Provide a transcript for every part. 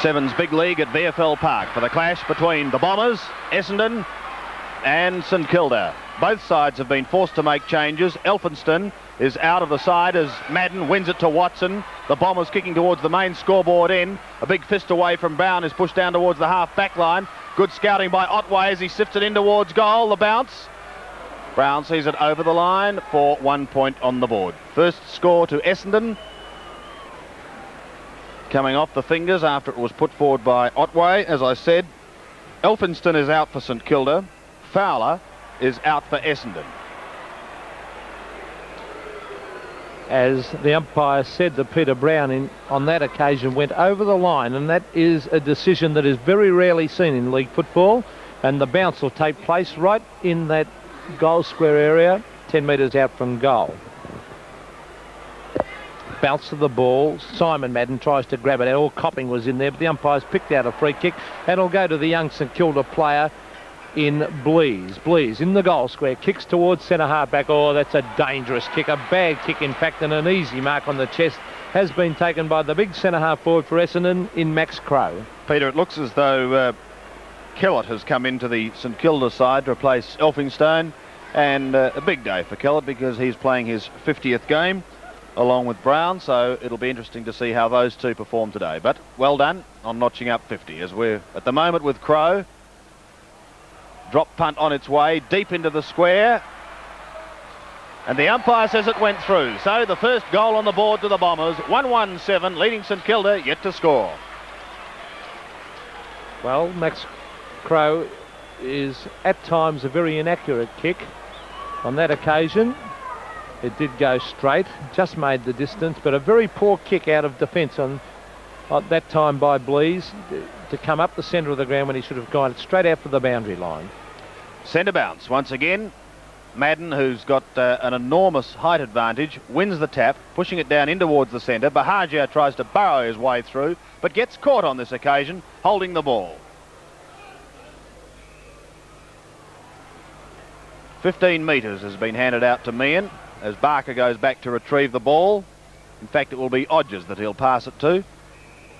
Sevens big league at VFL Park for the clash between the Bombers, Essendon and St Kilda. Both sides have been forced to make changes. Elphinstone is out of the side as Madden wins it to Watson. The Bombers kicking towards the main scoreboard end. A big fist away from Brown is pushed down towards the half back line. Good scouting by Otway as he sifts it in towards goal. The bounce. Brown sees it over the line for 1 point on the board. First score to Essendon. Coming off the fingers after it was put forward by Otway. As I said, Elphinstone is out for St Kilda. Fowler is out for Essendon. As the umpire said that Peter Brown on that occasion went over the line, and that is a decision that is very rarely seen in league football, and the bounce will take place right in that goal square area, 10 metres out from goal. Bounce to the ball. Simon Madden tries to grab it out. All Copping was in there, but the umpire's picked out a free kick, and it'll go to the young St Kilda player in Blees. Blees in the goal square, kicks towards centre half back. Oh, that's a dangerous kick, a bad kick in fact, and an easy mark on the chest has been taken by the big centre half forward for Essendon in Max Crowe. Peter, it looks as though Kellett has come into the St Kilda side to replace Elphinstone, and a big day for Kellett because he's playing his 50th game along with Brown, so it'll be interesting to see how those two perform today. But well done on notching up 50, as we're at the moment with Crowe. Drop punt on its way deep into the square, and the umpire says it went through. So the first goal on the board to the Bombers. 1-1-7, leading St Kilda yet to score. Well, Max Crowe is at times a very inaccurate kick. On that occasion it did go straight, just made the distance, but a very poor kick out of defence on that time by Blees to come up the centre of the ground when he should have gone straight out for the boundary line. Centre bounce once again. Madden, who's got an enormous height advantage, wins the tap, pushing it down in towards the centre. Bahagia tries to burrow his way through, but gets caught on this occasion, holding the ball. 15 metres has been handed out to Meehan as Barker goes back to retrieve the ball. In fact, it will be Odgers that he'll pass it to.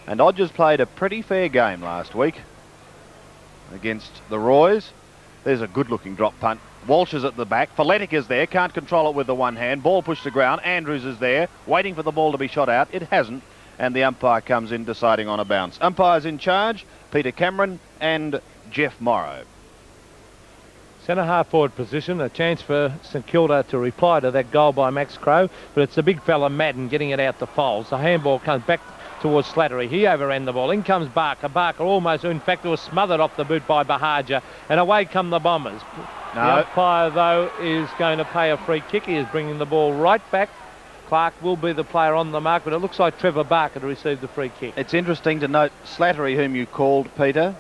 And Odgers played a pretty fair game last week against the Roys. There's a good-looking drop punt. Walsh is at the back. Folletic is there. Can't control it with the one hand. Ball pushed to ground. Andrews is there, waiting for the ball to be shot out. It hasn't. And the umpire comes in, deciding on a bounce. Umpires in charge, Peter Cameron and Jeff Morrow. Centre half forward position, a chance for St Kilda to reply to that goal by Max Crowe, but it's the big fella Madden getting it out the folds. The handball comes back towards Slattery. He overran the ball. In comes Barker. Barker almost, in fact, it was smothered off the boot by Bahagia, and away come the Bombers. No. The umpire, though, is going to pay a free kick. He is bringing the ball right back. Clark will be the player on the mark, but it looks like Trevor Barker to receive the free kick. It's interesting to note Slattery, whom you called, Peter.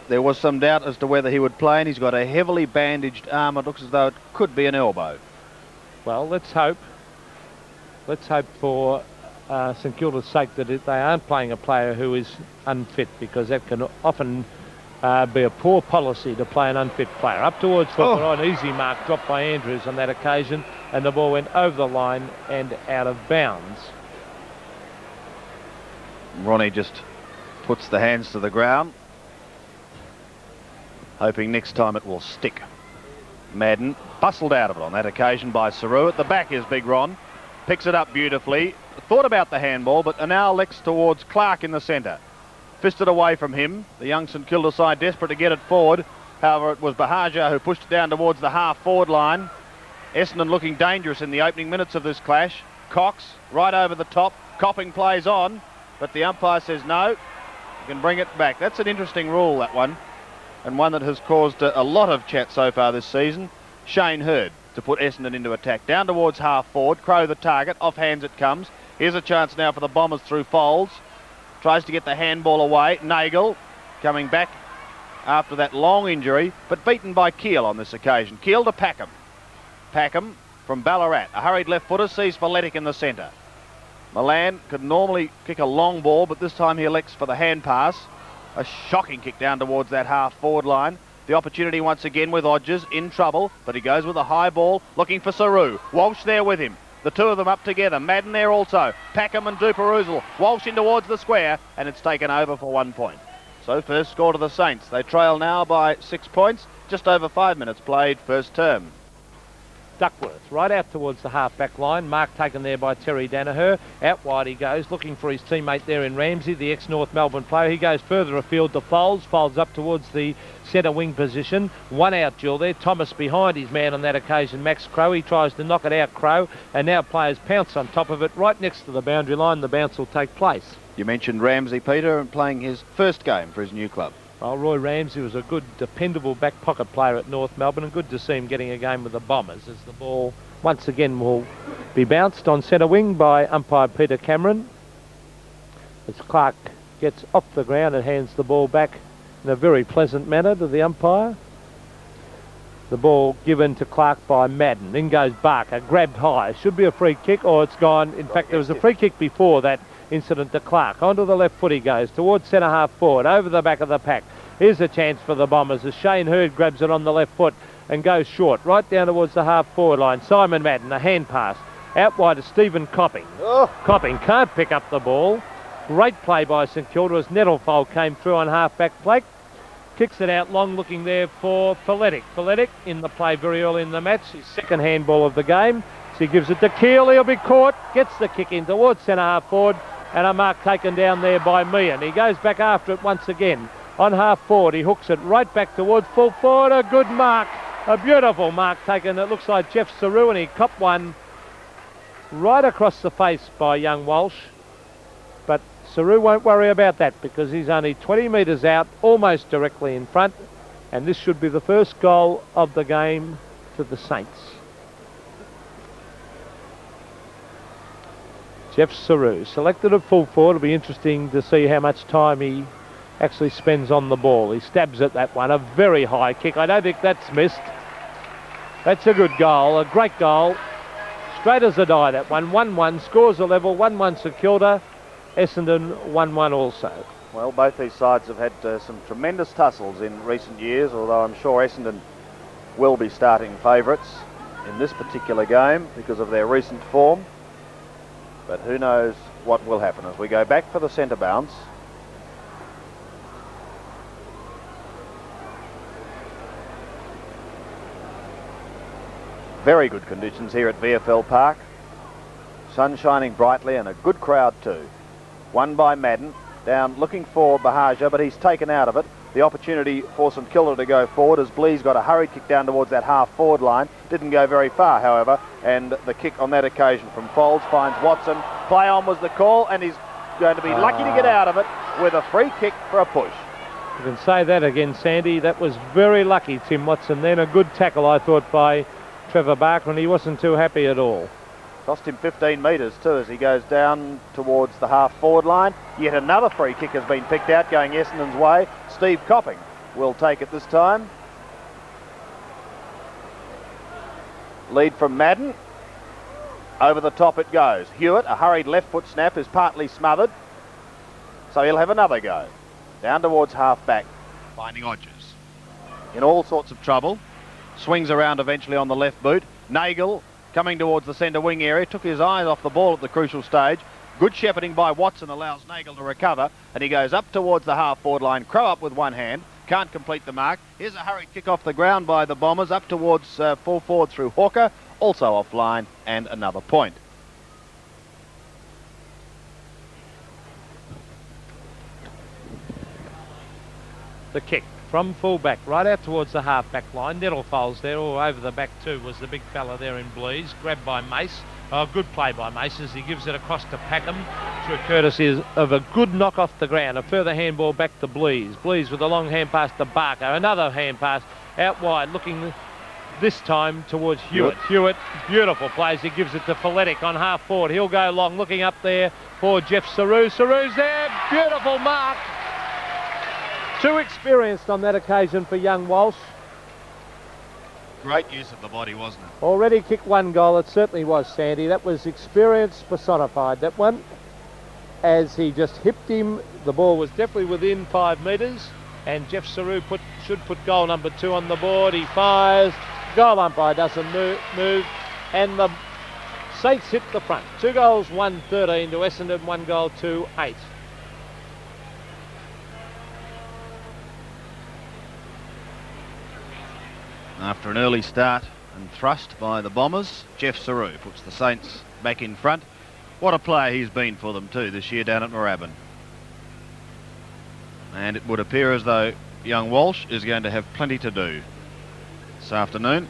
There was some doubt as to whether he would play, and he's got a heavily bandaged arm. It looks as though it could be an elbow. Well, let's hope. Let's hope for St Kilda's sake that they aren't playing a player who is unfit, because that can often be a poor policy to play an unfit player. Up towards foot, an easy mark dropped by Andrews on that occasion, and the ball went over the line and out of bounds. Ronnie just puts the hands to the ground, hoping next time it will stick. Madden bustled out of it on that occasion by Saru. At the back is Big Ron. Picks it up beautifully. Thought about the handball, but now licks towards Clark in the centre. Fisted away from him. The young St Kilda side desperate to get it forward. However, it was Bahagia who pushed it down towards the half-forward line. Essendon looking dangerous in the opening minutes of this clash. Cox right over the top. Copping plays on, but the umpire says no. You can bring it back. That's an interesting rule, that one, and one that has caused a lot of chat so far this season. Shane Hurd to put Essendon into attack. Down towards half-forward. Crowe the target. Off hands it comes. Here's a chance now for the Bombers through Folds. Tries to get the handball away. Nagel coming back after that long injury, but beaten by Keel on this occasion. Keel to Packham. Packham from Ballarat. A hurried left footer sees Folletic in the centre. Milan could normally kick a long ball, but this time he elects for the hand pass. A shocking kick down towards that half-forward line. The opportunity once again with Odgers in trouble, but he goes with a high ball, looking for Saru. Walsh there with him. The two of them up together. Madden there also. Packham and Duperoozle. Walsh in towards the square, and it's taken over for 1 point. So first score to the Saints. They trail now by 6 points. Just over 5 minutes played first term. Duckworth right out towards the half-back line. Mark taken there by Terry Danaher. Out wide he goes, looking for his teammate there in Ramsey, the ex-North Melbourne player. He goes further afield to Folds. Folds up towards the centre wing position. One out duel there. Thomas behind his man on that occasion, Max Crowe. He tries to knock it out, Crowe, and now players pounce on top of it right next to the boundary line. The bounce will take place. You mentioned Ramsey, Peter, and playing his first game for his new club. Well, Roy Ramsey was a good, dependable back pocket player at North Melbourne, and good to see him getting a game with the Bombers, as the ball once again will be bounced on centre wing by umpire Peter Cameron. As Clark gets off the ground and hands the ball back in a very pleasant manner to the umpire. The ball given to Clark by Madden. In goes Barker, grabbed high. Should be a free kick, or it's gone. In fact, there was a free kick before that incident to Clark. Onto the left foot he goes, towards centre half forward, over the back of the pack. Here's a chance for the Bombers as Shane Hurd grabs it on the left foot and goes short, right down towards the half forward line. Simon Madden, a hand pass. Out wide to Stephen Copping. Copping can't pick up the ball. Great play by St Kilda as Nettlefold came through on half-back flank. Kicks it out long, looking there for Feletic. Feletic in the play very early in the match. His second handball of the game. So he gives it to Keel. He'll be caught. Gets the kick in towards centre half forward. And a mark taken down there by Meehan. He goes back after it once again. On half forward, he hooks it right back towards full forward. A good mark. A beautiful mark taken. It looks like Jeff Saru, and he copped one right across the face by young Walsh. But Saru won't worry about that because he's only 20 metres out, almost directly in front. And this should be the first goal of the game for the Saints. Jeff Saru, selected at full forward. It'll be interesting to see how much time he actually spends on the ball. He stabs at that one, a very high kick. I don't think that's missed. That's a good goal, a great goal. Straight as a die, that one. 1-1, scores a level, 1-1 St Kilda. Essendon 1-1 also. Well, both these sides have had some tremendous tussles in recent years, although I'm sure Essendon will be starting favourites in this particular game because of their recent form. But who knows what will happen as we go back for the centre bounce. Very good conditions here at VFL Park. Sun shining brightly and a good crowd too. Won by Madden, down looking for Bahaja, but he's taken out of it. The opportunity for St Kilda to go forward as Blees got a hurried kick down towards that half-forward line. Didn't go very far, however, and the kick on that occasion from Folds finds Watson. Play on was the call, and he's going to be lucky to get out of it with a free kick for a push. You can say that again, Sandy. That was very lucky, Tim Watson. Then a good tackle, I thought, by Trevor Barker, and he wasn't too happy at all. Cost him 15 metres too as he goes down towards the half-forward line. Yet another free kick has been picked out going Essendon's way. Steve Copping will take it this time. Lead from Madden. Over the top it goes. Hewitt, a hurried left foot snap, is partly smothered. So he'll have another go. Down towards half-back. Finding Odgers. In all sorts of trouble. Swings around eventually on the left boot. Nagel coming towards the centre wing area, took his eyes off the ball at the crucial stage. Good shepherding by Watson allows Nagel to recover, and he goes up towards the half-forward line. Crow up with one hand, can't complete the mark. Here's a hurried kick off the ground by the Bombers, up towards full forward through Hawker, also offline, and another point. The kick from full-back, right out towards the half-back line. Nettlefold's there, or over the back too, was the big fella there in Blees. Grabbed by Mace. Oh, good play by Mace as he gives it across to Packham through courtesy of a good knock off the ground. A further handball back to Blees. Blees with a long hand pass to Barker. Another hand pass out wide, looking this time towards Hewitt. Hewitt, beautiful plays. He gives it to Feletic on half-forward. He'll go long, looking up there for Jeff Saru. Saru's there, beautiful mark. Too experienced on that occasion for young Walsh. Great use of the body, wasn't it? Already kicked one goal, it certainly was, Sandy. That was experience personified, that one. As he just hipped him, the ball was definitely within 5 metres, and Jeff Saru should put goal number 2 on the board. He fires, goal umpire doesn't move, and the Saints hit the front. 2 goals, 1-13 to Essendon, 1 goal, 2-8. After an early start and thrust by the Bombers, Jeff Saru puts the Saints back in front. What a player he's been for them too this year down at Moorabbin. And it would appear as though young Walsh is going to have plenty to do this afternoon.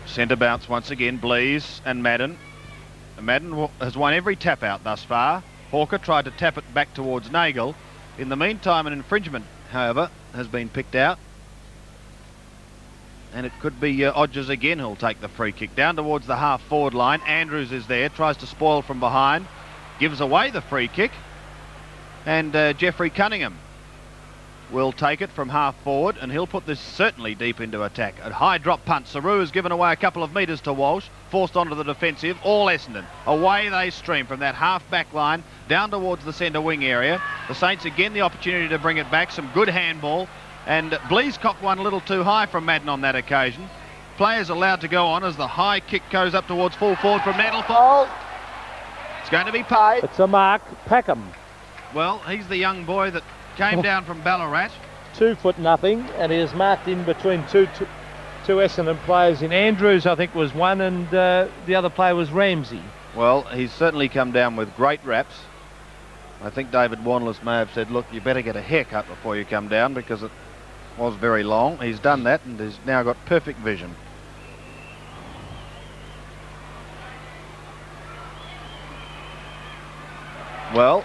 Centre bounce once again, Blease and Madden. Madden has won every tap out thus far. Hawker tried to tap it back towards Nagel. In the meantime, an infringement, however, has been picked out. And it could be Odgers again who'll take the free kick. Down towards the half-forward line. Andrews is there, tries to spoil from behind. Gives away the free kick. And Jeffrey Cunningham will take it from half-forward, and he'll put this certainly deep into attack. A high drop punt. Saru has given away a couple of metres to Walsh. Forced onto the defensive. All Essendon. Away they stream from that half-back line down towards the centre wing area. The Saints again the opportunity to bring it back. Some good handball. And Blease cocked one a little too high from Madden on that occasion. Players allowed to go on as the high kick goes up towards full forward from Nettlefall. It's going to be paid. It's a mark. Packham. Well, he's the young boy that came down from Ballarat. 2 foot nothing, and he is marked in between two Essendon players. In Andrews, I think, was one, and the other player was Ramsey. Well, he's certainly come down with great raps. I think David Wanless may have said, look, you better get a haircut before you come down, because it was very long. He's done that, and he's now got perfect vision. Well,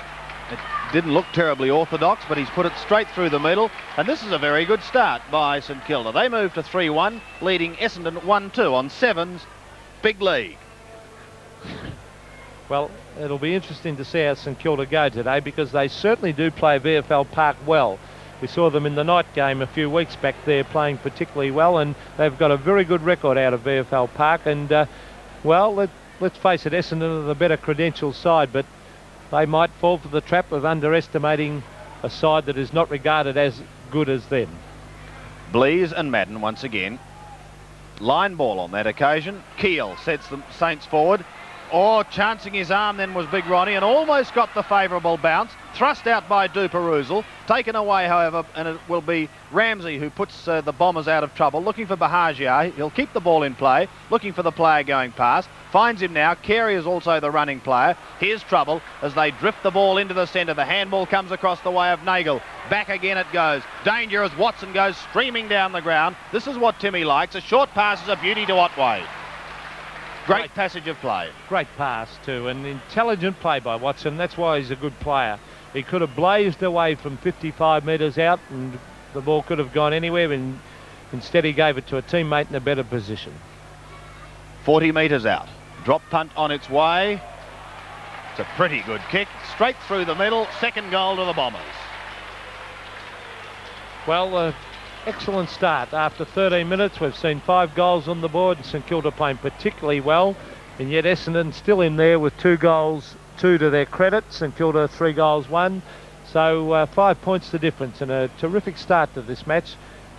it didn't look terribly orthodox, but he's put it straight through the middle, and this is a very good start by St Kilda. They move to 3-1, leading Essendon 1-2 on Sevens Big League. Well, it'll be interesting to see how St Kilda go today, because they certainly do play VFL Park well. We saw them in the night game a few weeks back there playing particularly well, and they've got a very good record out of VFL Park. And, well, let's face it, Essendon are the better credentials side, but they might fall for the trap of underestimating a side that is not regarded as good as them. Blease and Madden once again. Line ball on that occasion. Keel sets the Saints forward. Oh, chancing his arm then was Big Ronnie, and almost got the favourable bounce. Thrust out by Duperuzal. Taken away, however, and it will be Ramsey who puts the Bombers out of trouble. Looking for Bahagia. He'll keep the ball in play. Looking for the player going past. Finds him now. Carey is also the running player. Here's trouble as they drift the ball into the centre. The handball comes across the way of Nagel. Back again it goes. Danger as Watson goes streaming down the ground. This is what Timmy likes. A short pass is a beauty to Otway. Great passage of play. Great pass too, and intelligent play by Watson. That's why he's a good player. He could have blazed away from 55 metres out, and the ball could have gone anywhere, and instead he gave it to a teammate in a better position. 40 metres out. Drop punt on its way. It's a pretty good kick. Straight through the middle. Second goal to the Bombers. Well, excellent start. After 13 minutes, we've seen 5 goals on the board. St Kilda playing particularly well, and yet Essendon still in there with 2 goals, 2 to their credit. St Kilda 3 goals, 1. So 5 points the difference, and a terrific start to this match.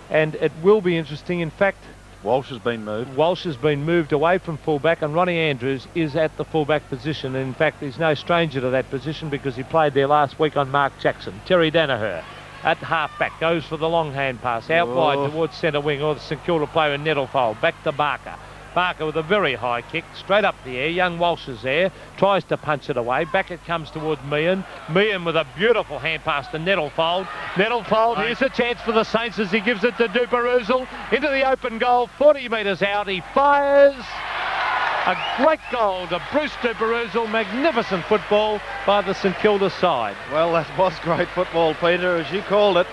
And it will be interesting. In fact, Walsh has been moved. Walsh has been moved away from fullback, and Ronnie Andrews is at the fullback position. And in fact, he's no stranger to that position because he played there last week on Mark Jackson. Terry Danaher at half-back, goes for the long hand pass, out wide towards centre wing, or the St Kilda player in Nettlefold, back to Barker. Barker with a very high kick, straight up the air. Young Walsh is there, tries to punch it away. Back it comes towards Meehan. Meehan with a beautiful hand pass to Nettlefold. Nettlefold, here's a chance for the Saints as he gives it to Duperuzal. Into the open goal, 40 metres out, he fires. A great goal to Bruce Duperuzal. Magnificent football by the St Kilda side. Well, that was great football, Peter, as you called it.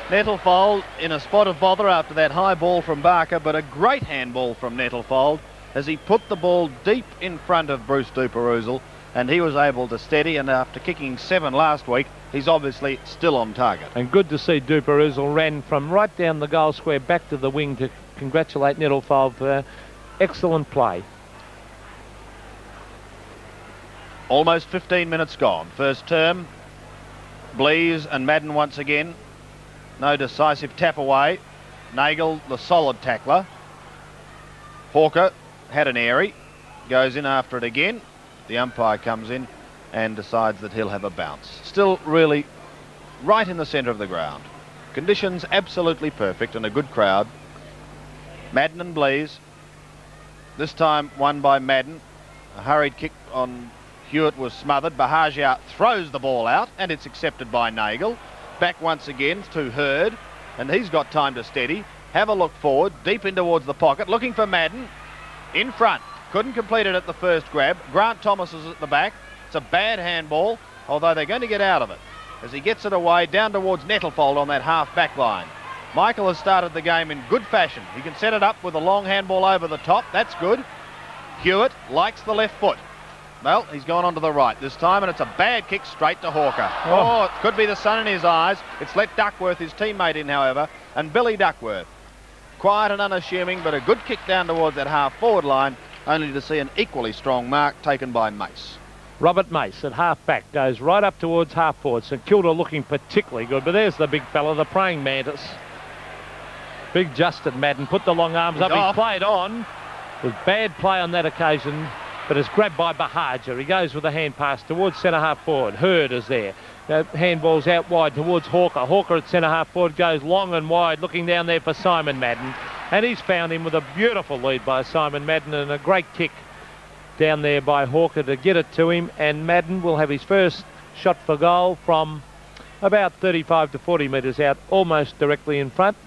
Nettlefold in a spot of bother after that high ball from Barker, but a great handball from Nettlefold as he put the ball deep in front of Bruce Duperuzal, and he was able to steady, and after kicking 7 last week, he's obviously still on target. And good to see Duperuzal ran from right down the goal square back to the wing to congratulate Nettlefold for excellent play. Almost 15 minutes gone. First term, Blease and Madden once again. No decisive tap away. Nagel, the solid tackler. Hawker had an airy, goes in after it again. The umpire comes in and decides that he'll have a bounce. Still really right in the centre of the ground. Conditions absolutely perfect and a good crowd. Madden and Blease. This time won by Madden. A hurried kick on Hewitt was smothered. Bahagia throws the ball out and it's accepted by Nagel. Back once again to Hurd, and he's got time to steady. Have a look forward, deep in towards the pocket, looking for Madden. In front, couldn't complete it at the first grab. Grant Thomas is at the back. It's a bad handball, although they're going to get out of it as he gets it away down towards Nettlefold on that half back line. Michael has started the game in good fashion. He can set it up with a long handball over the top. That's good. Hewitt likes the left foot. Well, he's gone onto the right this time, and it's a bad kick straight to Hawker. Oh, it could be the sun in his eyes. It's let Duckworth, his teammate, in, however, and Billy Duckworth. Quiet and unassuming, but a good kick down towards that half-forward line, only to see an equally strong mark taken by Mace. Robert Mace at half-back goes right up towards half-forward. St Kilda looking particularly good, but there's the big fella, the praying mantis. Big Justin Madden put the long arms up. He's played on. It was bad play on that occasion, but it's grabbed by Bahagia. He goes with a hand pass towards centre-half forward. Hurd is there. Handball's out wide towards Hawker. Hawker at centre-half forward goes long and wide, looking down there for Simon Madden. And he's found him with a beautiful lead by Simon Madden and a great kick down there by Hawker to get it to him. And Madden will have his first shot for goal from about 35 to 40 metres out, almost directly in front.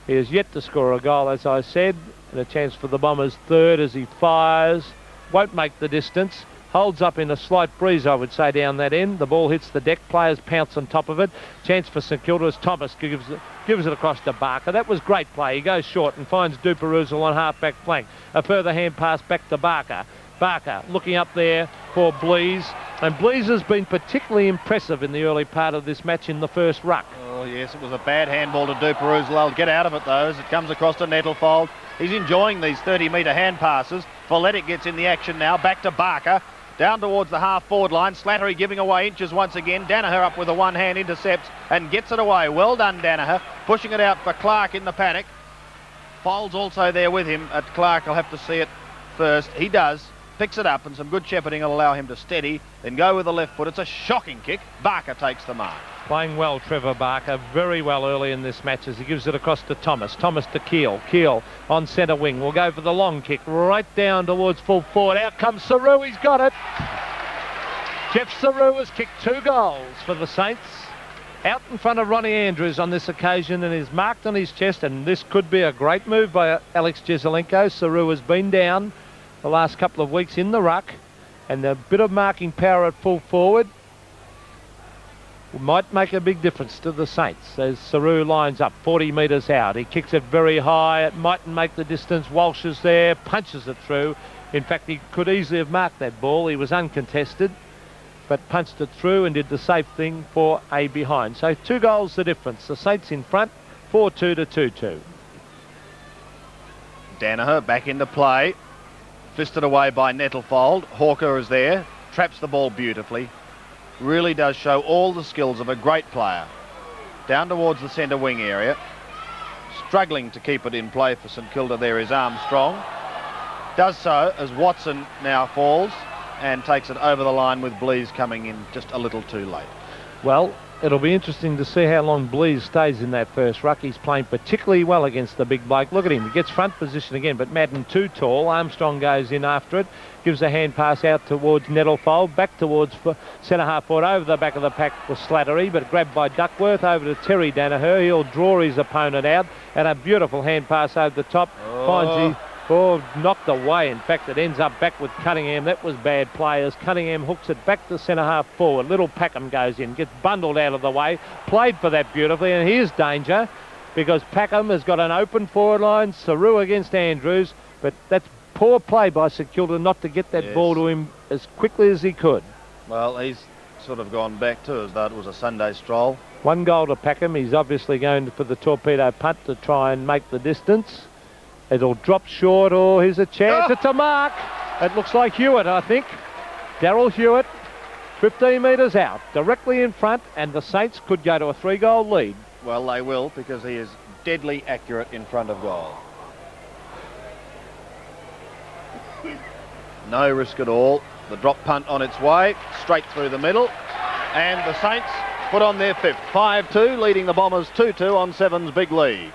He has yet to score a goal, as I said, and a chance for the Bombers third as he fires. Won't make the distance. Holds up in a slight breeze, I would say, down that end. The ball hits the deck. Players pounce on top of it. Chance for St Kilda as Thomas gives it across to Barker. That was great play. He goes short and finds Duperuzal on half-back flank. A further hand pass back to Barker. Barker looking up there for Blease. And Blease has been particularly impressive in the early part of this match in the first ruck. Oh, yes, it was a bad handball to Duperuzal. They'll get out of it, though, as it comes across to Nettlefold. He's enjoying these 30-metre hand passes. Folletic gets in the action now. Back to Barker. Down towards the half-forward line. Slattery giving away inches once again. Danaher up with a one-hand intercepts and gets it away. Well done, Danaher. Pushing it out for Clark in the paddock. Foles also there with him at Clark. I'll have to see it first. He does. Picks it up, and some good shepherding will allow him to steady. Then go with the left foot. It's a shocking kick. Barker takes the mark. Playing well, Trevor Barker, very well early in this match as he gives it across to Thomas. Thomas to Keel. Keel on centre wing. Will go for the long kick right down towards full forward. Out comes Saru. He's got it. Jeff Saru has kicked 2 goals for the Saints. Out in front of Ronnie Andrews on this occasion and is marked on his chest, and this could be a great move by Alex Jezelenko. Saru has been down the last couple of weeks in the ruck, and a bit of marking power at full forward might make a big difference to the Saints as Saru lines up 40 metres out. He kicks it very high. It mightn't make the distance. Walsh is there, punches it through. In fact, he could easily have marked that ball. He was uncontested, but punched it through and did the safe thing for a behind. So 2 goals the difference. The Saints in front, 4-2 to 2-2. Danaher back into play. Fisted away by Nettlefold. Hawker is there. Traps the ball beautifully. Really does show all the skills of a great player. Down towards the centre wing area. Struggling to keep it in play for St Kilda there is Armstrong. Does so as Watson now falls and takes it over the line with Blease coming in just a little too late. Well, it'll be interesting to see how long Blease stays in that first ruck. He's playing particularly well against the big bloke. Look at him. He gets front position again, but Madden too tall. Armstrong goes in after it. Gives a hand pass out towards Nettlefold. Back towards centre-half forward. Over the back of the pack for Slattery, but grabbed by Duckworth. Over to Terry Danaher. He'll draw his opponent out. And a beautiful hand pass over the top. Finds knocked away. In fact, it ends up back with Cunningham. That was bad play as Cunningham hooks it back to centre-half forward. Little Packham goes in, gets bundled out of the way. Played for that beautifully, and here's danger because Packham has got an open forward line. Saru against Andrews, but that's poor play by St Kilda not to get that ball to him as quickly as he could. Well, he's sort of gone back too as though it was a Sunday stroll. 1 goal to Packham. He's obviously going for the torpedo punt to try and make the distance. It'll drop short. Oh, here's a chance. It's a mark. It looks like Hewitt, I think. Daryl Hewitt, 15 metres out, directly in front, and the Saints could go to a 3-goal lead. Well, they will, because he is deadly accurate in front of goal. No risk at all. The drop punt on its way, straight through the middle. And the Saints put on their fifth. 5-2, leading the Bombers 2-2 on Seven's big lead.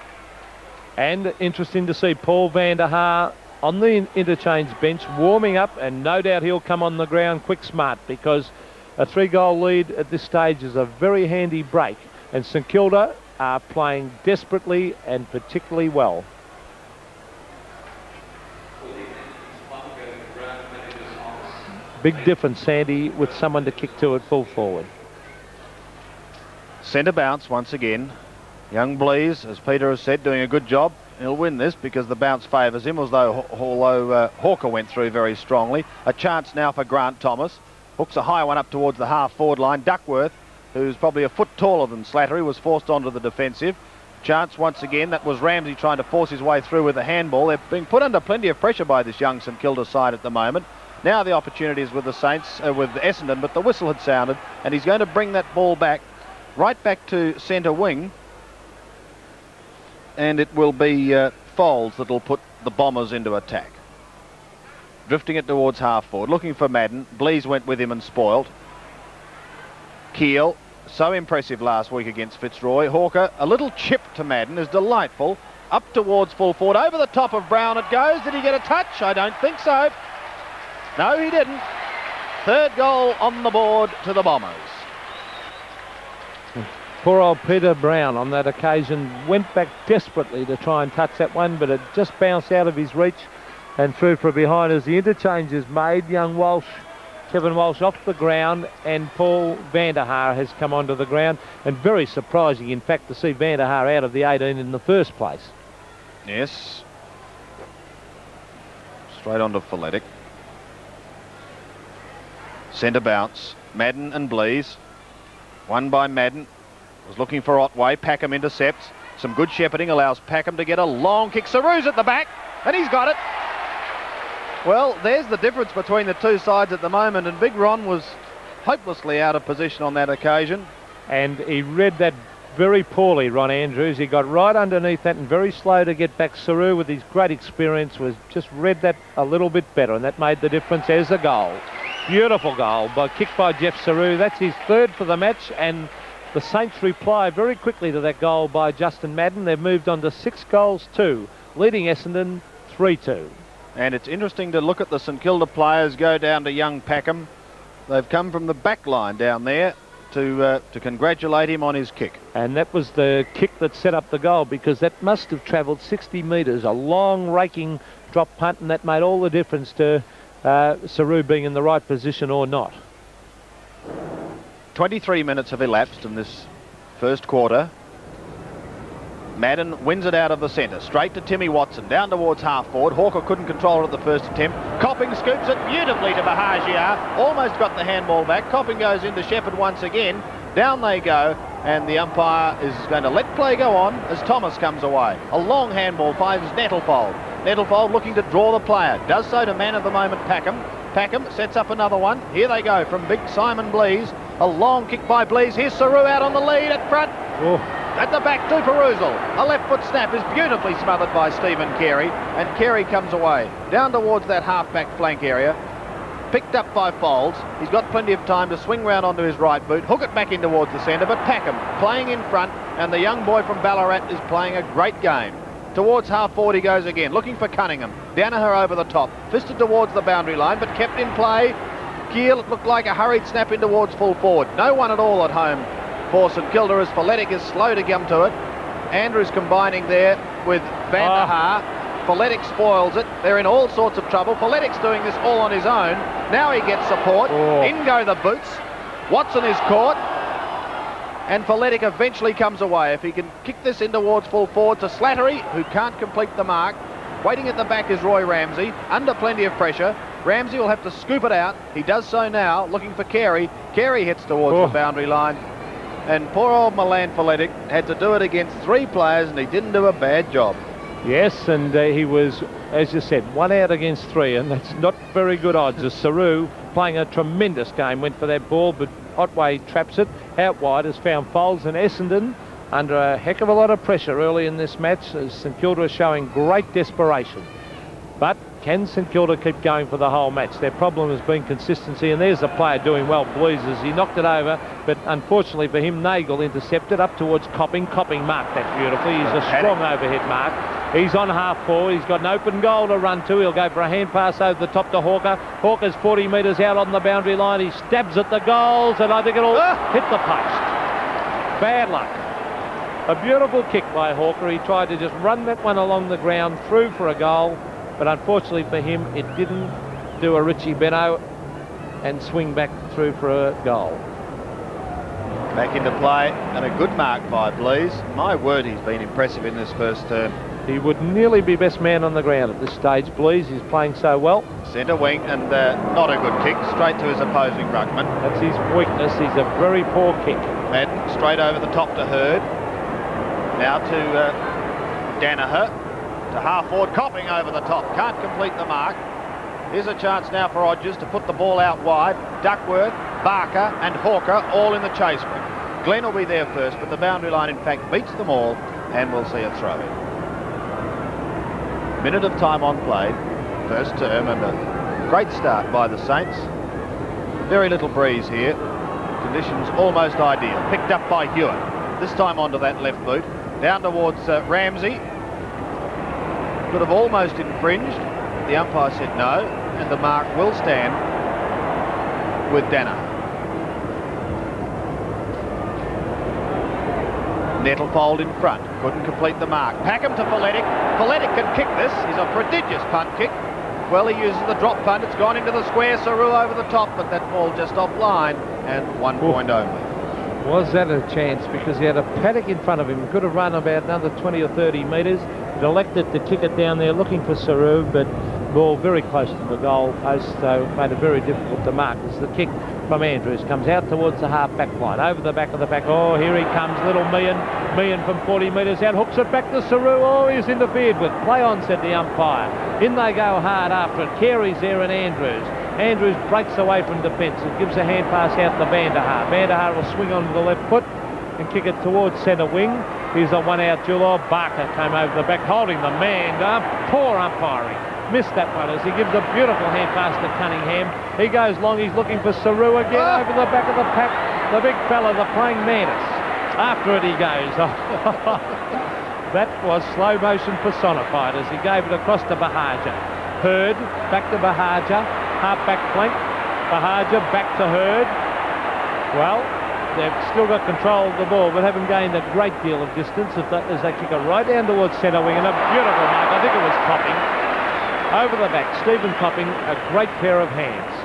And interesting to see Paul van der Haar on the interchange bench warming up, and no doubt he'll come on the ground quick smart, because a 3-goal lead at this stage is a very handy break, and St Kilda are playing desperately and particularly well. Big difference, Sandy, with someone to kick to at full forward. Centre bounce once again. Young Blease, as Peter has said, doing a good job. He'll win this because the bounce favours him, although Hawker went through very strongly. A chance now for Grant Thomas. Hooks a high one up towards the half-forward line. Duckworth, who's probably a foot taller than Slattery, was forced onto the defensive. Chance once again. That was Ramsey trying to force his way through with the handball. They're being put under plenty of pressure by this young St Kilda side at the moment. Now the opportunity is with the Saints, with Essendon, but the whistle had sounded, and he's going to bring that ball back, right back to centre wing. And it will be Foles that'll put the Bombers into attack. Drifting it towards half-forward, looking for Madden. Blease went with him and spoilt. Keel, so impressive last week against Fitzroy. Hawker, a little chip to Madden is delightful. Up towards full forward, over the top of Brown it goes. Did he get a touch? I don't think so. No, he didn't. Third goal on the board to the Bombers. Poor old Peter Brown on that occasion went back desperately to try and touch that one, but it just bounced out of his reach and through from behind as the interchange is made. Young Walsh, Kevin Walsh off the ground, and Paul van der Haar has come onto the ground, and very surprising in fact to see van der Haar out of the 18 in the first place. Yes. Straight onto Foletic. Centre bounce. Madden and Blease. Won by Madden. Was looking for Otway. Packham intercepts. Some good shepherding allows Packham to get a long kick. Saru's at the back, and he's got it. Well, there's the difference between the two sides at the moment, and Big Ron was hopelessly out of position on that occasion. And he read that very poorly, Ron Andrews. He got right underneath that and very slow to get back. Saru, with his great experience, was just read that a little bit better, and that made the difference. There's a goal. Beautiful goal, kicked by Jeff Saru. That's his third for the match, and the Saints reply very quickly to that goal by Justin Madden. They've moved on to 6-2, leading Essendon 3-2. And it's interesting to look at the St Kilda players go down to young Packham. They've come from the back line down there to congratulate him on his kick. And that was the kick that set up the goal, because that must have travelled 60 metres, a long raking drop punt, and that made all the difference to Saru being in the right position or not. 23 minutes have elapsed in this first quarter. Madden wins it out of the centre, straight to Timmy Watson, down towards half-forward. Hawker couldn't control it at the first attempt. Copping scoops it beautifully to Bahagia, almost got the handball back. Copping goes into Shepherd once again. Down they go, and the umpire is going to let play go on as Thomas comes away. A long handball finds Nettlefold. Nettlefold looking to draw the player. Does so to man of the moment Packham. Packham sets up another one. Here they go from big Simon Blease. A long kick by Blease. Here's Saru out on the lead at front. Oh. At the back to Perusal. A left foot snap is beautifully smothered by Stephen Carey, and Carey comes away down towards that half-back flank area. Picked up by Foles. He's got plenty of time to swing round onto his right boot, hook it back in towards the centre, but Packham playing in front, and the young boy from Ballarat is playing a great game. Towards half-forward he goes again, looking for Cunningham. Danaher over the top, fisted towards the boundary line, but kept in play. Keel, it looked like a hurried snap in towards full forward. No one at all at home for St Kilda as Foletic is slow to come to it. Andrews combining there with van der Haar. Foletic spoils it. They're in all sorts of trouble. Foletic's doing this all on his own. Now he gets support. In go the boots. Watson is caught. And Foletic eventually comes away. If he can kick this in towards full forward to Slattery, who can't complete the mark. Waiting at the back is Roy Ramsey, under plenty of pressure. Ramsey will have to scoop it out. He does so now, looking for Carey. Carey hits towards the boundary line. And poor old Milan Foletic had to do it against three players, and he didn't do a bad job. Yes, and he was, as you said, 1 out against 3, and that's not very good odds. As Saru, playing a tremendous game, went for that ball, but Otway traps it out wide, has found Foles, and Essendon under a heck of a lot of pressure early in this match, as St Kilda is showing great desperation. But can St Kilda keep going for the whole match? Their problem has been consistency, and there's the player doing well, Blees, as he knocked it over, but unfortunately for him, Nagel intercepted up towards Copping. Copping marked that beautifully. He's a strong overhead mark. He's on half forward. He's got an open goal to run to. He'll go for a hand pass over the top to Hawker. Hawker's 40 metres out on the boundary line. He stabs at the goals, and I think it'll hit the post. Bad luck. A beautiful kick by Hawker. He tried to just run that one along the ground through for a goal, but unfortunately for him, it didn't do a Richie Benno and swing back through for a goal. Back into play, and a good mark by Blees. My word, he's been impressive in this first term. He would nearly be best man on the ground at this stage, Blees. He's playing so well. Centre wing, and not a good kick, straight to his opposing ruckman. That's his weakness. He's a very poor kick. Madden straight over the top to Hurd. Now to Danaher. To half forward, Copping over the top. Can't complete the mark. Here's a chance now for Odgers to put the ball out wide. Duckworth, Barker and Hawker all in the chase ring. Glenn will be there first, but the boundary line in fact beats them all, and we'll see a throw in. Minute of time on play, first term, and a great start by the Saints. Very little breeze here. Conditions almost ideal. Picked up by Hewitt. This time onto that left boot. Down towards Ramsey. Could have almost infringed. The umpire said no, and the mark will stand with Dana. Nettlefold in front, couldn't complete the mark. Packham to Folletic. Folletic can kick this. He's a prodigious punt kick. Well, he uses the drop punt. It's gone into the square. Saru over the top, but that ball just offline, and 1 point only. Was that a chance? Because he had a paddock in front of him. Could have run about another 20 or 30 metres. He elected to kick it down there looking for Saru, but ball very close to the goal post, so made it very difficult to mark. As the kick from Andrews comes out towards the half back line, over the back of the pack. Oh, here he comes, little Meehan from 40 metres out, hooks it back to Saru. Oh, he's interfered with. Play on, said the umpire. In they go hard after it. Carey's there and Andrews. Andrews breaks away from defence and gives a hand pass out to Vanderhaar. Vanderhaar will swing onto the left foot and kick it towards centre wing. Here's a one out duel. Barker came over the back, holding the man. Poor umpiring. Missed that one as he gives a beautiful hand pass to Cunningham. He goes long. He's looking for Saru again over the back of the pack. The big fella, the praying mantis. After it he goes. That was slow motion personified as he gave it across to Bahaja. Hurd back to Bahaja. Half back flank. Bahaja back to Hurd. Well, they've still got control of the ball, but haven't gained a great deal of distance as they kick it right down towards centre wing, and a beautiful mark. I think it was Copping. Over the back, Stephen Copping, a great pair of hands.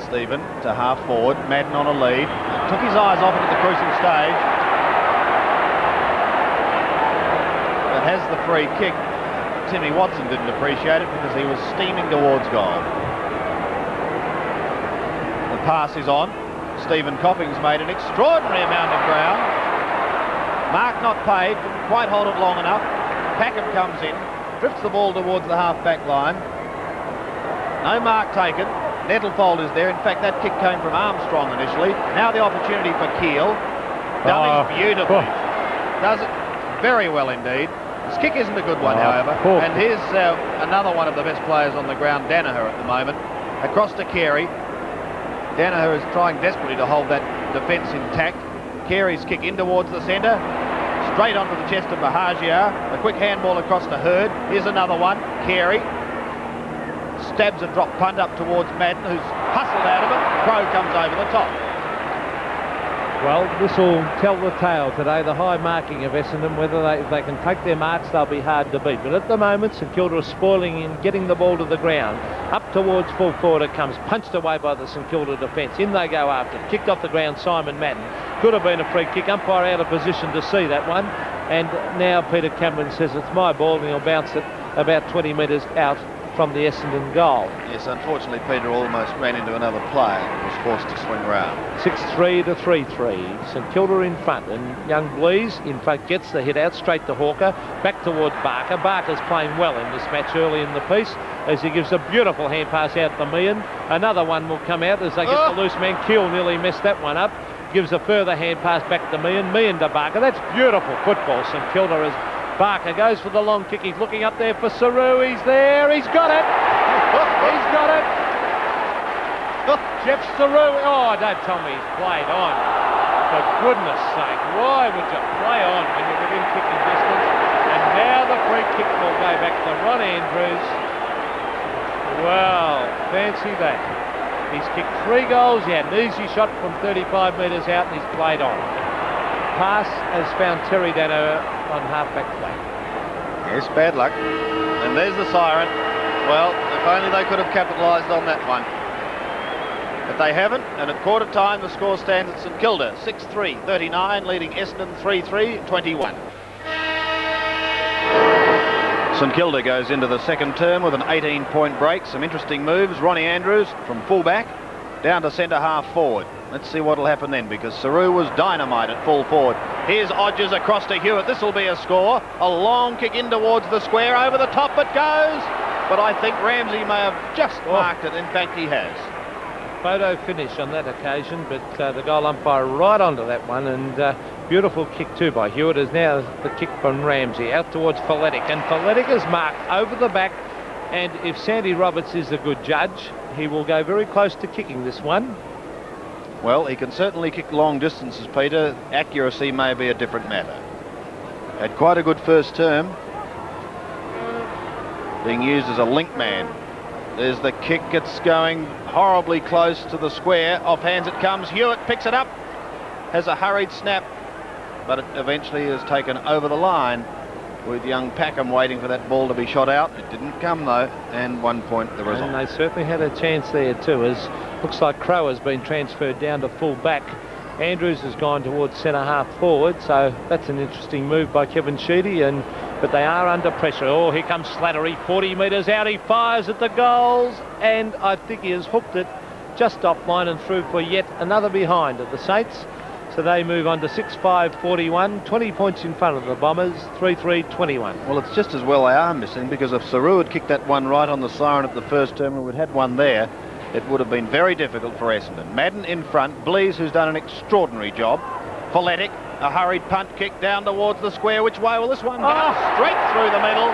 Stephen to half forward, Madden on a lead. Took his eyes off it at the crucial stage. But has the free kick. Timmy Watson didn't appreciate it because he was steaming towards goal. The pass is on. Stephen Copping's made an extraordinary amount of ground. Mark not paid, couldn't quite hold it long enough. Packham comes in, drifts the ball towards the half-back line. No mark taken. Nettlefold is there. In fact, that kick came from Armstrong initially. Now the opportunity for Keel. Dummies beautifully. Does it very well indeed. His kick isn't a good one, however. And here's another one of the best players on the ground, Danaher, at the moment. Across to Carey. Danaher is trying desperately to hold that defence intact. Carey's kick in towards the centre. Straight onto the chest of Bahagia. A quick handball across to Hurd. Here's another one. Carey stabs a drop punt up towards Madden, who's hustled out of it. Crow comes over the top. Well, this will tell the tale today, the high marking of Essendon. Whether if they can take their marks, they'll be hard to beat. But at the moment, St Kilda is spoiling in getting the ball to the ground. Up towards full forward it comes, punched away by the St Kilda defence. In they go after it. Kicked off the ground, Simon Madden. Could have been a free kick. Umpire out of position to see that one. And now Peter Cameron says it's my ball, and he'll bounce it about 20 metres out from the Essendon goal. Yes, unfortunately Peter almost ran into another player and was forced to swing round. 6-3 to 3-3. St Kilda in front, and young Blees in front gets the hit out straight to Hawker, back towards Barker. Barker's playing well in this match early in the piece as he gives a beautiful hand pass out to Meehan. Another one will come out as they get the loose man. Keel nearly messed that one up. gives a further hand pass back to Meehan to Barker. That's beautiful football, St Kilda, as Barker goes for the long kick. He's looking up there for Saru. He's there. He's got it. He's got it. Jeff Saru. Oh, don't tell me he's played on. For goodness sake, why would you play on when you're within kicking distance? And now the free kick will go back to Ron Andrews. Well, fancy that. He's kicked 3 goals. He had an easy shot from 35 metres out and he's played on. Pass has found Terry Dano on half-back flank. Yes, bad luck. And there's the siren. Well, if only they could have capitalised on that one. But they haven't, and at quarter time the score stands at St Kilda 6-3-39, leading Essendon 3-3-21. St Kilda goes into the second term with an 18-point break. Some interesting moves. Ronnie Andrews from full-back down to centre half forward. Let's see what will happen then, because Saru was dynamite at full forward. Here's Odgers across to Hewitt. This will be a score. A long kick in towards the square. Over the top it goes. But I think Ramsey may have just marked it. In fact, he has. Photo finish on that occasion, but the goal umpire right onto that one, and beautiful kick too by Hewitt. Is now the kick from Ramsey out towards Folletic, and Folletic is marked over the back, and if Sandy Roberts is a good judge, he will go very close to kicking this one. Well, he can certainly kick long distances, Peter. Accuracy may be a different matter. Had quite a good first term, being used as a link man. There's the kick. It's going horribly close to the square. Off hands it comes. Hewitt picks it up. Has a hurried snap, but it eventually is taken over the line with young Packham waiting for that ball to be shot out. It didn't come though, and 1 point the result. And they certainly had a chance there too, as looks like Crowe has been transferred down to full back. Andrews has gone towards centre half forward, so that's an interesting move by Kevin Sheedy, but they are under pressure. Oh, here comes Slattery, 40 metres out. He fires at the goals, and I think he has hooked it just off line and through for yet another behind of the Saints. So they move on to 6-5-41, 20 points in front of the Bombers, 3-3-21. Well, it's just as well they are missing, because if Saru had kicked that one right on the siren at the first terminal, we'd had one there, it would have been very difficult for Essendon. Madden in front, Blease, who's done an extraordinary job. Folletic, a hurried punt kick down towards the square. Which way will this one go? Straight through the middle.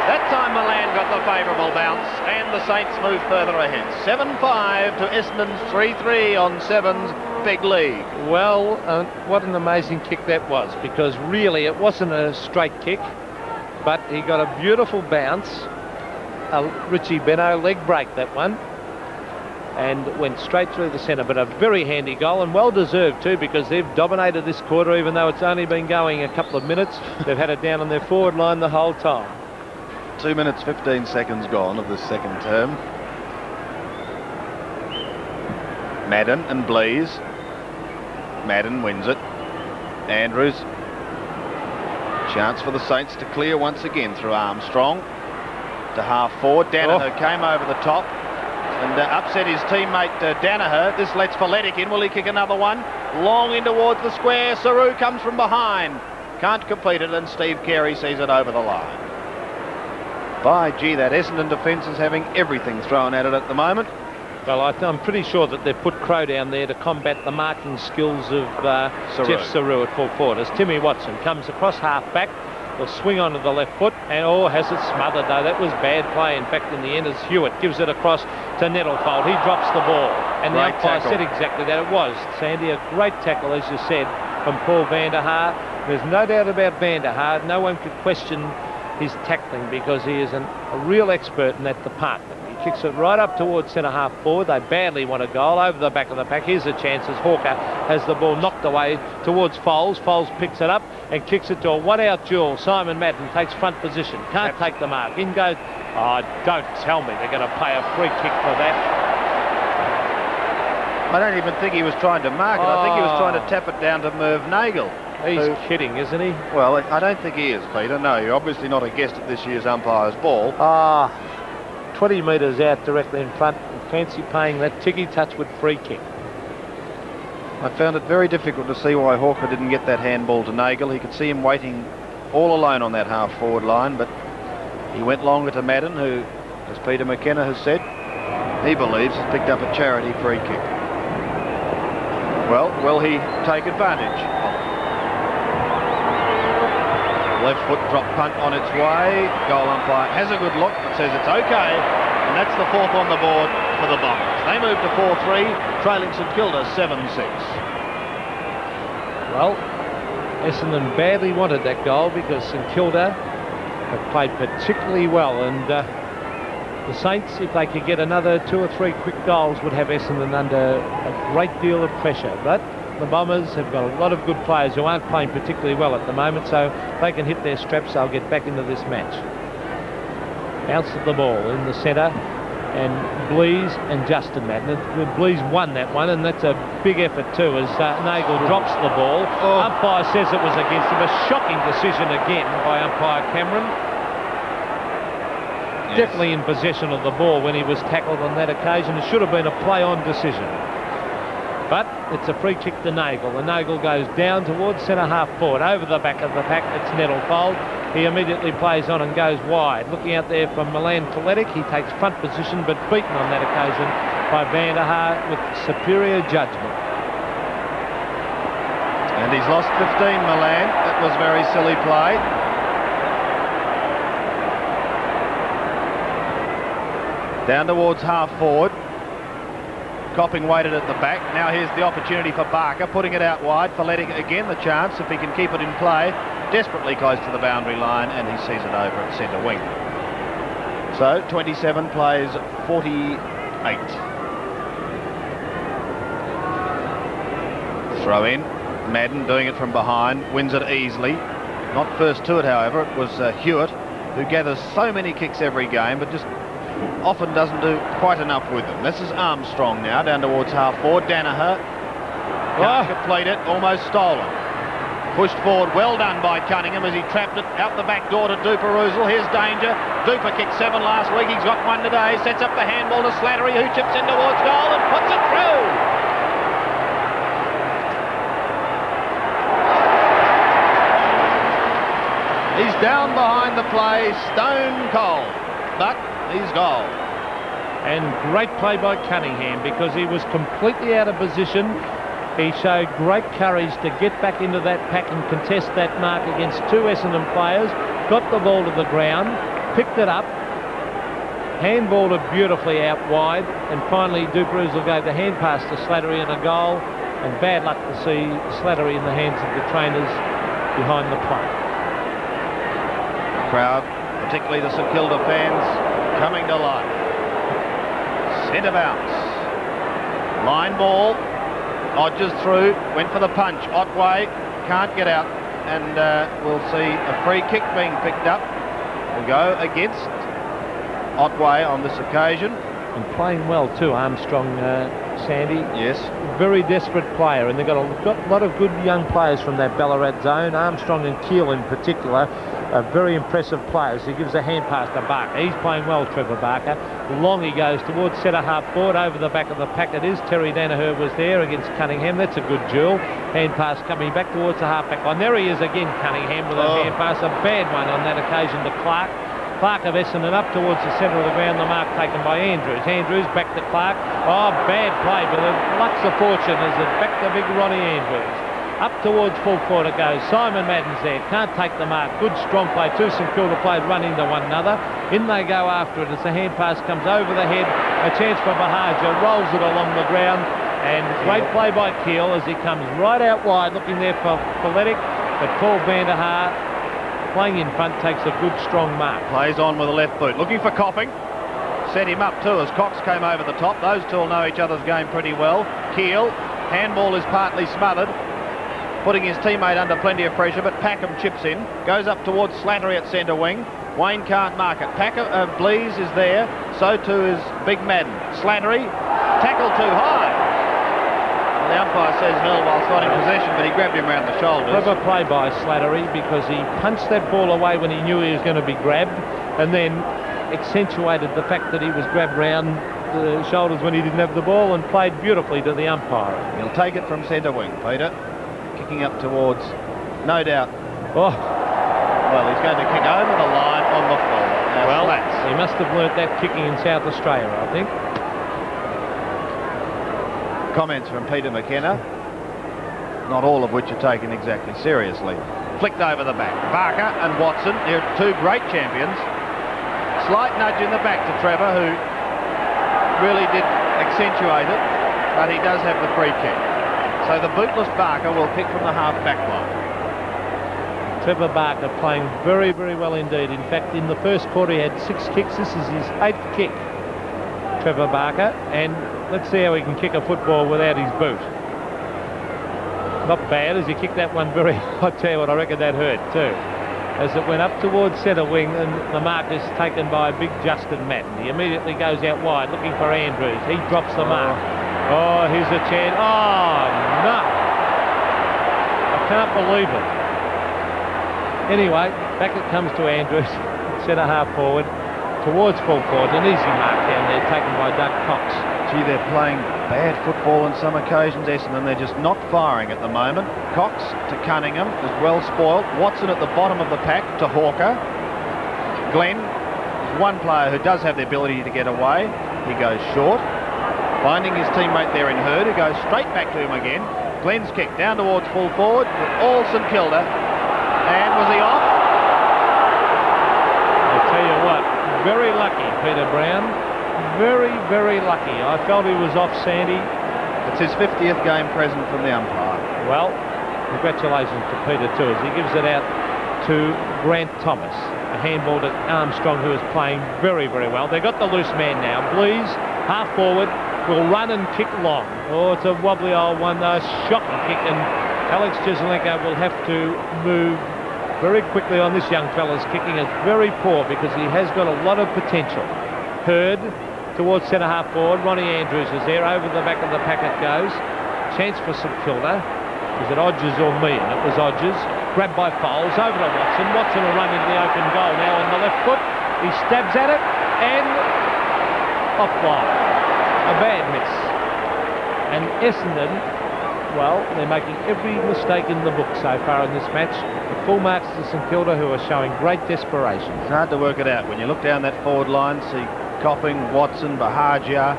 That time Milan got the favourable bounce, and the Saints move further ahead. 7-5 to Essendon's 3-3 on Seven's big lead. Well, what an amazing kick that was, because really it wasn't a straight kick, but he got a beautiful bounce. Richie Beno leg break that one, and went straight through the centre, but a very handy goal, and well deserved too, because they've dominated this quarter. Even though it's only been going a couple of minutes, they've had it down on their forward line the whole time. 2 minutes 15 seconds gone of this second term. Madden and Blease. Madden wins it. Andrews. Chance for the Saints to clear once again through Armstrong to half forward. Danaher came over the top and upset his teammate Danaher. This lets Folletic in. Will he kick another one? Long in towards the square. Saru comes from behind. Can't complete it, and Steve Carey sees it over the line. By gee, that Essendon defence is having everything thrown at it at the moment. Well, I'm pretty sure that they've put Crowe down there to combat the marking skills of Jeff Saru at full forward. As Timmy Watson comes across half-back, will swing onto the left foot, and has it smothered though. That was bad play. In fact, in the end, as Hewitt gives it across to Nettlefold, he drops the ball. And the umpire said exactly that. It was, Sandy, a great tackle, as you said, from Paul van der Haar. There's no doubt about van der Haar. No one could question his tackling, because he is a real expert in that department. He kicks it right up towards centre half forward. They badly want a goal over the back of the pack. Here's a chance as Hawker has the ball knocked away towards Foles. Foles picks it up and kicks it to a one-out duel. Simon Madden takes front position. Can't take the mark. In goes... Oh, don't tell me they're going to pay a free kick for that. I don't even think he was trying to mark it. I think he was trying to tap it down to Merv Nagel. He's kidding, isn't he? Well, I don't think he is, Peter. No, you're obviously not a guest at this year's umpire's ball. 20 metres out directly in front. Fancy paying that ticky touch with free kick. I found it very difficult to see why Hawker didn't get that handball to Nagel. He could see him waiting all alone on that half-forward line, but he went longer to Madden, who, as Peter McKenna has said, he believes has picked up a charity free kick. Well, will he take advantage of it? Left foot drop punt on its way. Goal umpire has a good look and says it's okay. And that's the 4th on the board for the Bombers. They move to 4-3, trailing St Kilda 7-6. Well, Essendon badly wanted that goal because St Kilda have played particularly well, and the Saints, if they could get another 2 or 3 quick goals, would have Essendon under a great deal of pressure. But the Bombers have got a lot of good players who aren't playing particularly well at the moment, so if they can hit their straps, they'll get back into this match. Bounce of the ball in the centre, and Blease and Justin Madden. Blease won that one, and that's a big effort too, as Nagel drops the ball. Umpire says it was against him. A shocking decision again by umpire Cameron. Yes. Definitely in possession of the ball when he was tackled on that occasion. It should have been a play-on decision. But it's a free kick to Nagel. The Nagel goes down towards centre-half forward, over the back of the pack. It's Nettlefold. He immediately plays on and goes wide. Looking out there for Milan Koletic. He takes front position, but beaten on that occasion by Van der Haar with superior judgment. And he's lost 15, Milan. That was very silly play. Down towards half forward. Copping waited at the back. Now here's the opportunity for Barker, putting it out wide. Folletic again the chance, if he can keep it in play. Desperately close to the boundary line, and he sees it over at centre wing. So 27 plays 48. Throw in. Madden doing it from behind, wins it easily. Not first to it, however. It was Hewitt, who gathers so many kicks every game, but just often doesn't do quite enough with them. This is Armstrong now, down towards half forward. Danaher can't complete it, almost stolen. Pushed forward, well done by Cunningham as he trapped it out the back door to Duper-Oozle. Here's danger. Duper kicked 7 last week, he's got 1 today. Sets up the handball to Slattery, who chips in towards goal and puts it through. He's down behind the play, stone cold, but he's goal. And great play by Cunningham, because he was completely out of position. He showed great courage to get back into that pack and contest that mark against 2 Essendon players. Got the ball to the ground, picked it up, handballed it beautifully out wide, and finally Duper-Oozle gave the hand pass to Slattery and a goal. And bad luck to see Slattery in the hands of the trainers behind the plate. Crowd, particularly the St Kilda fans, coming to life. Centre bounce. Line ball. Odges through. Went for the punch. Otway can't get out. And we'll see a free kick being picked up. Will go against Otway on this occasion. And playing well too, Armstrong, Sandy. Yes. Very desperate player, and they've got a lot of good young players from that Ballarat zone. Armstrong and Keel in particular are very impressive players. He gives a hand pass to Barker. He's playing well, Trevor Barker. Long he goes towards centre half forward, over the back of the pack it is. Terry Danaher was there against Cunningham. That's a good duel. Hand pass coming back towards the half back line. There he is again, Cunningham, with a hand pass. A bad one on that occasion to Clark. Clark of Essendon up towards the centre of the ground, the mark taken by Andrews. Andrews back to Clark. Oh, bad play, but it lucks a fortune as it back to big Ronnie Andrews. Up towards full court it goes. Simon Madden's there, can't take the mark. Good strong play. 2 St Kilda players run into one another. In they go after it as the hand pass comes over the head. A chance for Bahaja, rolls it along the ground. And great play by Keel as he comes right out wide, looking there for Folletic. But Paul Van der Haar, playing in front, takes a good strong mark. Plays on with the left boot, looking for Copping. Set him up too as Cox came over the top. Those two will know each other's game pretty well. Keel, handball is partly smothered, putting his teammate under plenty of pressure, but Packham chips in, goes up towards Slattery at centre wing. Wayne can't mark it. Blease is there, so too is Big Madden. Slattery, tackle too high. The umpire says held whilst not in possession, but he grabbed him around the shoulders. Clever play by Slattery, because he punched that ball away when he knew he was going to be grabbed, and then accentuated the fact that he was grabbed round the shoulders when he didn't have the ball, and played beautifully to the umpire. He'll take it from centre wing, Peter. Kicking up towards, no doubt. Oh. Well, he's going to kick over the line on the floor. Well, flats. He must have learnt that kicking in South Australia, I think. Comments from Peter McKenna. not all of which are taken exactly seriously. Flicked over the back. Barker and Watson, they're two great champions. Slight nudge in the back to Trevor, who really did accentuate it, but he does have the free kick. So the bootless Barker will kick from the half-back line. Trevor Barker playing very, very well indeed. In fact, in the first quarter he had 6 kicks. This is his 8th kick, Trevor Barker, and let's see how he can kick a football without his boot. Not bad as he kicked that one very... I tell you what, I reckon that hurt too. As it went up towards centre wing, and the mark is taken by big Justin Madden. He immediately goes out wide looking for Andrews. He drops the mark. Oh, here's a chance. Oh, no. I can't believe it. Anyway, back it comes to Andrews, centre half forward, towards full forward. An easy mark down there taken by Doug Cox. Gee, they're playing bad football on some occasions, Essendon. They're just not firing at the moment. Cox to Cunningham is well spoiled. Watson at the bottom of the pack to Hawker. Glenn is one player who does have the ability to get away. He goes short, finding his teammate there in Hurd, who goes straight back to him again. Glenn's kick down towards full forward with all St Kilda. And was he off? I'll tell you what, very lucky, Peter Brown. Very, very lucky. I felt he was off, Sandy. It's his 50th game present from the umpire. Well, congratulations to Peter too, as he gives it out to Grant Thomas, a handball to Armstrong, who is playing very, very well. They've got the loose man now. Blees, half forward, will run and kick long. Oh, it's a wobbly old one, shocking kick, and Alex Jesselenko will have to move very quickly on this young fella's kicking. Is very poor because he has got a lot of potential. Hurd towards centre half forward. Ronnie Andrews is there. Over the back of the packet goes. Chance for St Kilda. Is it Odgers or Meehan? It was Odgers. Grabbed by Foles. Over to Watson. Watson will run into the open goal now on the left foot. He stabs at it and offline. A bad miss. And Essendon, well, they're making every mistake in the book so far in this match. The full marks to St Kilda, who are showing great desperation. It's hard to work it out when you look down that forward line, see Copping, Watson, Bahagia,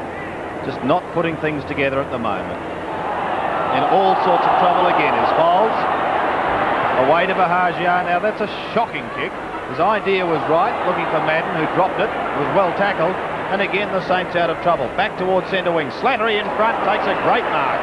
just not putting things together at the moment. In all sorts of trouble again is Foles. Away to Bahagia. Now that's a shocking kick. His idea was right, looking for Madden, who dropped it, was well tackled, and again the Saints out of trouble. Back towards centre wing. Slattery in front takes a great mark.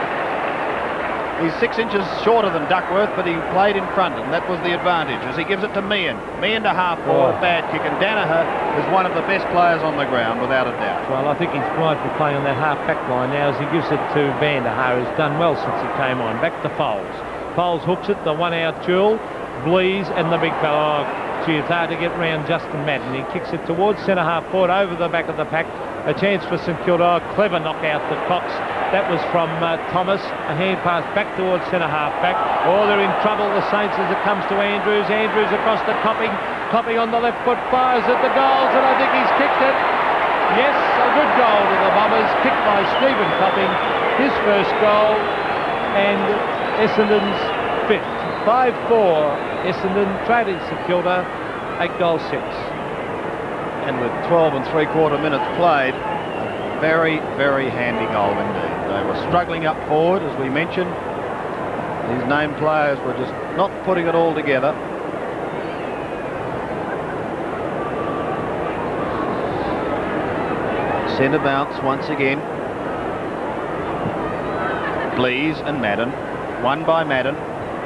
He's 6 inches shorter than Duckworth, but he played in front, and that was the advantage as he gives it to Meehan. Meehan to half forward, bad kick, and Danaher is one of the best players on the ground, without a doubt. Well, I think he's right for playing on that half-back line now as he gives it to Vanderhaar, who's done well since he came on. Back to Foles. Foles hooks it, the one-out duel. Blees and the big fellow. Oh, gee, it's hard to get round Justin Madden. He kicks it towards centre half forward, over the back of the pack. A chance for St Kilda. Clever knockout to Cox. That was from Thomas. A hand pass back towards centre half back. Oh, they're in trouble, the Saints, as it comes to Andrews. Andrews across to Copping. Copping on the left foot, fires at the goals, and I think he's kicked it. Yes, a good goal to the Bombers, kicked by Stephen Copping. His first goal, and Essendon's 5th. 5-4. Essendon trading St Kilda, 8 goals 6. And with 12 3/4 minutes played, a very, very handy goal indeed. They were struggling up forward, as we mentioned. These named players were just not putting it all together. Centre bounce once again. Blees and Madden. Won by Madden.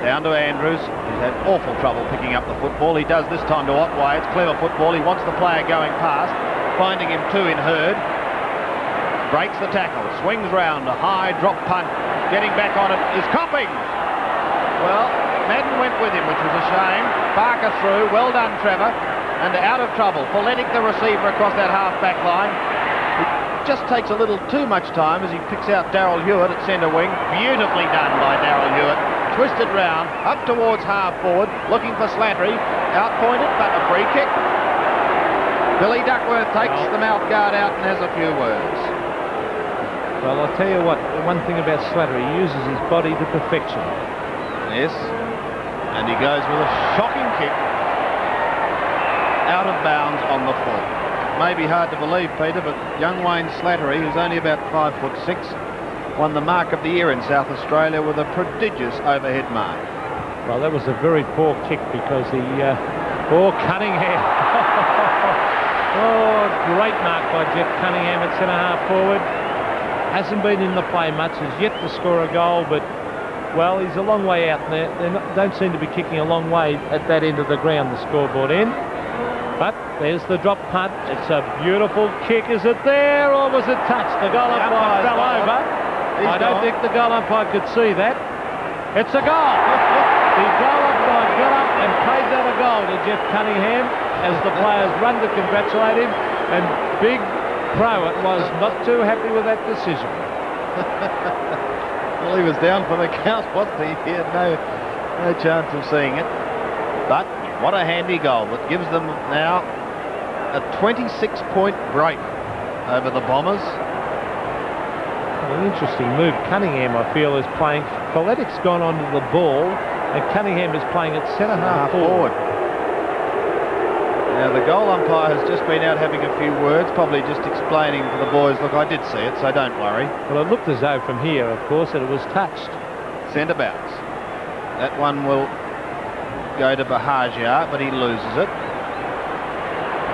Down to Andrews. He's had awful trouble picking up the football. He does this time to Otway. It's clever football. He wants the player going past. Finding him too in Hurd. Breaks the tackle. Swings round. A high drop punt. Getting back on it is Copping. Well, Madden went with him, which was a shame. Barker through. Well done, Trevor. And out of trouble. Poletic, the receiver, across that half-back line. It just takes a little too much time as he picks out Daryl Hewitt at centre wing. Beautifully done by Daryl Hewitt. Twisted round, up towards half forward, looking for Slattery. Out-pointed, but a free kick. Billy Duckworth takes the mouth guard out and has a few words. Well, I'll tell you what, one thing about Slattery, he uses his body to perfection. Yes, and he goes with a shocking kick out of bounds on the full. May be hard to believe, Peter, but young Wayne Slattery, who's only about 5'6", won the Mark of the Year in South Australia with a prodigious overhead mark. Well, that was a very poor kick because the... Cunningham. Oh, great mark by Jeff Cunningham at centre-half forward. Hasn't been in the play much, has yet to score a goal, but, well, he's a long way out there. They don't seem to be kicking a long way at that end of the ground, the scoreboard end. But there's the drop punt. It's a beautiful kick. Is it there or was it touched? The goal umpire fell over. I don't think the goal umpire could see that. It's a goal. The goal umpire got up and paid that a goal to Jeff Cunningham as the players run to congratulate him. And Big Crowett was not too happy with that decision. Well, he was down for the count, wasn't he? He had no chance of seeing it. But what a handy goal that gives them now a 26-point break over the Bombers. An interesting move. Cunningham, I feel, is playing. Folletic's gone onto the ball, and Cunningham is playing at centre-half forward. Now, the goal umpire has just been out having a few words, probably just explaining to the boys, look, I did see it, so don't worry. Well, it looked as though from here, of course, that it was touched. Centre bounce. That one will go to Bahagia, but he loses it.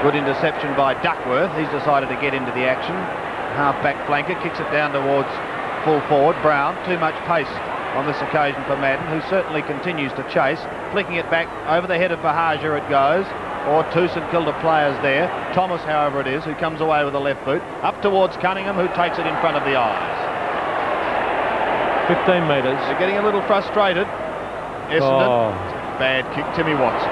Good interception by Duckworth. He's decided to get into the action. Half-back flanker kicks it down towards full forward. Brown, too much pace on this occasion for Madden, who certainly continues to chase. Flicking it back over the head of Bahagia it goes. Or two St Kilda players there. Thomas, however it is, who comes away with the left boot. Up towards Cunningham, who takes it in front of the eyes. 15 metres. They're getting a little frustrated. Essendon. Bad kick, Timmy Watson.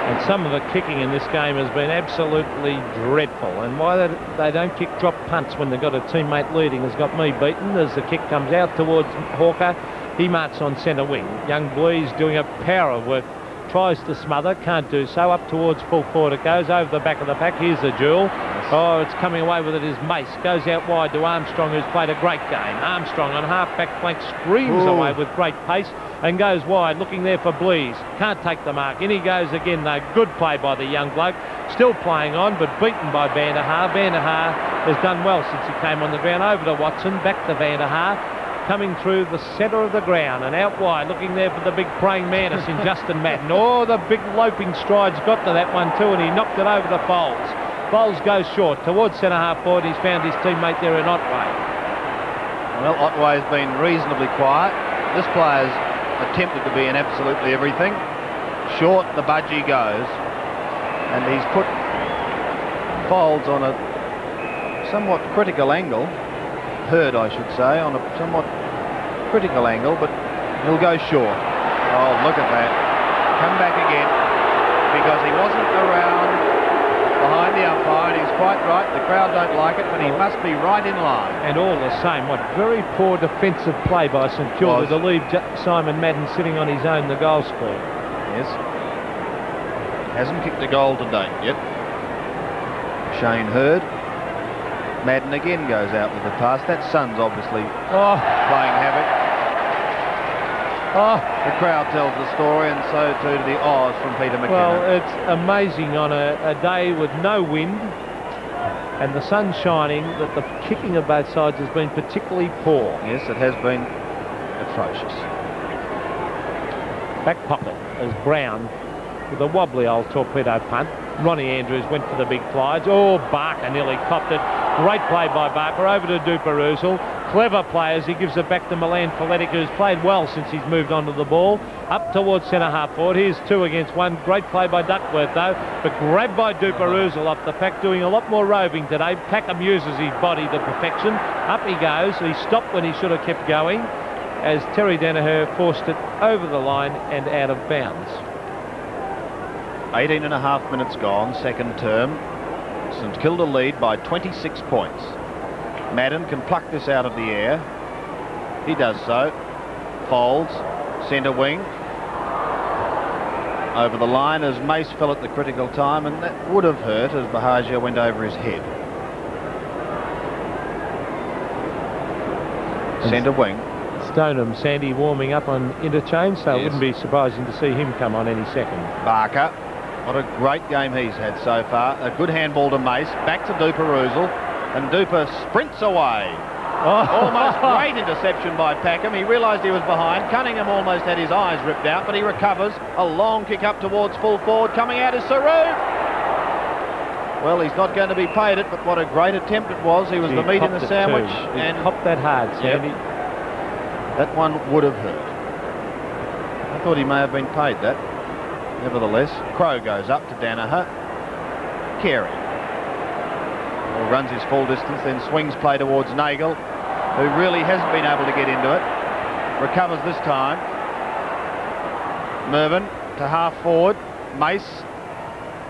And some of the kicking in this game has been absolutely dreadful. And why they don't kick drop punts when they've got a teammate leading has got me beaten. As the kick comes out towards Hawker, he marks on centre wing. Young Blees doing a power of work. Tries to smother, can't do so. Up towards full forward it goes, over the back of the pack. Here's the duel. Oh, it's coming away with it is Mace. Goes out wide to Armstrong, who's played a great game. Armstrong on half-back flank screams away with great pace and goes wide, looking there for Blees. Can't take the mark. In he goes again, though. Good play by the young bloke. Still playing on, but beaten by Van der Haar. Van der Haar has done well since he came on the ground. Over to Watson, back to Van der Haar. Coming through the centre of the ground and out wide, looking there for the big praying mantis in Justin Madden. Oh, the big loping strides got to that one too, and he knocked it over to Bowles. Bowles goes short towards centre-half forward. He's found his teammate there in Otway. Well, Otway's been reasonably quiet. This player's attempted to be in absolutely everything. Short, the budgie goes, and he's put Bowles on a somewhat critical angle. Heard, I should say, on a somewhat critical angle, but he'll go short. Oh, look at that. Come back again, because he wasn't around behind the umpire, and he's quite right. The crowd don't like it, but he must be right in line. And all the same, what very poor defensive play by St Kilda to leave Simon Madden sitting on his own, the goal scorer. Yes. Hasn't kicked a goal to date yet. Shane Hurd. Madden again goes out with the pass. That Sun's obviously playing havoc. The crowd tells the story, and so too do the Oz from Peter McKenna. Well, it's amazing on a day with no wind and the sun shining that the kicking of both sides has been particularly poor. Yes, it has been atrocious. Back pocket as Brown with a wobbly old torpedo punt. Ronnie Andrews went for the big flies. Oh, Barker nearly copped it. Great play by Barker. Over to Duper-Oozle. Clever play as he gives it back to Milan Folletic, who's played well since he's moved onto the ball. Up towards centre-half forward. Here's 2 against 1. Great play by Duckworth, though. But grabbed by Duper-Oozle off the pack, doing a lot more roving today. Packham uses his body to perfection. Up he goes. He stopped when he should have kept going, as Terry Danaher forced it over the line and out of bounds. 18 and a half minutes gone, second term. St Kilda lead by 26 points. Madden can pluck this out of the air. He does so. Folds, centre wing. Over the line as Mace fell at the critical time, and that would have hurt as Bahagia went over his head. Centre wing. Stoneham, Sandy warming up on interchange, so it wouldn't be surprising to see him come on any second. Barker. What a great game he's had so far. A good handball to Mace. Back to Duper-Oozle. And Duper sprints away. Almost great interception by Packham. He realised he was behind. Cunningham almost had his eyes ripped out, but he recovers. A long kick up towards full forward. Coming out is Saru. Well, he's not going to be paid it, but what a great attempt it was. He was the meat in the sandwich. And copped that hard, Sandy. Yep. That one would have hurt. I thought he may have been paid that. Nevertheless, Crow goes up to Danaher. Carey. Well, runs his full distance, then swings play towards Nagel, who really hasn't been able to get into it. Recovers this time. Mervyn to half forward. Mace,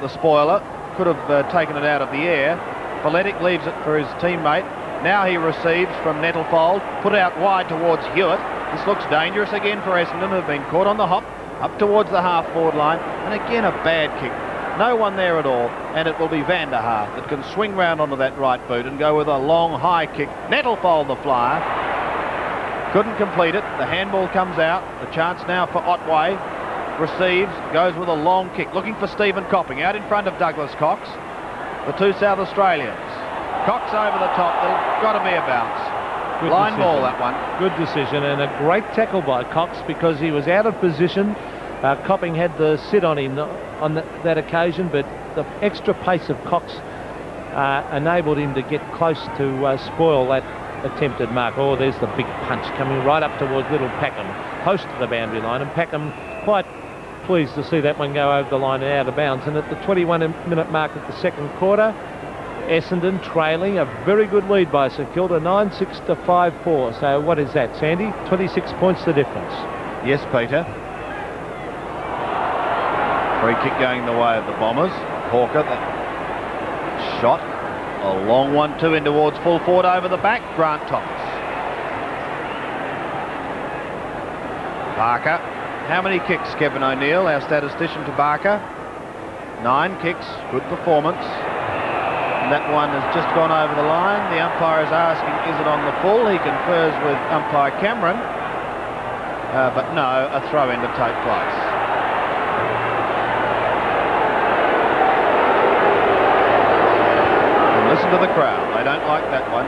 the spoiler, could have taken it out of the air. Folletic leaves it for his teammate. Now he receives from Nettlefold, put out wide towards Hewitt. This looks dangerous again for Essendon, who've been caught on the hop, up towards the half-forward line, and again a bad kick. No one there at all, and it will be Van der Haar that can swing round onto that right boot and go with a long, high kick. Nettlefold the flyer. Couldn't complete it. The handball comes out. The chance now for Otway. Receives, goes with a long kick, looking for Stephen Copping, out in front of Douglas Cox. The two South Australians. Cox over the top. There's got to be a bounce. Good Line decision. ball, that one. Good decision, and a great tackle by Cox because he was out of position. Copping had the sit on him on that occasion, but the extra pace of Cox enabled him to get close to spoil that attempted mark. Oh, there's the big punch coming right up towards little Packham, close to the boundary line, and Packham quite pleased to see that one go over the line and out of bounds. And at the 21-minute mark of the second quarter, Essendon trailing a very good lead by St Kilda, 9-6 to 5-4. So what is that, Sandy? 26 points the difference. Yes, Peter. Free kick going the way of the Bombers. Hawker, that shot. A long one, two in towards full forward over the back. Grant Thomas. Barker. How many kicks, Kevin O'Neill, our statistician to Barker? 9 kicks. Good performance. And that one has just gone over the line. The umpire is asking, is it on the full? He confers with umpire Cameron. But no, a throw-in to take place. And listen to the crowd. They don't like that one.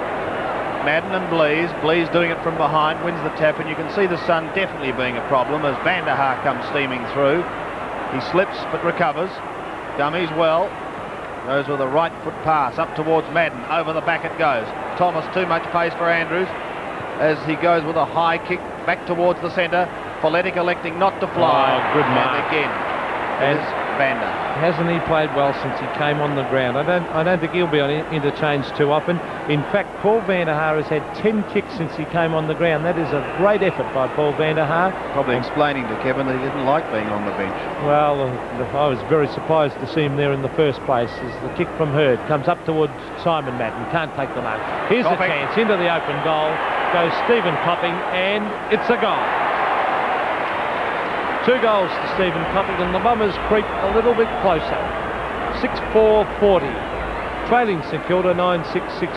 Madden and Blease. Blease doing it from behind, wins the tap, and you can see the sun definitely being a problem as Van der Haar comes steaming through. He slips but recovers. Dummies well. Goes with a right foot pass up towards Madden. Over the back it goes. Thomas, too much pace for Andrews as he goes with a high kick back towards the centre. Folletic electing not to fly. Oh, good mark. And again, is Van der Haar. Hasn't he played well since he came on the ground? I don't think he'll be on interchange too often. In fact, Paul Van der Haar has had 10 kicks since he came on the ground. That is a great effort by Paul Van der Haar. Probably explaining to Kevin that he didn't like being on the bench. Well, I was very surprised to see him there in the first place as the kick from Hurd comes up towards Simon Madden. Can't take the mark. Here's Copping. a chance into the open goal. Goes Stephen Copping, and it's a goal. 2 goals to Stephen Copping, and the Bombers creep a little bit closer. 6-4-40. Trailing St Kilda 9-6-60.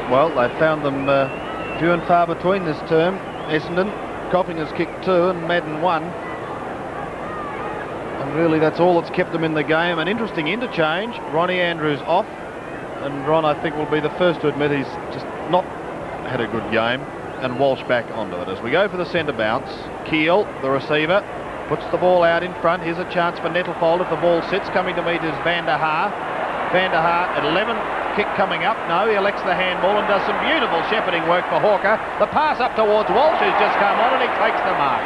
Well, they found them few and far between this term. Essendon. Copping has kicked 2 and Madden 1. And really that's all that's kept them in the game. An interesting interchange. Ronnie Andrews off. And Ron, I think, will be the first to admit he's just not had a good game. And Walsh back onto it as we go for the centre bounce. Keel, the receiver, puts the ball out in front. Here's a chance for Nettlefold if the ball sits. Coming to meet is Van der Haar. Van der Haar at 11. Kick coming up. No, he elects the handball and does some beautiful shepherding work for Hawker. The pass up towards Walsh, who's just come on, and he takes the mark.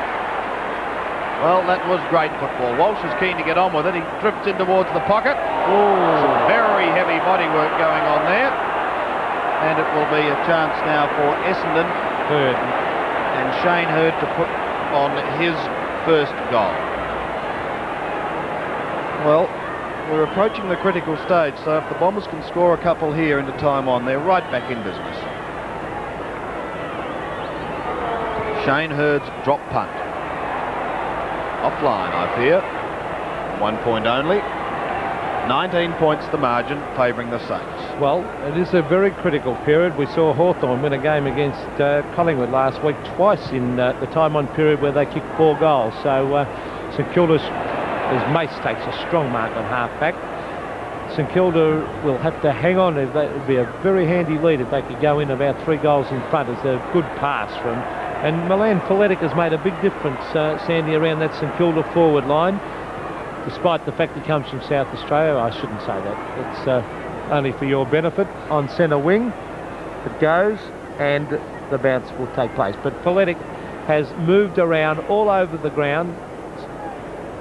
Well, that was great football. Walsh is keen to get on with it. He drifts in towards the pocket. Some very heavy body work going on there. And it will be a chance now for Essendon. Hurd. And Shane Hurd to put on his first goal. Well, we're approaching the critical stage, so if the Bombers can score a couple here into time on, they're right back in business. Shane Hurd's drop punt. Offline, I fear. 1 point only. 19 points the margin, favouring the Saints. Well, it is a very critical period. We saw Hawthorn win a game against Collingwood last week twice in the time-on period where they kicked 4 goals. So St Kilda's, as Mace takes a strong mark on half-back. St Kilda will have to hang on. It would be a very handy lead if they could go in about 3 goals in front. It's a good pass from... And Milan Foletic has made a big difference, Sandy, around that St Kilda forward line. Despite the fact he comes from South Australia, I shouldn't say that. It's only for your benefit. On centre wing, it goes, and the bounce will take place. But Foletic has moved around all over the ground,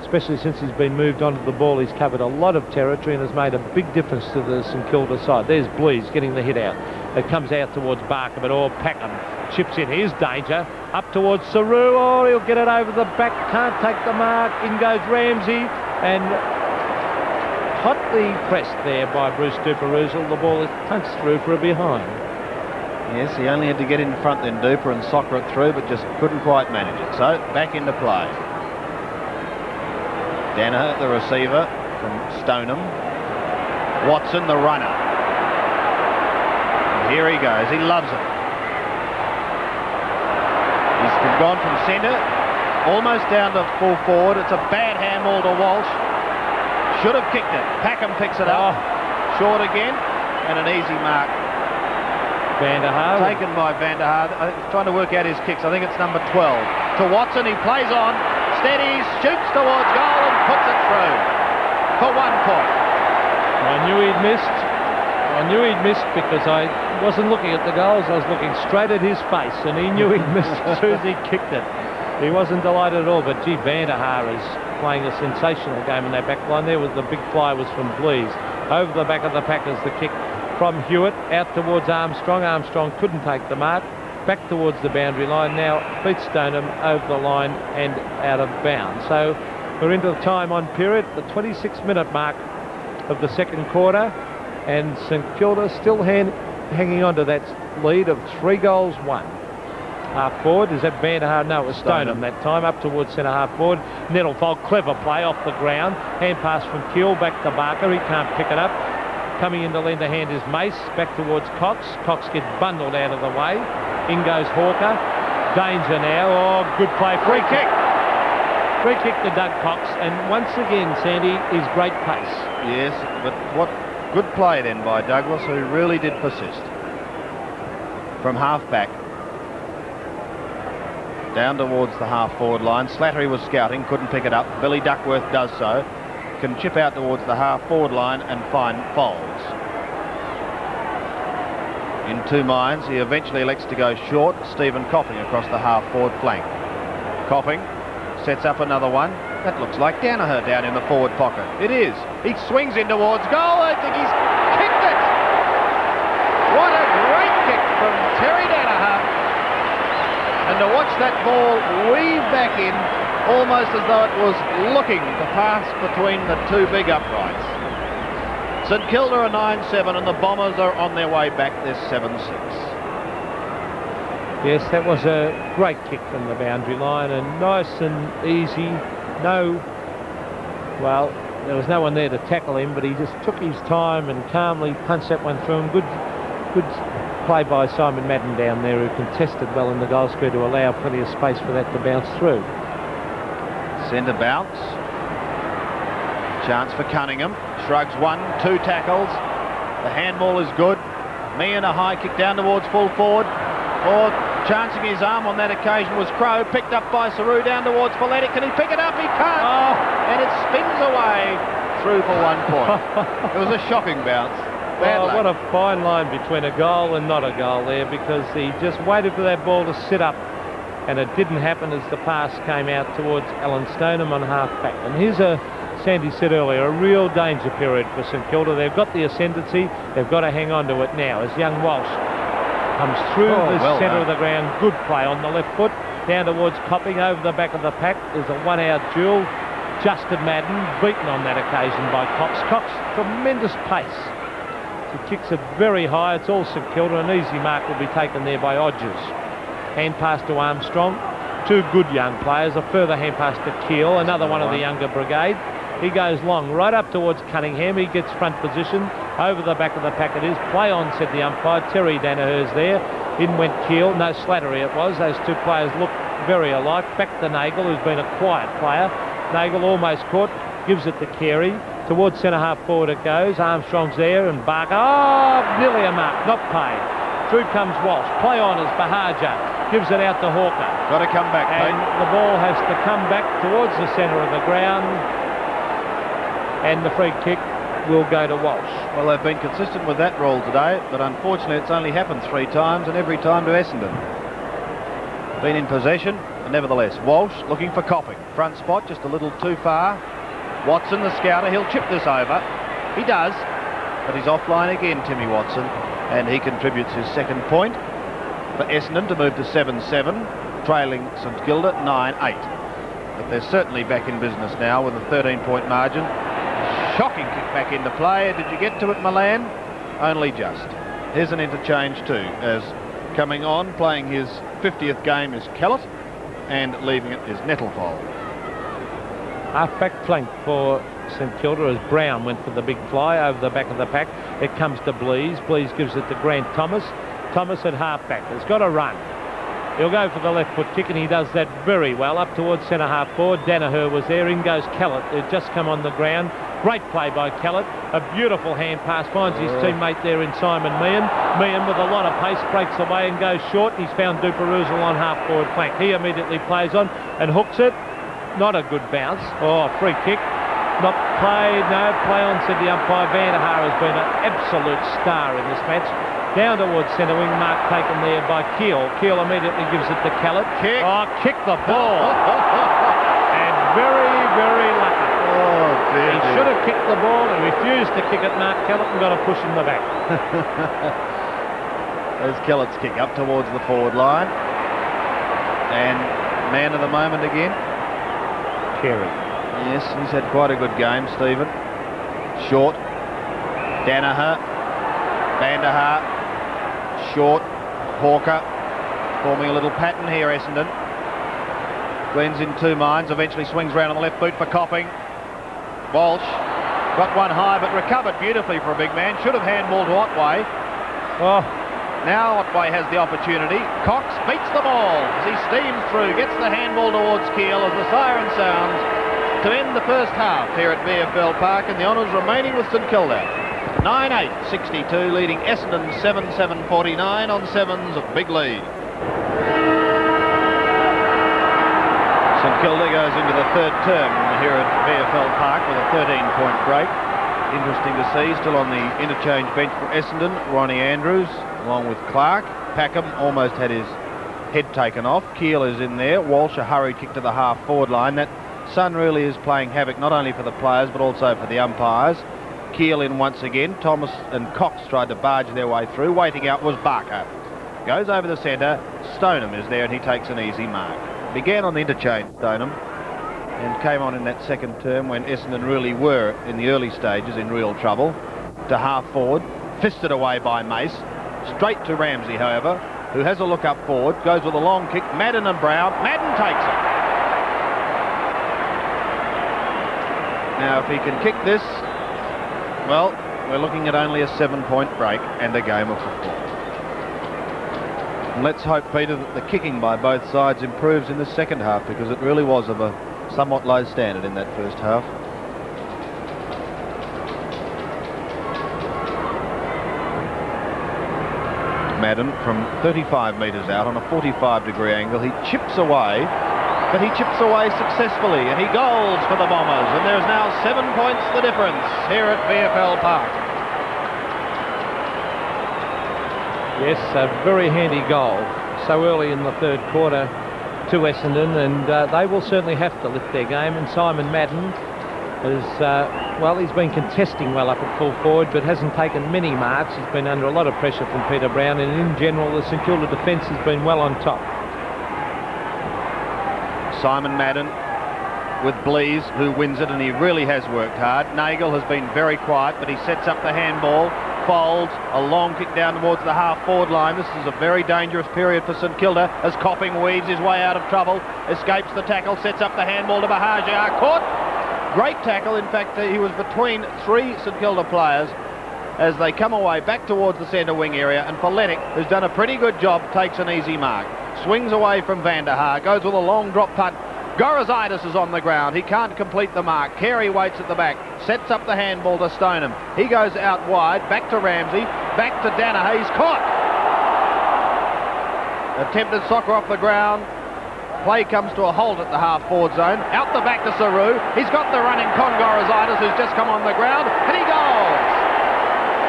especially since he's been moved onto the ball. He's covered a lot of territory and has made a big difference to the St Kilda side. There's Blees getting the hit out. It comes out towards Barker, but Packham chips in. Here's danger. Up towards Saru. Oh, he'll get it over the back. Can't take the mark. In goes Ramsey. And hotly pressed there by Bruce Duper-Ruzel. The ball is punched through for a behind. Yes, he only had to get in front then, Duper, and soccer it through, but just couldn't quite manage it. So, back into play. Danaher, the receiver from Stoneham. Watson, the runner. And here he goes. He loves it. He's gone from centre, almost down to full forward. It's a bad handball to Walsh. Should have kicked it. Packham picks it up. Short again, and an easy mark. Van der Haar. Taken by Van der Haar. He's trying to work out his kicks. I think it's number 12. To Watson, he plays on, steadies, shoots towards goal and puts it through for 1 point. I knew he'd missed because I wasn't looking at the goals. I was looking straight at his face, and he knew he'd missed as soon as he kicked it. He wasn't delighted at all, but gee, Van der Haar is playing a sensational game in that back line. There was the big fly was from Blees. Over the back of the Packers, the kick from Hewitt out towards Armstrong. Armstrong couldn't take the mark. Back towards the boundary line. Now beats Stoneham over the line and out of bounds. So we're into the time on period, the 26-minute mark of the second quarter, and St Kilda still hanging on to that lead of 3 goals, 1. Half forward, is that Van der Haar? No, it was Stoneham that time, up towards centre half forward. Nettlefold, clever play off the ground. Hand pass from Keel back to Barker. He can't pick it up. Coming in to lend a hand is Mace, back towards Cox. Cox gets bundled out of the way. In goes Hawker. Danger now. Oh, good play. Free kick. Free kick to Doug Cox. And once again, Sandy, is great pace. Yes, but what good play then by Douglas, who really did persist. From half back. Down towards the half-forward line. Slattery was scouting, couldn't pick it up. Billy Duckworth does so. Can chip out towards the half-forward line and find Foles. In 2 minds, he eventually elects to go short. Stephen Copping across the half-forward flank. Copping sets up another one. That looks like Danaher down in the forward pocket. It is. He swings in towards goal. I think he's kicked it. What a great kick from Terry Danaher. And to watch that ball weave back in, almost as though it was looking to pass between the 2 big uprights. St Kilda are 9-7 and the Bombers are on their way back. They're 7-6. Yes, that was a great kick from the boundary line, and nice and easy. There was no one there to tackle him, but he just took his time and calmly punched that one through him. Good play by Simon Madden down there, who contested well in the goal square to allow plenty of space for that to bounce through. Centre bounce. Chance for Cunningham. Shrugs 1, 2 tackles. The handball is good. Meehan a high kick down towards full forward. Or chancing his arm on that occasion was Crow. Picked up by Saru down towards Foletic. Can he pick it up? He can't. And it spins away through for 1 point. It was a shocking bounce. What a fine line between a goal and not a goal there, because he just waited for that ball to sit up, and it didn't happen as the pass came out towards Alan Stoneham on half back. And here's Sandy said earlier, a real danger period for St Kilda. They've got the ascendancy. They've got to hang on to it now as young Walsh comes through the centre of the ground. Good play on the left foot. Down towards Copping over the back of the pack. There's a 1-out duel. Justin Madden beaten on that occasion by Cox. Cox, tremendous pace. He kicks it very high. It's all St Kilda. An easy mark will be taken there by Odgers. Hand pass to Armstrong. 2 good young players. A further hand pass to Keel, another one of the younger brigade. He goes long, right up towards Cunningham. He gets front position. Over the back of the pack it is. Play on, said the umpire. Terry Danaher's there. In went Keel. No, Slattery it was. Those 2 players look very alike. Back to Nagel, who's been a quiet player. Nagel almost caught. Gives it to Carey. Towards centre-half forward it goes. Armstrong's there and Barker. Oh, nearly a mark. Not paid. Through comes Walsh. Play on as Bahaja gives it out to Hawker. Got to come back, and Pete. the ball has to come back towards the centre of the ground, and the free kick will go to Walsh. Well, they've been consistent with that rule today, but unfortunately it's only happened 3 times, and every time to Essendon. Been in possession, but nevertheless. Walsh looking for Copping. Front spot just a little too far. Watson, the scouter, he'll chip this over. He does, but he's offline again, Timmy Watson, and he contributes his second point for Essendon to move to 7-7, trailing St Kilda 9-8. But they're certainly back in business now with a 13-point margin. Shocking kick back into play. Did you get to it, Milan? Only just. Here's an interchange too, as coming on, playing his 50th game is Kellett, and leaving it is Nettlefold. Half-back flank for St Kilda as Brown went for the big fly over the back of the pack. It comes to Blease. Blease gives it to Grant Thomas. Thomas at half-back. Has got a run. He'll go for the left foot kick, and he does that very well. Up towards centre-half forward. Danaher was there. In goes Kellett, who'd just come on the ground. Great play by Kellett. A beautiful hand pass. Finds his teammate there in Simon Meehan. Meehan with a lot of pace breaks away and goes short. He's found Duperuzal on half-forward flank. He immediately plays on and hooks it. Not a good bounce. Oh, free kick. Not played. No, play on, said the umpire. Vandehar has been an absolute star in this match. Down towards centre wing, mark taken there by Keel. Keel immediately gives it to Kellett. Kick. Oh, kick the ball. And very, very lucky. Oh, dear. He should have kicked the ball and refused to kick it, Mark Kellett, and got a push in the back. There's Kellett's kick up towards the forward line. And man of the moment again. Carey. Yes, he's had quite a good game, Stephen. Short. Danaher. Vandehar. Short. Hawker. Forming a little pattern here, Essendon. Glenn's in 2 minds. Eventually swings round on the left boot for Copping. Walsh got one high, but recovered beautifully for a big man. Should have handballed to Otway. Oh. Now Otway has the opportunity. Cox beats the ball as he steams through. Gets the handball towards Keel as the siren sounds to end the first half here at VFL Park, and the honours remaining with St Kilda. 9-8, 62, leading Essendon 7-7-49 on sevens of big lead. St Kilda goes into the third term here at VFL Park with a 13-point break. Interesting to see, still on the interchange bench for Essendon, Ronnie Andrews, along with Clark. Packham almost had his head taken off. Keel is in there. Walsh, a hurried kick to the half-forward line. That sun really is playing havoc not only for the players but also for the umpires. Keel in once again. Thomas and Cox tried to barge their way through. Waiting out was Barker. Goes over the centre. Stoneham is there and he takes an easy mark. Began on the interchange, Stoneham, and came on in that second term when Essendon really were, in the early stages, in real trouble. To half-forward. Fisted away by Mace. Straight to Ramsey, however, who has a look up forward. Goes with a long kick. Madden and Brown. Madden takes it. Now, if he can kick this, well, we're looking at only a 7-point break and a game of football. And let's hope, Peter, that the kicking by both sides improves in the second half, because it really was of a somewhat low standard in that first half. Madden from 35 metres out on a 45-degree angle. He chips away, but he chips away successfully, and he goals for the Bombers, and there's now 7 points the difference here at VFL Park. Yes, a very handy goal so early in the third quarter to Essendon, and they will certainly have to lift their game. And Simon Madden is, well, he's been contesting well up at full forward, but hasn't taken many marks. He's been under a lot of pressure from Peter Brown, and in general the St Kilda defence has been well on top. Simon Madden with Blease, who wins it, and he really has worked hard. Nagel has been very quiet, but he sets up the handball. Folds, a long kick down towards the half-forward line. This is a very dangerous period for St Kilda as Copping weaves his way out of trouble, escapes the tackle, sets up the handball to Bahaja. Caught! Great tackle. In fact, he was between 3 St Kilda players as they come away back towards the centre wing area, and Polenic, who's done a pretty good job, takes an easy mark. Swings away from Vandehar, goes with a long drop punt Gorazidis is on the ground. He can't complete the mark. Carey waits at the back, sets up the handball to Stoneham. He goes out wide, back to Ramsey, back to Danaher. He's caught. Attempted soccer off the ground. Play comes to a halt at the half-forward zone. Out the back to Saru. He's got the running Gorazidis, who's just come on the ground, and he goes.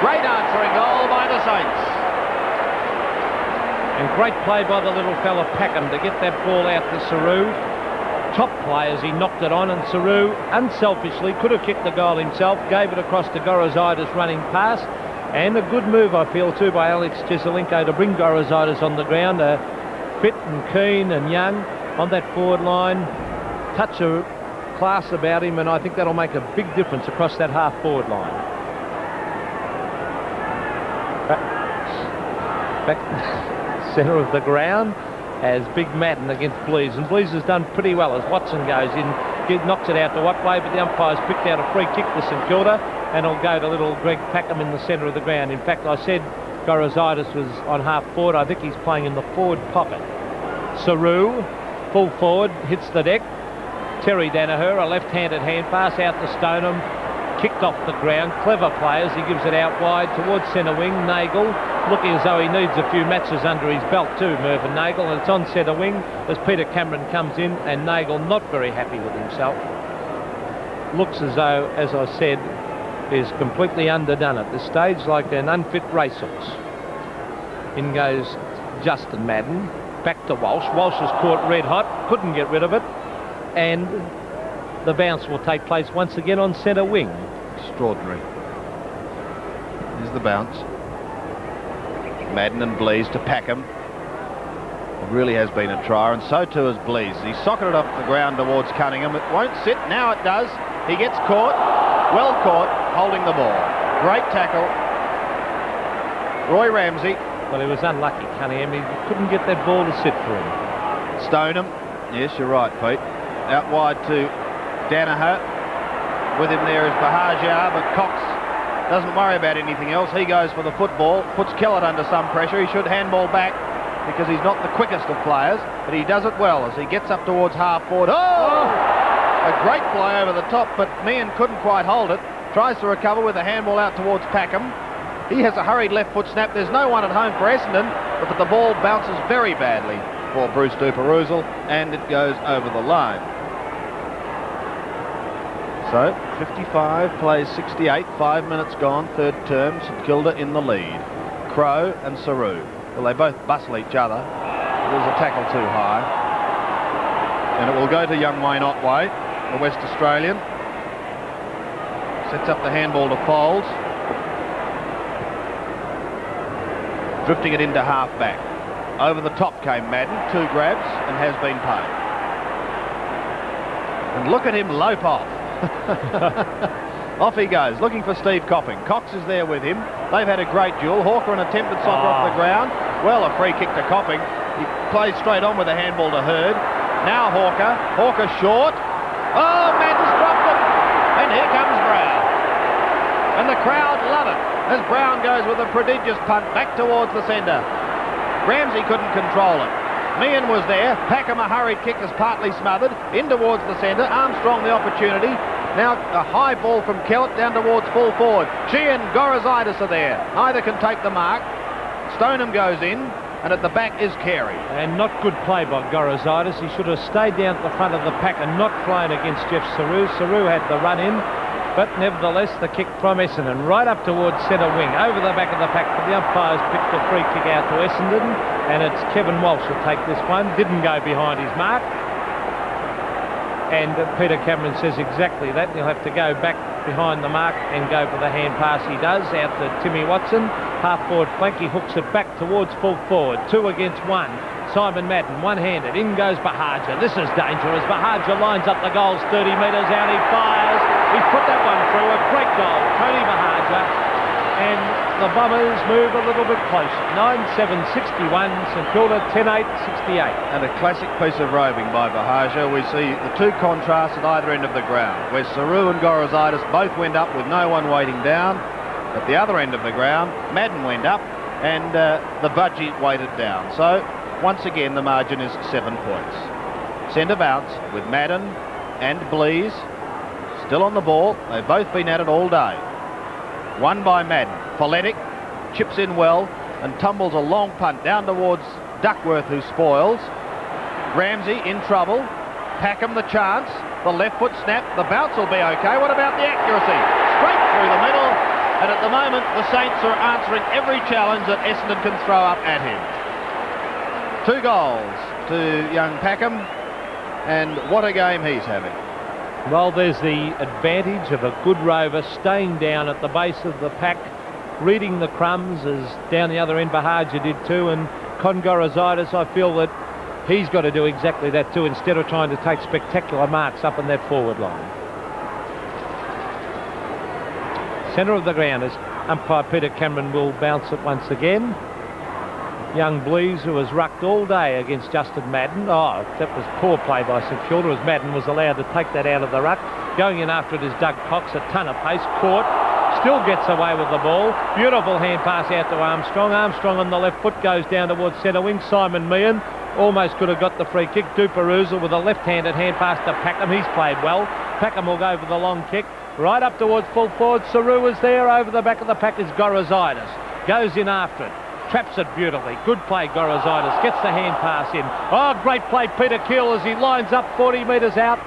Great answering goal by the Saints. And great play by the little fella Packham to get that ball out to Saru. Top players, he knocked it on, and Saru unselfishly could have kicked the goal himself, gave it across to Gorazidis running past, and a good move I feel too by Alex Cheselenko to bring Gorazidis on the ground, fit and keen and young on that forward line, touch of class about him, and I think that'll make a big difference across that half forward line. Back centre of the ground as Big Madden against Blease, and Blease has done pretty well as Watson goes in, knocks it out to Otway, but the umpire's picked out a free kick for St Kilda, and it'll go to little Greg Packham in the centre of the ground. In fact, I said Gorazidis was on half forward. I think he's playing in the forward pocket. Saru, full forward, hits the deck. Terry Danaher, a left-handed hand pass out to Stoneham, kicked off the ground. Clever players. He gives it out wide towards centre wing. Nagel looking as though he needs a few matches under his belt too, Mervyn Nagel, and it's on centre wing as Peter Cameron comes in, and Nagel not very happy with himself. Looks as though, as I said, is completely underdone at this stage, like an unfit racehorse. In goes Justin Madden, back to Walsh. Walsh is caught red hot, couldn't get rid of it, and the bounce will take place once again on centre wing. Extraordinary. Here's the bounce. Madden and Blease to Packham. It really has been a trier, and so too has Blease. He socketed it off the ground towards Cunningham. It won't sit. Now it does. He gets caught. Well caught, holding the ball. Great tackle. Roy Ramsey. Well, he was unlucky, Cunningham. He couldn't get that ball to sit for him. Stoneham. Yes, you're right, Pete. Out wide to Danaher. With him there is Bahajar, but Cox doesn't worry about anything else. He goes for the football, puts Kellett under some pressure. He should handball back because he's not the quickest of players, but he does it well as he gets up towards half forward. Oh! A great fly over the top, but Meehan couldn't quite hold it. Tries to recover with a handball out towards Packham. He has a hurried left foot snap. There's no one at home for Essendon, but the ball bounces very badly for Bruce Duper-Ruzel, and it goes over the line. So 55 plays 68, 5 minutes gone, third term, St Kilda in the lead. Crow and Saru. Well, they both bustle each other. There's a tackle too high. And it will go to young Wayne Otway, the West Australian. Sets up the handball to Foles. Drifting it into half back. Over the top came Madden, 2 grabs, and has been paid. And look at him lope off. Off he goes, looking for Steve Copping. Cox is there with him. They've had a great duel. Hawker an attempted soccer off the ground. Well, a free kick to Copping. He plays straight on with a handball to Hurd. Now Hawker. Hawker short. Oh, Madden's dropped it. And here comes Brown. And the crowd love it as Brown goes with a prodigious punt back towards the centre. Ramsey couldn't control it. Meehan was there. Packham, a hurried kick is partly smothered. In towards the centre. Armstrong the opportunity. Now a high ball from Kellett down towards full forward. She and Gorazidis are there. Neither can take the mark. Stoneham goes in, and at the back is Carey. And not good play by Gorazidis. He should have stayed down at the front of the pack and not flown against Jeff Saru. Saru had the run in, but nevertheless the kick from Essendon right up towards centre wing, over the back of the pack. But the umpires picked a free kick out to Essendon, and it's Kevin Walsh who'll take this one. Didn't go behind his mark. And Peter Cameron says exactly that. He'll have to go back behind the mark and go for the hand pass. He does, out to Timmy Watson. Half forward flank, he hooks it back towards full forward. 2 against 1. Simon Madden, one-handed. In goes Bahajar. This is dangerous. Bahajar lines up the goals 30 metres out. He fires. He's put that one through. A great goal. Tony Bahajar. And the Bombers move a little bit closer. 9-7-61. St Kilda 10-8-68. And a classic piece of roving by Bahajar. We see the two contrasts at either end of the ground, where Saru and Gorazidis both went up with no one waiting down. At the other end of the ground, Madden went up and the budgie waited down. So once again the margin is 7 points. Centre bounce with Madden and Blease still on the ball. They've both been at it all day. Won by Madden. Folletic chips in well and tumbles a long punt down towards Duckworth, who spoils. Ramsey in trouble. Packham the chance. The left foot snap. The bounce will be okay. What about the accuracy? Straight through the middle. And at the moment, the Saints are answering every challenge that Essendon can throw up at him. 2 goals to young Packham. And what a game he's having. Well, there's the advantage of a good rover staying down at the base of the pack, reading the crumbs, as down the other end Bahaja did too, and Kongorazidis, I feel that he's got to do exactly that too, instead of trying to take spectacular marks up in that forward line. Centre of the ground as umpire Peter Cameron will bounce it once again. Young Blease, who has rucked all day against Justin Madden. Oh, that was poor play by St Kilda, as Madden was allowed to take that out of the ruck. Going in after it is Doug Cox, a ton of pace, caught, still gets away with the ball. Beautiful hand pass out to Armstrong. Armstrong on the left foot goes down towards centre wing. Simon Meehan almost could have got the free kick. Duperuzal with a left-handed hand pass to Packham. He's played well. Packham will go for the long kick. Right up towards full forward. Saru is there. Over the back of the pack is Gorazidis. Goes in after it. Traps it beautifully. Good play, Gorazidis. Gets the hand pass in. Oh, great play, Peter Keel, as he lines up 40 metres out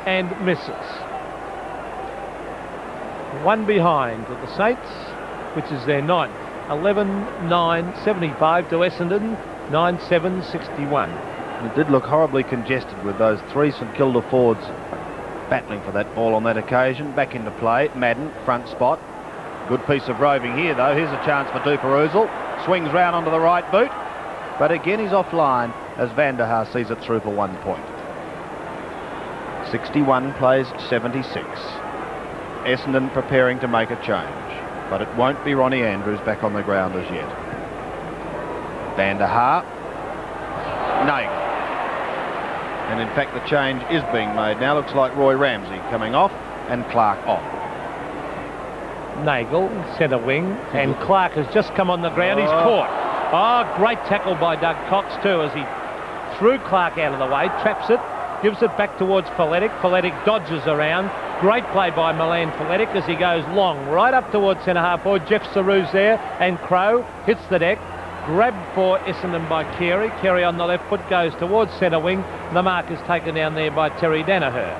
and misses. 1 behind to the Saints, which is their 9th. 11-9-75 to Essendon, 9-7-61. It did look horribly congested with those 3 St Kilda forwards battling for that ball on that occasion. Back into play. Madden, front spot. Good piece of roving here, though. Here's a chance for Duperuzal. Swings round onto the right boot. But again, he's offline as Van der Haar sees it through for 1 point. 61 plays 76. Essendon preparing to make a change. But it won't be Ronnie Andrews back on the ground as yet. Van der Haar. Nagel. And in fact, the change is being made now. Looks like Roy Ramsey coming off and Clark off. Nagel, centre wing, and Clark has just come on the ground. He's caught. Oh, great tackle by Doug Cox too, as he threw Clark out of the way, traps it, gives it back towards Folletic. Folletic dodges around. Great play by Milan Folletic as he goes long, right up towards centre half forward. Jeff Saru's there, and Crow hits the deck. Grabbed for Essendon by Carey. Carey on the left foot goes towards centre wing. The mark is taken down there by Terry Danaher.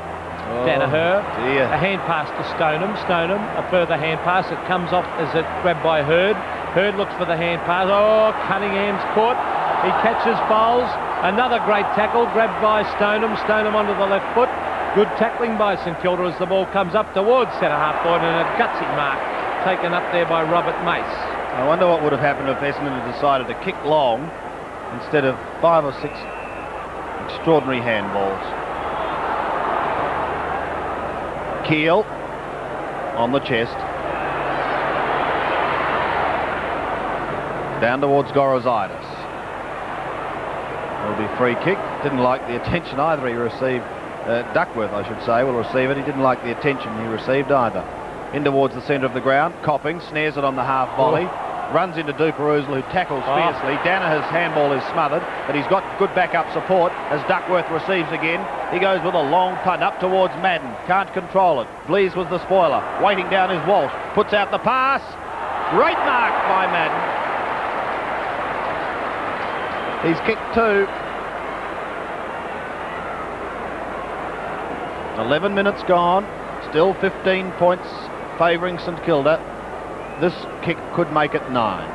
Danaher, a hand pass to Stoneham. Stoneham, a further hand pass. It comes off as it grabbed by Hurd. Hurd looks for the hand pass. Oh, Cunningham's caught. He catches Bowles. Another great tackle, grabbed by Stoneham. Stoneham onto the left foot. Good tackling by St Kilda as the ball comes up towards centre half forward, and a gutsy mark taken up there by Robert Mace. I wonder what would have happened if Essendon had decided to kick long instead of 5 or 6 extraordinary handballs. Keel on the chest. Down towards Gorazidis. It'll be free kick. Didn't like the attention either he received. Duckworth, I should say, will receive it. He didn't like the attention he received either. In towards the centre of the ground. Copping snares it on the half volley. Runs into Duperuzal, who tackles fiercely. Danaher's handball is smothered, but he's got good backup support as Duckworth receives again. He goes with a long punt up towards Madden. Can't control it. Blease was the spoiler. Waiting down is Walsh. Puts out the pass. Great mark by Madden. He's kicked 2. 11 minutes gone. Still 15 points favouring St Kilda. This kick could make it 9.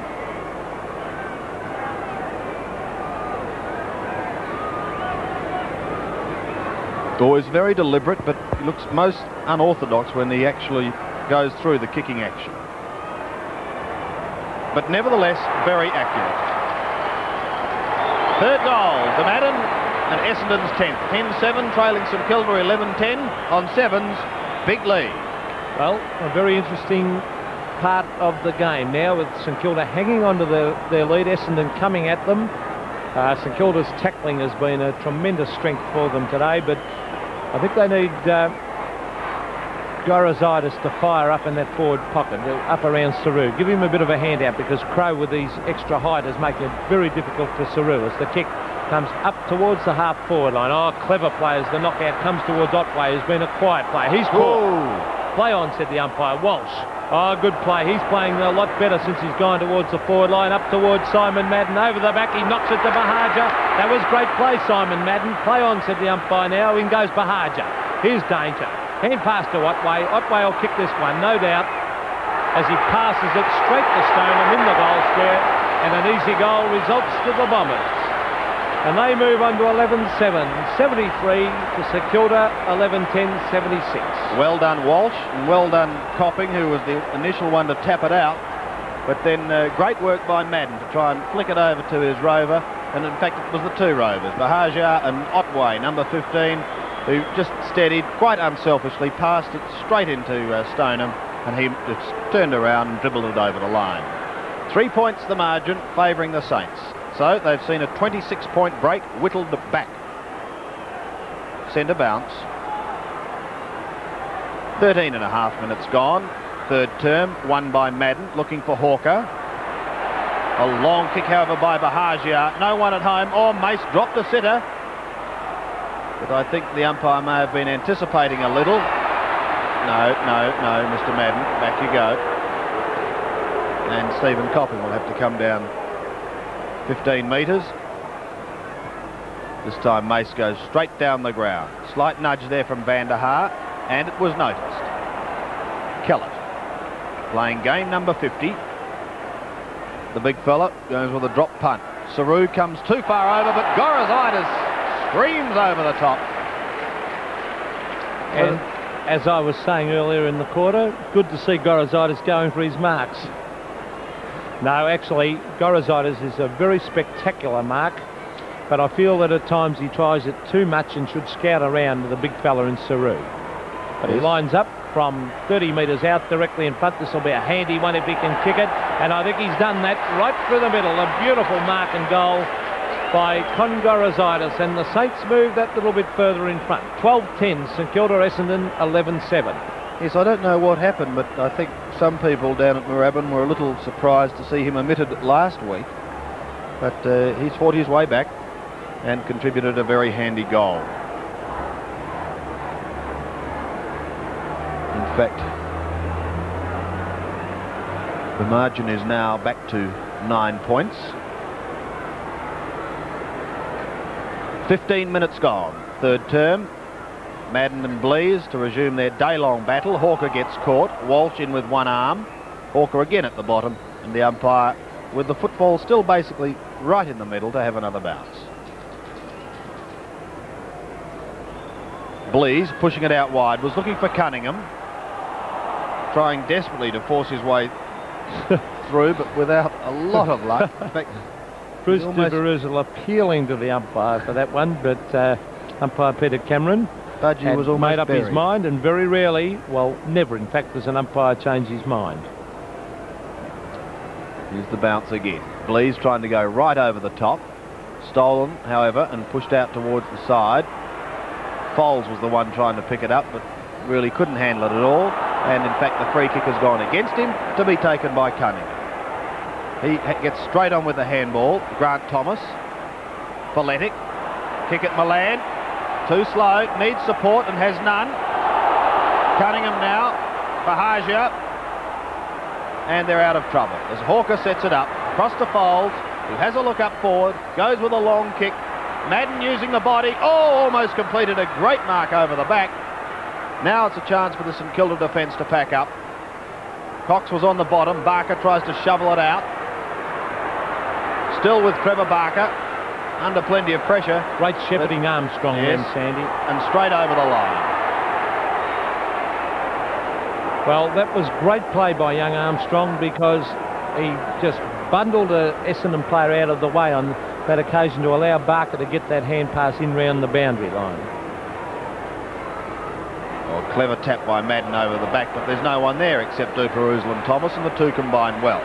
Always very deliberate, but he looks most unorthodox when he actually goes through the kicking action. But nevertheless, very accurate. 3rd goal to Madden, and Essendon's 10th. 10-7, trailing St Kilda 11-10 on 7's big lead. Well, a very interesting part of the game now, with St Kilda hanging on to their lead, Essendon coming at them. St Kilda's tackling has been a tremendous strength for them today, but I think they need Gorazidis to fire up in that forward pocket, up around Saru. Give him a bit of a handout, because Crow with his extra height is making it very difficult for Saru as the kick comes up towards the half-forward line. Oh, clever players. The knockout comes towards Otway, who's been a quiet player. He's caught. Play on, said the umpire. Walsh. Oh, good play. He's playing a lot better since he's gone towards the forward line. Up towards Simon Madden. Over the back. He knocks it to Bahaja. That was great play, Simon Madden. Play on, said the umpire now. In goes Bahaja. Here's danger. Hand pass to Otway. Otway will kick this one, no doubt, as he passes it straight to Stoneham in the goal square. And an easy goal results to the Bombers. And they move on to 11-7, 73 to St Kilda, 11-10, 76. Well done, Walsh, and well done, Copping, who was the initial one to tap it out. But then great work by Madden to try and flick it over to his rover. And in fact, it was the two rovers, Bahaja and Otway, number 15, who just steadied quite unselfishly, passed it straight into Stoneham, and he just turned around and dribbled it over the line. 3 points the margin, favouring the Saints. So they've seen a 26-point break whittled back. Centre bounce. 13 and a half minutes gone. Third term, won by Madden, looking for Hawker. A long kick, however, by Bahagia. No one at home. Oh, Mace dropped the sitter. But I think the umpire may have been anticipating a little. No, Mr. Madden. Back you go. And Stephen Copping will have to come down 15 metres. This time Mace goes straight down the ground. Slight nudge there from Van der Haar, and it was noticed. Kellett playing game number 50. The big fella goes with a drop punt. Saru comes too far over, but Gorozitis screams over the top. And as I was saying earlier in the quarter, good to see Gorozitis going for his marks. No, actually, Gorozitis is a very spectacular mark, but I feel that at times he tries it too much and should scout around the big fella in Saru. But he lines up from 30 metres out directly in front. This will be a handy one if he can kick it, and I think he's done that right through the middle. A beautiful mark and goal by Con Gorozitis, and the Saints move that little bit further in front. 12-10, St Kilda Essendon, 11-7. Yes, I don't know what happened, but I think some people down at Moorabbin were a little surprised to see him omitted last week. But he's fought his way back and contributed a very handy goal. In fact, the margin is now back to 9 points. 15 minutes gone. Third term. Madden and Blease to resume their day-long battle. Hawker gets caught. Walsh in with one arm. Hawker again at the bottom, and the umpire with the football still basically right in the middle to have another bounce. Blease pushing it out wide, was looking for Cunningham, trying desperately to force his way through, but without a lot of luck. In fact, Bruce de Baruzal appealing to the umpire for that one, but umpire Peter Cameron Budgie was almost made up buried. his mind, and very rarely, well, never in fact, does an umpire change his mind. Here's the bounce again. Blease trying to go right over the top. Stolen, however, and pushed out towards the side. Foles was the one trying to pick it up, but really couldn't handle it at all. And in fact, the free kick has gone against him, to be taken by Cunningham. He gets straight on with the handball. Grant Thomas. Folletic. Kick at Milan. Too slow. Needs support and has none. Cunningham now. Bahagia. And they're out of trouble as Hawker sets it up. Across to Foles, who has a look up forward. Goes with a long kick. Madden using the body. Oh, almost completed a great mark over the back. Now it's a chance for the St Kilda defence to pack up. Cox was on the bottom. Barker tries to shovel it out. Still with Trevor Barker, under plenty of pressure. Great shepherding Armstrong then, Sandy. And straight over the line. Well, that was great play by young Armstrong, because he just bundled a Essendon player out of the way on that occasion to allow Barker to get that hand pass in round the boundary line. Well, clever tap by Madden over the back, but there's no one there except Duperuzal and Thomas, and the two combine well.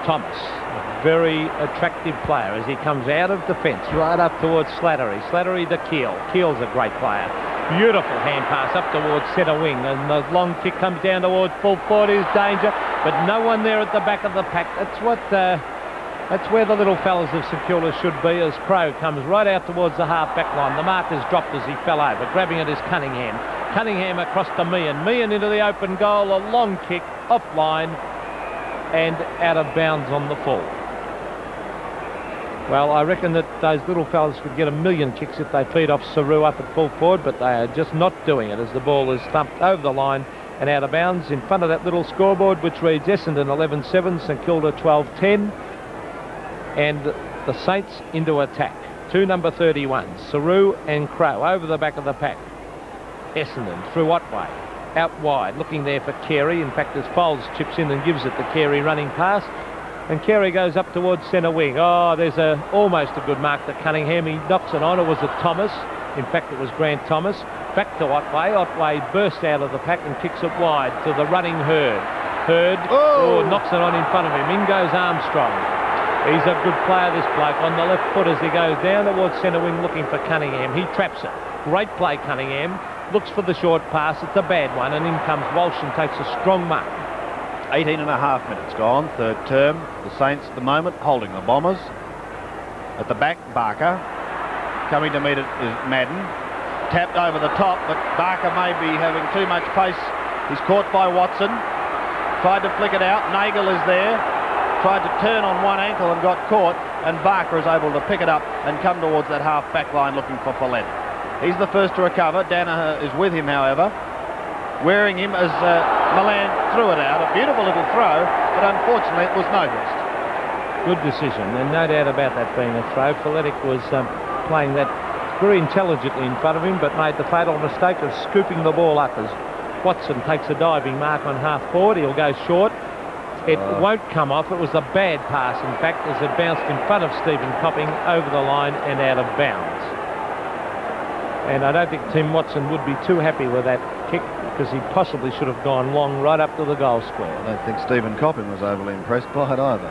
Thomas, a very attractive player as he comes out of defence right up towards Slattery. Slattery to Keel. Keel's a great player. Beautiful hand pass up towards centre wing, and the long kick comes down towards full forward. Is danger, but no one there at the back of the pack. That's what That's where the little fellas of St Kilda should be, as Crow comes right out towards the half-back line. The marker's dropped as he fell over. Grabbing it is Cunningham. Cunningham across to Meehan. Meehan into the open goal. A long kick offline and out of bounds on the full. Well, I reckon that those little fellas could get a million kicks if they feed off Saru up at full forward, but they are just not doing it as the ball is thumped over the line and out of bounds in front of that little scoreboard, which reads Essendon 11-7, St Kilda 12-10. And the Saints into attack. Two number 31s, Saru and Crow over the back of the pack. Essendon through Otway, out wide, looking there for Carey. In fact, as Foles chips in and gives it to Carey running past, and Carey goes up towards centre wing. Oh, there's almost a good mark to Cunningham. He knocks it on, or was it Thomas? In fact, it was Grant Thomas. Back to Otway. Otway bursts out of the pack and kicks it wide to the running Hurd. Hurd knocks it on in front of him. In goes Armstrong. He's a good player, this bloke, on the left foot as he goes down towards centre wing looking for Cunningham. He traps it. Great play, Cunningham. Looks for the short pass. It's a bad one, and in comes Walsh and takes a strong mark. 18 and a half minutes gone, third term. The Saints at the moment holding the Bombers. At the back, Barker. Coming to meet it is Madden. Tapped over the top, but Barker may be having too much pace. He's caught by Watson. Tried to flick it out. Nagel is there. Tried to turn on one ankle and got caught, and Barker is able to pick it up and come towards that half-back line looking for Follett. He's the first to recover. Danaher is with him, however, wearing him as Milan threw it out. A beautiful little throw, but unfortunately it was noticed. Good decision, and no doubt about that being a throw. Follett was playing that very intelligently in front of him, but made the fatal mistake of scooping the ball up as Watson takes a diving mark on half-forward. He'll go short. It won't come off. It was a bad pass, in fact, as it bounced in front of Stephen Copping over the line and out of bounds. And I don't think Tim Watson would be too happy with that kick, because he possibly should have gone long right up to the goal square. I don't think Stephen Copping was overly impressed by it either.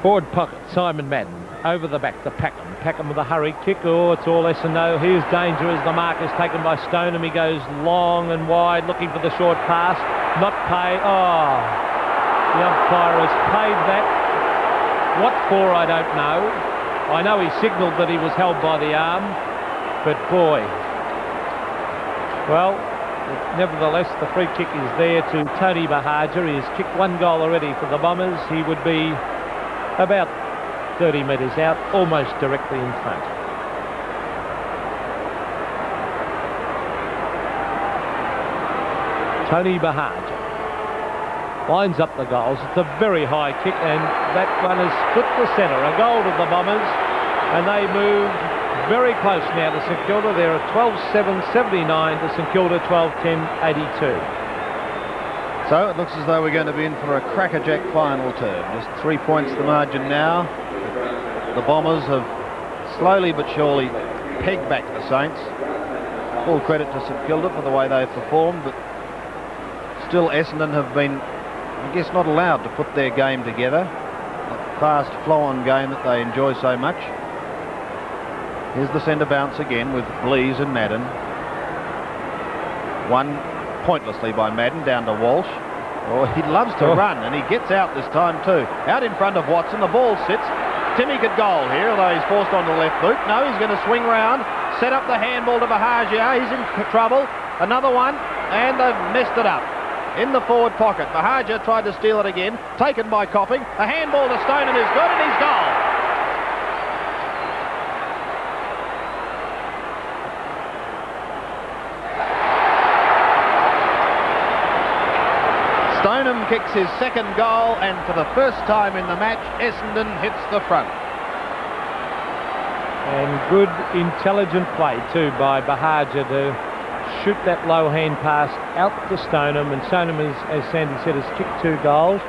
Forward pocket, Simon Madden. Over the back to Packham. Packham with a hurried kick. Oh, it's all S&O. Here's danger as the mark is taken by Stoneham. He goes long and wide looking for the short pass. Not pay. Oh. The umpire has paid that. What for, I don't know. I know he signalled that he was held by the arm, but boy. Well, nevertheless, the free kick is there to Tony Bahaja. He has kicked one goal already for the Bombers. He would be about 30 metres out, almost directly in front. Tony Bahaja lines up the goals. It's a very high kick, and that one is split to centre. A goal to the Bombers, and they move very close now to St Kilda. They're at 12-7-79 to St Kilda 12-10-82. So it looks as though we're going to be in for a crackerjack final term. Just 3 points the margin now. The Bombers have slowly but surely pegged back the Saints. Full credit to St Kilda for the way they've performed, but still Essendon have been, I guess, not allowed to put their game together. That fast flow-on game that they enjoy so much. Here's the centre bounce again with Blease and Madden. Won pointlessly by Madden down to Walsh. Oh, he loves to run, and he gets out this time too. Out in front of Watson, the ball sits. Timmy could goal here, although he's forced onto the left boot. No, he's going to swing round, set up the handball to Bahagia. He's in trouble. Another one, and they've messed it up. In the forward pocket, Bahagia tried to steal it again, taken by Copping. The handball to Stoneham is good, and he's goal. Stoneham kicks his second goal, and for the first time in the match, Essendon hits the front. And good, intelligent play too by Bahagia to shoot that low hand pass out to Stoneham, and Stoneham, as Sandy said, has kicked 2 goals.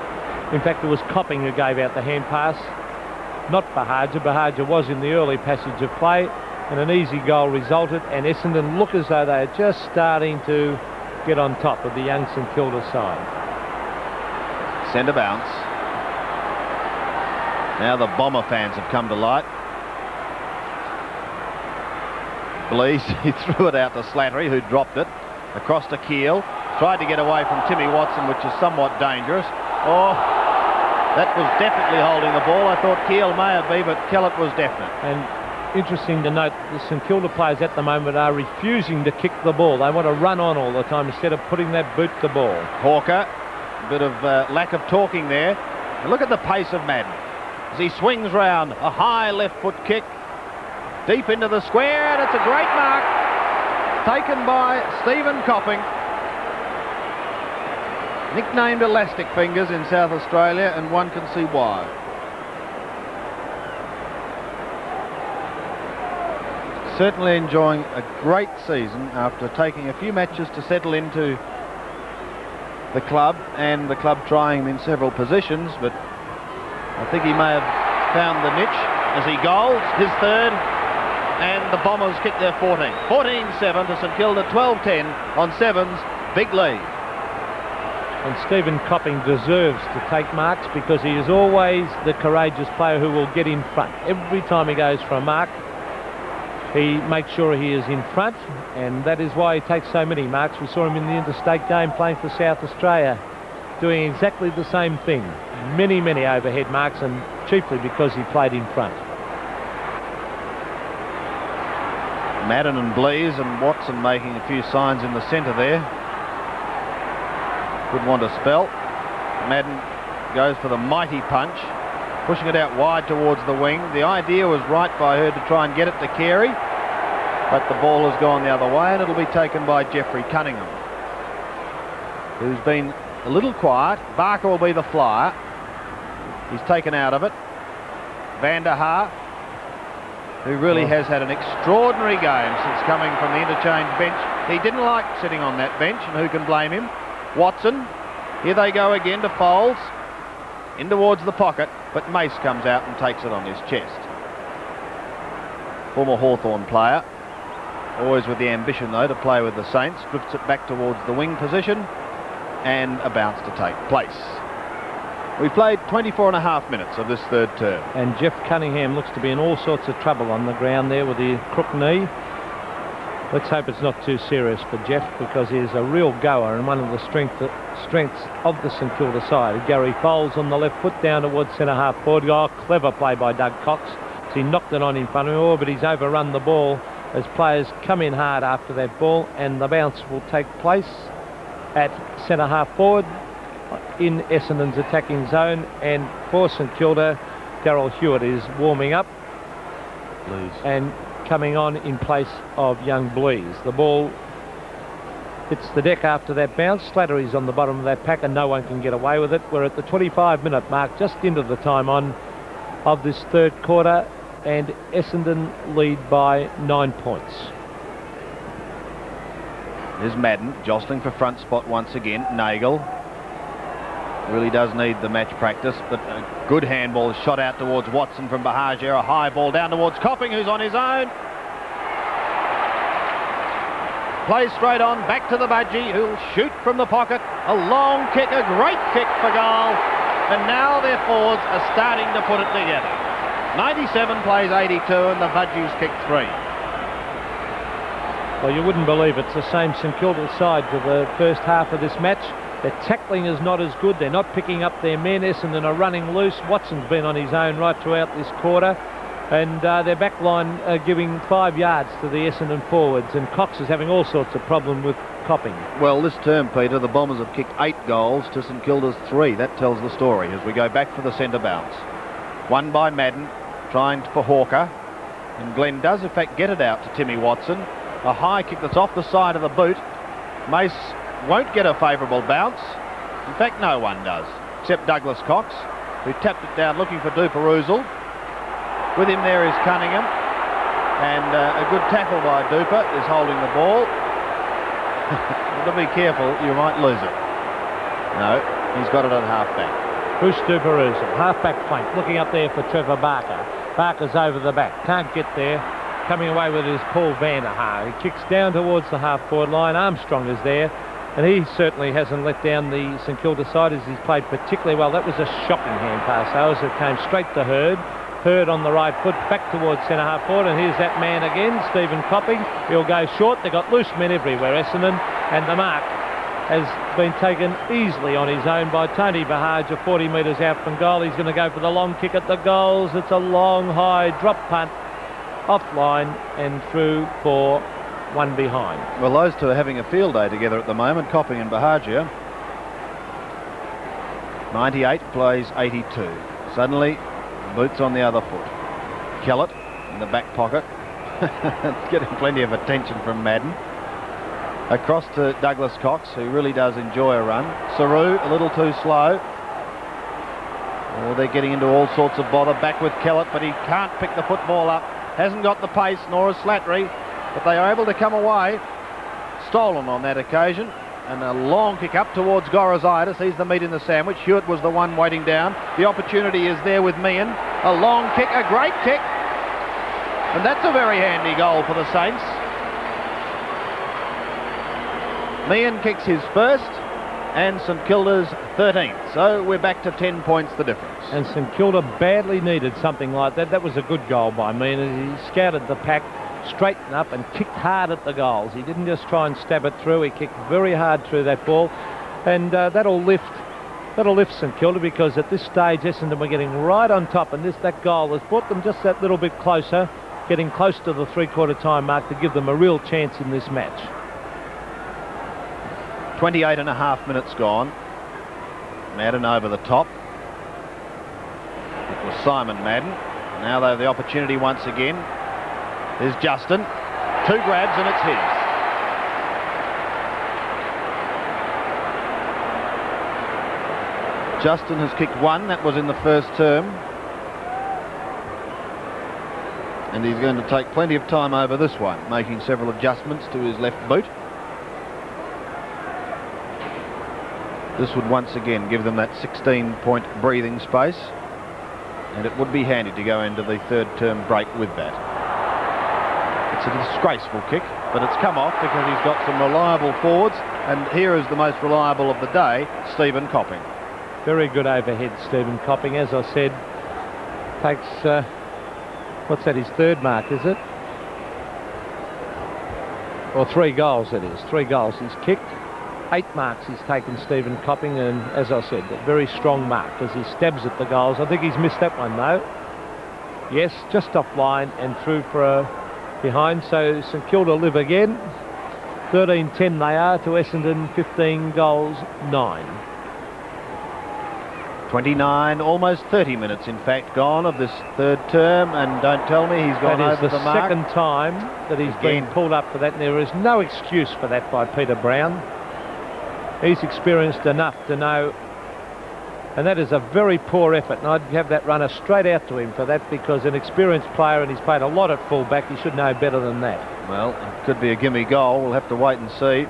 In fact, it was Copping who gave out the hand pass, not Bahagia. Bahagia was in the early passage of play, and an easy goal resulted, and Essendon look as though they're just starting to get on top of the young St Kilda side. Centre bounce. Now the Bomber fans have come to light. Blease, he threw it out to Slattery, who dropped it. Across to Keel. Tried to get away from Timmy Watson, which is somewhat dangerous. Oh, That was definitely holding the ball. I thought Keel may have been, but Kellett was definite. And interesting to note, the St Kilda players at the moment are refusing to kick the ball. They want to run on all the time instead of putting that boot to ball. Hawker, a bit of lack of talking there. And look at the pace of Madden as he swings round. A high left foot kick deep into the square, and it's a great mark taken by Stephen Copping, nicknamed Elastic Fingers in South Australia, and one can see why. Certainly enjoying a great season after taking a few matches to settle into the club, and the club trying him in several positions, but I think he may have found the niche as he goals his third, and the Bombers kick their 14. 14-7 to St Kilda, 12-10 on Sevens, big lead. And Stephen Copping deserves to take marks because he is always the courageous player who will get in front. Every time he goes for a mark, he makes sure he is in front, and that is why he takes so many marks. We saw him in the interstate game playing for South Australia, doing exactly the same thing. Many, many overhead marks, and chiefly because he played in front. Madden and Blease and Watson making a few signs in the centre there. Would want to spell. Madden goes for the mighty punch, pushing it out wide towards the wing. The idea was right by her to try and get it to Carey, but the ball has gone the other way, and it'll be taken by Jeffrey Cunningham, who's been a little quiet. Barker will be the flyer. He's taken out of it. Van der Haar, who really has had an extraordinary game since coming from the interchange bench. He didn't like sitting on that bench, and who can blame him? Watson, here they go again to Foles, in towards the pocket, but Mace comes out and takes it on his chest. Former Hawthorn player, always with the ambition though to play with the Saints, drifts it back towards the wing position, and a bounce to take place. We've played 24 and a half minutes of this third term. And Jeff Cunningham looks to be in all sorts of trouble on the ground there with the crook knee. Let's hope it's not too serious for Jeff, because he is a real goer and one of the strengths of the St Kilda side. Gary Foles on the left foot down towards centre half forward. Oh, clever play by Doug Cox. He knocked it on in front of him, but he's overrun the ball as players come in hard after that ball, and the bounce will take place at centre half forward in Essendon's attacking zone. And for St Kilda, Darryl Hewitt is warming up. Please. And coming on in place of young Blease. The ball hits the deck after that bounce. Slattery's on the bottom of that pack, and no one can get away with it. We're at the 25-minute mark, just into the time on of this third quarter, and Essendon lead by 9 points. There's Madden jostling for front spot once again. Nagel really does need the match practice, but a good handball is shot out towards Watson from Bahagia. A high ball down towards Copping, who's on his own. Plays straight on, back to the Budgie, who'll shoot from the pocket. A long kick, a great kick for goal. And now their forwards are starting to put it together. 97 plays 82, and the Budgies kicked 3. Well, you wouldn't believe it's the same St Kilda side for the first half of this match. Their tackling is not as good. They're not picking up their men. Essendon are running loose. Watson's been on his own right throughout this quarter. And their back line giving 5 yards to the Essendon forwards. And Cox is having all sorts of problem with Copping. Well, this term, Peter, the Bombers have kicked 8 goals to St Kilda's 3. That tells the story as we go back for the centre bounce. Won by Madden, trying for Hawker. And Glenn does, in fact, get it out to Timmy Watson. A high kick that's off the side of the boot. Mace won't get a favourable bounce. In fact, no one does, except Douglas Cox, who tapped it down looking for Duper-Oozle. With him there is Cunningham, and a good tackle by Duper is holding the ball. You've got to be careful, you might lose it. No, he's got it at half-back. Bruce Duper-Oozle, half-back flank, looking up there for Trevor Barker. Barker's over the back, can't get there. Coming away with his Paul Van der Haar. He kicks down towards the half-forward line. Armstrong is there, and he certainly hasn't let down the St Kilda side as he's played particularly well. That was a shocking hand pass, though, as it came straight to Hurd. Hurd on the right foot, back towards centre half forward, and here's that man again, Stephen Copping. He'll go short. They've got loose men everywhere, Essendon, and the mark has been taken easily on his own by Tony Bahaja, 40 metres out from goal. He's going to go for the long kick at the goals. It's a long, high drop punt, offline and through for one behind. Well, those two are having a field day together at the moment, Copping and Bahagia. 98 plays 82. Suddenly, boots on the other foot. Kellett in the back pocket. It's getting plenty of attention from Madden. Across to Douglas Cox, who really does enjoy a run. Saru a little too slow. Oh, they're getting into all sorts of bother. Back with Kellett, but he can't pick the football up. Hasn't got the pace, nor is Slattery, but they are able to come away. Stolen on that occasion. And a long kick up towards Gorazidis. He's the meat in the sandwich. Hewitt was the one waiting down. The opportunity is there with Meehan. A long kick, a great kick. And that's a very handy goal for the Saints. Meehan kicks his first and St Kilda's 13th. So we're back to 10 points the difference. And St Kilda badly needed something like that. That was a good goal by Meehan. He scouted the pack, straightened up and kicked hard at the goals. He didn't just try and stab it through. He kicked very hard through that ball. And that'll lift St Kilda, because at this stage Essendon were getting right on top, and that goal has brought them just that little bit closer, getting close to the three-quarter time mark to give them a real chance in this match. 28 and a half minutes gone. Madden over the top. It was Simon Madden. Now they have the opportunity once again. There's Justin. 2 grabs and it's his. Justin has kicked 1. That was in the first term. And he's going to take plenty of time over this one, making several adjustments to his left boot. This would once again give them that 16-point breathing space, and it would be handy to go into the third term break with that. It's a disgraceful kick, but it's come off because he's got some reliable forwards, and here is the most reliable of the day, Stephen Copping. Very good overhead, Stephen Copping. As I said, takes, what's that, his third mark, is it? Or 3 goals, it is. 3 goals he's kicked. 8 marks he's taken, Stephen Copping, and as I said, a very strong mark as he stabs at the goals. I think he's missed that one though. Yes, just offline and through for a behind, so St Kilda live again. 13-10 they are to Essendon, 15 goals, 9. 29, almost 30 minutes in fact gone of this third term, and don't tell me he's gone over the mark. That is the second time that he's been pulled up for that, and there is no excuse for that by Peter Brown. He's experienced enough to know, and that is a very poor effort, and I'd have that runner straight out to him for that, because an experienced player, and he's played a lot at full-back, he should know better than that. Well, it could be a gimme goal. We'll have to wait and see.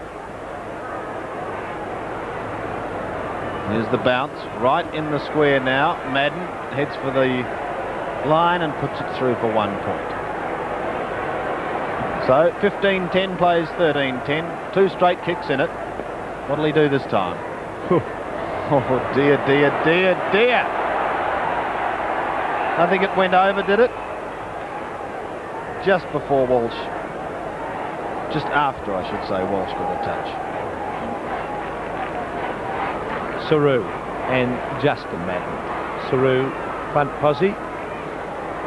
Here's the bounce, right in the square now. Madden heads for the line and puts it through for 1 point. So 15-10 plays 13-10, 2 straight kicks in it. What'll he do this time? Oh dear, dear, dear, dear. I think it went over, did it? Just before Walsh. Just after, I should say, Walsh got a touch. Saru and Justin Madden. Saru, front posse.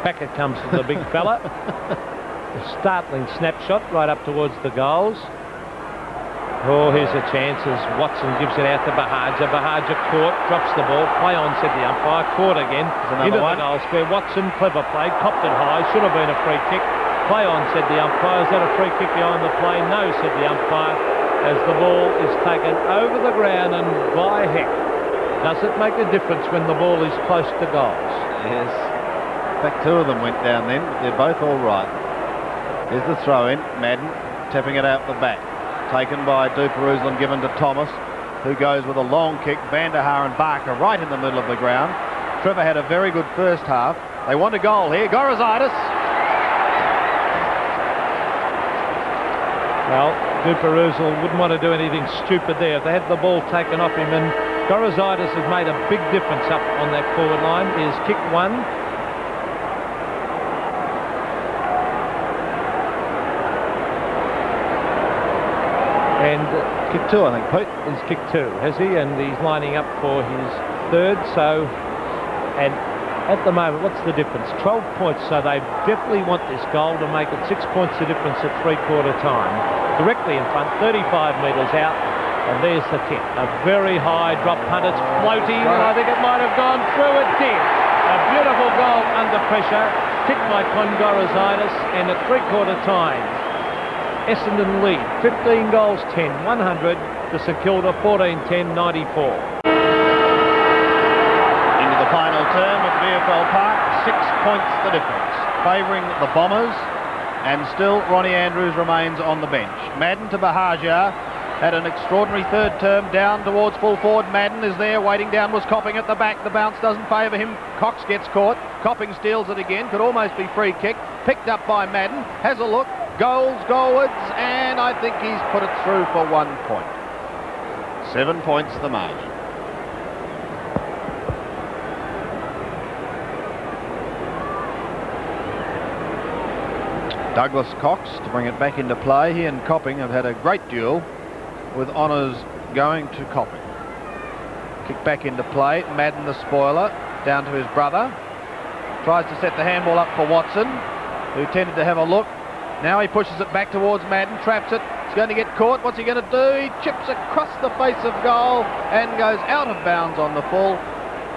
Back it comes to the big fella. A startling snapshot right up towards the goals. Oh, here's a chance as Watson gives it out to Bahaja. Bahaja caught, drops the ball. Play on, said the umpire. Caught again. Into the goal square. Watson, clever play. Copped it high. Should have been a free kick. Play on, said the umpire. Is that a free kick behind the play? No, said the umpire, as the ball is taken over the ground, and by heck, does it make a difference when the ball is close to goals? Yes. In fact, 2 of them went down then, but they're both all right. Here's the throw-in. Madden tapping it out the back. Taken by Duperuzal and given to Thomas, who goes with a long kick. Van der Haar and Barker right in the middle of the ground. Trevor had a very good first half. They want a goal here. Gorazidis. Well, Duperuzal wouldn't want to do anything stupid there. If they had the ball taken off him, and Gorazidis has made a big difference up on that forward line. He's kicked 1. And Kick two, I think, Pete. he's kicked two, has he? And he's lining up for his third. So, and at the moment, what's the difference? 12 points. So they definitely want this goal to make it 6 points the difference at three-quarter time. Directly in front, 35 metres out. And there's the kick. A very high drop punt. It's floating, and I think it might have gone through. It did. A beautiful goal under pressure. Kicked by Kongorazidis, and at three-quarter time, Essendon lead 15 goals 10, 100 to St Kilda 14-10, 94. Into the final term at VFL Park, 6 points the difference, favouring the Bombers, and still Ronnie Andrews remains on the bench. Madden to Bahagia. Had an extraordinary third term, down towards full forward. Madden is there, waiting down, was Copping at the back. The bounce doesn't favour him. Cox gets caught. Copping steals it again, could almost be free kick. Picked up by Madden, has a look, goalwards, and I think he's put it through for 1 point. 7 points the margin. Douglas Cox to bring it back into play. He and Copping have had a great duel, with honours going to Copping. Kick back into play. Madden, the spoiler, down to his brother. Tries to set the handball up for Watson, who tended to have a look. Now he pushes it back towards Madden, traps it. He's going to get caught. What's he going to do? He chips across the face of goal and goes out of bounds on the full,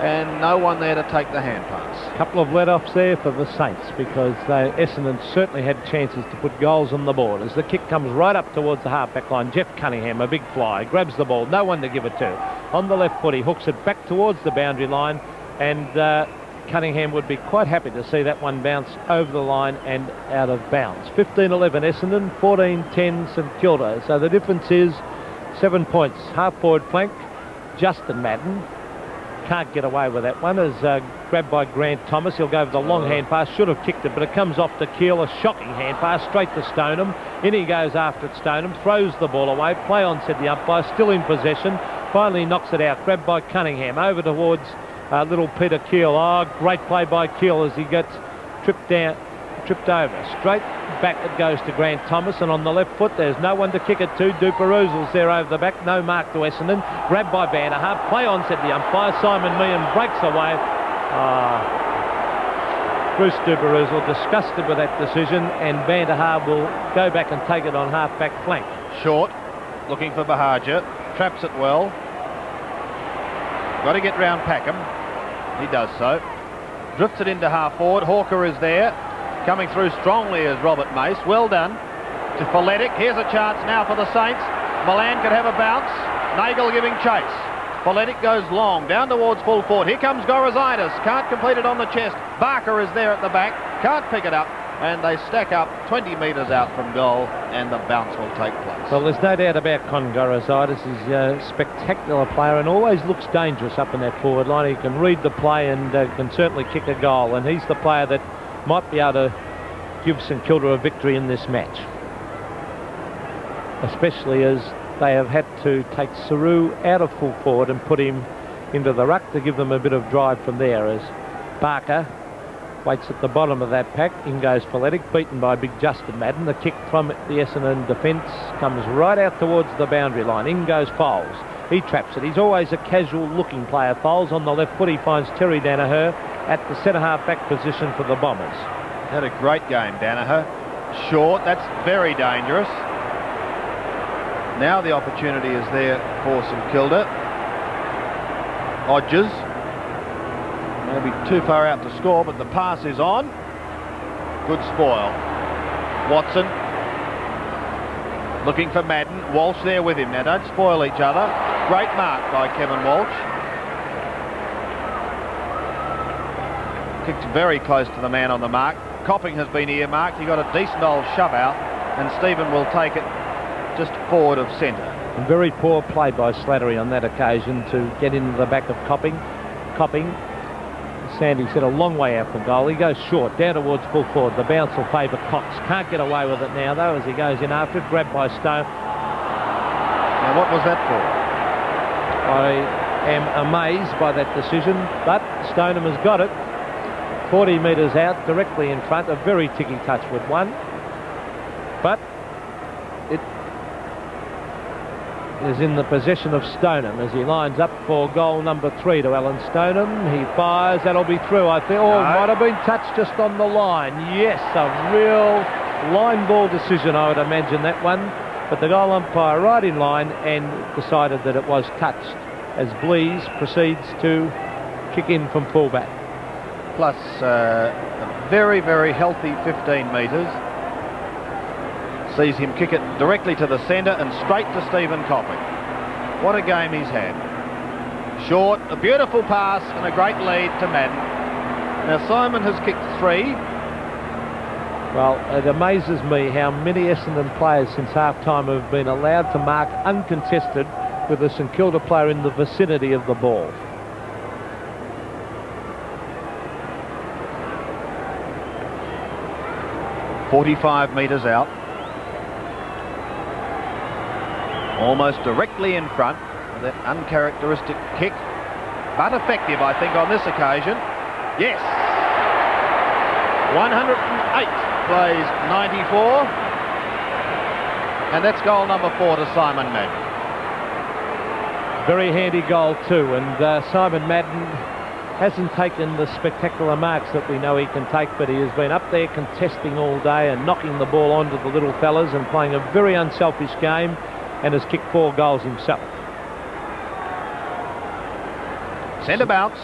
and no one there to take the hand pass. A couple of let-offs there for the Saints, because Essendon certainly had chances to put goals on the board. As the kick comes right up towards the half-back line, Jeff Cunningham, a big fly, grabs the ball, no one to give it to. On the left foot, he hooks it back towards the boundary line, and Cunningham would be quite happy to see that one bounce over the line and out of bounds. 15-11 Essendon, 14-10 St Kilda. So the difference is 7 points. Half-forward flank, Justin Madden. Can't get away with that one, as grabbed by Grant Thomas. He'll go for the long hand pass, should have kicked it, but it comes off to Keel. A shocking hand pass straight to Stoneham. In he goes after it, Stoneham throws the ball away. Play on, said the umpire, still in possession. Finally knocks it out, grabbed by Cunningham over towards little Peter Keel. Oh, great play by Keel as he gets tripped over. Straight back it goes to Grant Thomas, and on the left foot there's no one to kick it to. Duperuzzel's there over the back, no mark to Essendon. Grabbed by Vanderhaar, play on, said the umpire. Simon Meehan breaks away. Bruce Duperuzzel disgusted with that decision, and Vanderhaar will go back and take it on half-back flank. Short, looking for Bahagia, traps it well. Got to get round Packham. He does so. Drifts it into half-forward. Hawker is there. Coming through strongly is Robert Mace. Well done to Folletic. Here's a chance now for the Saints. Milan could have a bounce. Nagel giving chase. Folletic goes long, down towards full forward. Here comes Gorazidis. Can't complete it on the chest. Barker is there at the back. Can't pick it up. And they stack up 20 metres out from goal, and the bounce will take place. Well, there's no doubt about Kongorazidis. He's a spectacular player and always looks dangerous up in that forward line. He can read the play and can certainly kick a goal. And he's the player that might be able to give St Kilda a victory in this match, especially as they have had to take Saru out of full forward and put him into the ruck to give them a bit of drive from there, as Barker waits at the bottom of that pack. In goes Folletic, beaten by big Justin Madden. The kick from the Essendon defence comes right out towards the boundary line. In goes Foles. He traps it. He's always a casual looking player, Foles. On the left foot he finds Terry Danaher at the centre half back position for the Bombers. Had a great game, Danaher. Short, that's very dangerous. Now the opportunity is there for St Kilda. Hodges, maybe too far out to score, but the pass is on. Good spoil. Watson looking for Madden. Walsh there with him. Now don't spoil each other. Great mark by Kevin Walsh. Kicked very close to the man on the mark. Copping has been earmarked. He got a decent old shove out, and Stephen will take it just forward of centre. And very poor play by Slattery on that occasion to get into the back of Copping. Sandy said a long way out from goal. He goes short, down towards full forward. The bounce will favour Cox. Can't get away with it now, though, as he goes in after it. Grabbed by Stone. Now, what was that for? I am amazed by that decision, but Stoneham has got it. 40 metres out, directly in front. A very ticky touch with one. But it is in the possession of Stoneham as he lines up for goal number 3 to Alan Stoneham. He fires. That'll be through, I think. Oh, it might have been touched just on the line. Yes, a real line ball decision, I would imagine, that one. But the goal umpire right in line and decided that it was touched as Blease proceeds to kick in from fullback. Plus a very, very healthy 15 metres. Sees him kick it directly to the centre and straight to Stephen Copping. What a game he's had. Short, a beautiful pass and a great lead to Madden. Now Simon has kicked 3. Well, it amazes me how many Essendon players since half-time have been allowed to mark uncontested with a St Kilda player in the vicinity of the ball. .45 metres out. Almost directly in front with that uncharacteristic kick, but effective, I think, on this occasion. Yes. 108 plays 94. And that's goal number 4 to Simon Madden. Very handy goal too, and Simon Madden hasn't taken the spectacular marks that we know he can take, but he has been up there contesting all day and knocking the ball onto the little fellas and playing a very unselfish game, and has kicked 4 goals himself. Centre bounce.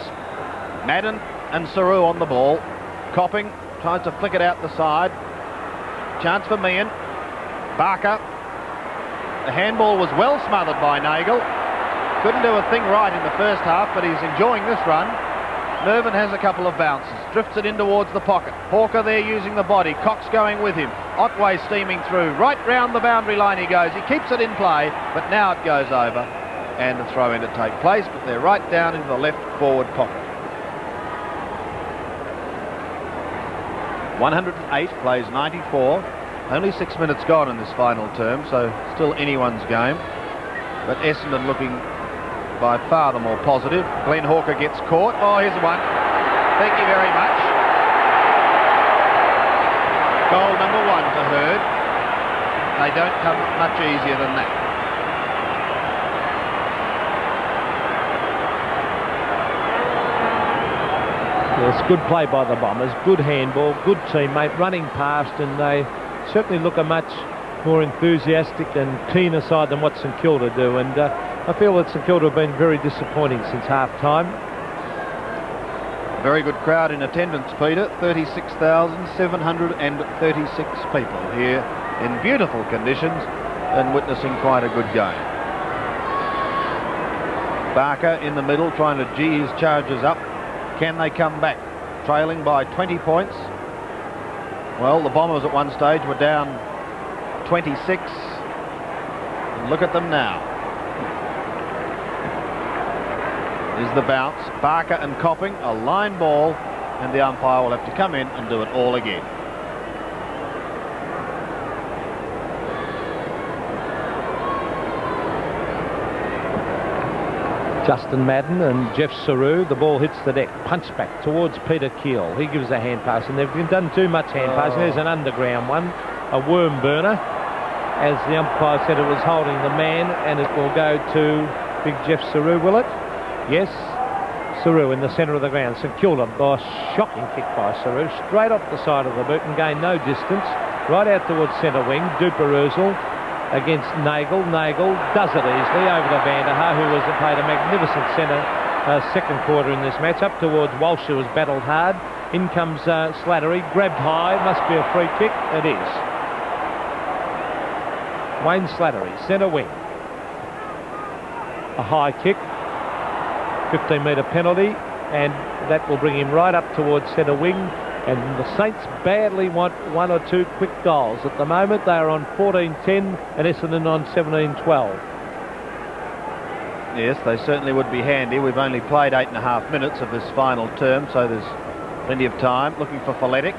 Madden and Saru on the ball. Copping tries to flick it out the side. Chance for Meehan. Barker. The handball was well smothered by Nagel. Couldn't do a thing right in the first half, but he's enjoying this run. Mervyn has a couple of bounces. Drifts it in towards the pocket. Hawker there using the body. Cox going with him. Otway steaming through. Right round the boundary line he goes. He keeps it in play, but now it goes over. And the throw-in to take place, but they're right down into the left forward pocket. 108 plays 94. Only 6 minutes gone in this final term, so still anyone's game. But Essendon looking by far the more positive. Glenn Hawker gets caught. Oh, here's one. Thank you very much. Goal number 1 to Hurd. They don't come much easier than that. Yes, good play by the Bombers, good handball, good teammate, running past, and they certainly look a much more enthusiastic and keener side than what St Kilda do, and I feel that St Kilda have been very disappointing since half-time. Very good crowd in attendance, Peter. 36,736 people here in beautiful conditions and witnessing quite a good game. Barker in the middle trying to gee his charges up. Can they come back? Trailing by 20 points. Well, the Bombers at one stage were down 26. And look at them now. Is the bounce. Barker and Copping, a line ball, and the umpire will have to come in and do it all again. Justin Madden and Jeff Saru, the ball hits the deck, punch back towards Peter Keel. He gives a hand pass, and they've done too much hand passing. There's an underground one, a worm burner. As the umpire said, it was holding the man, and it will go to big Jeff Saru, will it? Yes, Saru in the centre of the ground. St Kilda, oh, shocking kick by Saru, straight off the side of the boot and gained no distance. Right out towards centre wing, Duper-Urzel against Nagel. Nagel does it easily over to Vanderhaar, who has played a magnificent second quarter in this match. Up towards Walsh, who has battled hard. In comes Slattery, grabbed high. Must be a free kick. It is. Wayne Slattery, centre wing. A high kick. 15-metre penalty, and that will bring him right up towards centre wing. And the Saints badly want 1 or 2 quick goals. At the moment, they are on 14-10 and Essendon on 17-12. Yes, they certainly would be handy. We've only played 8.5 minutes of this final term, so there's plenty of time. Looking for Folletic.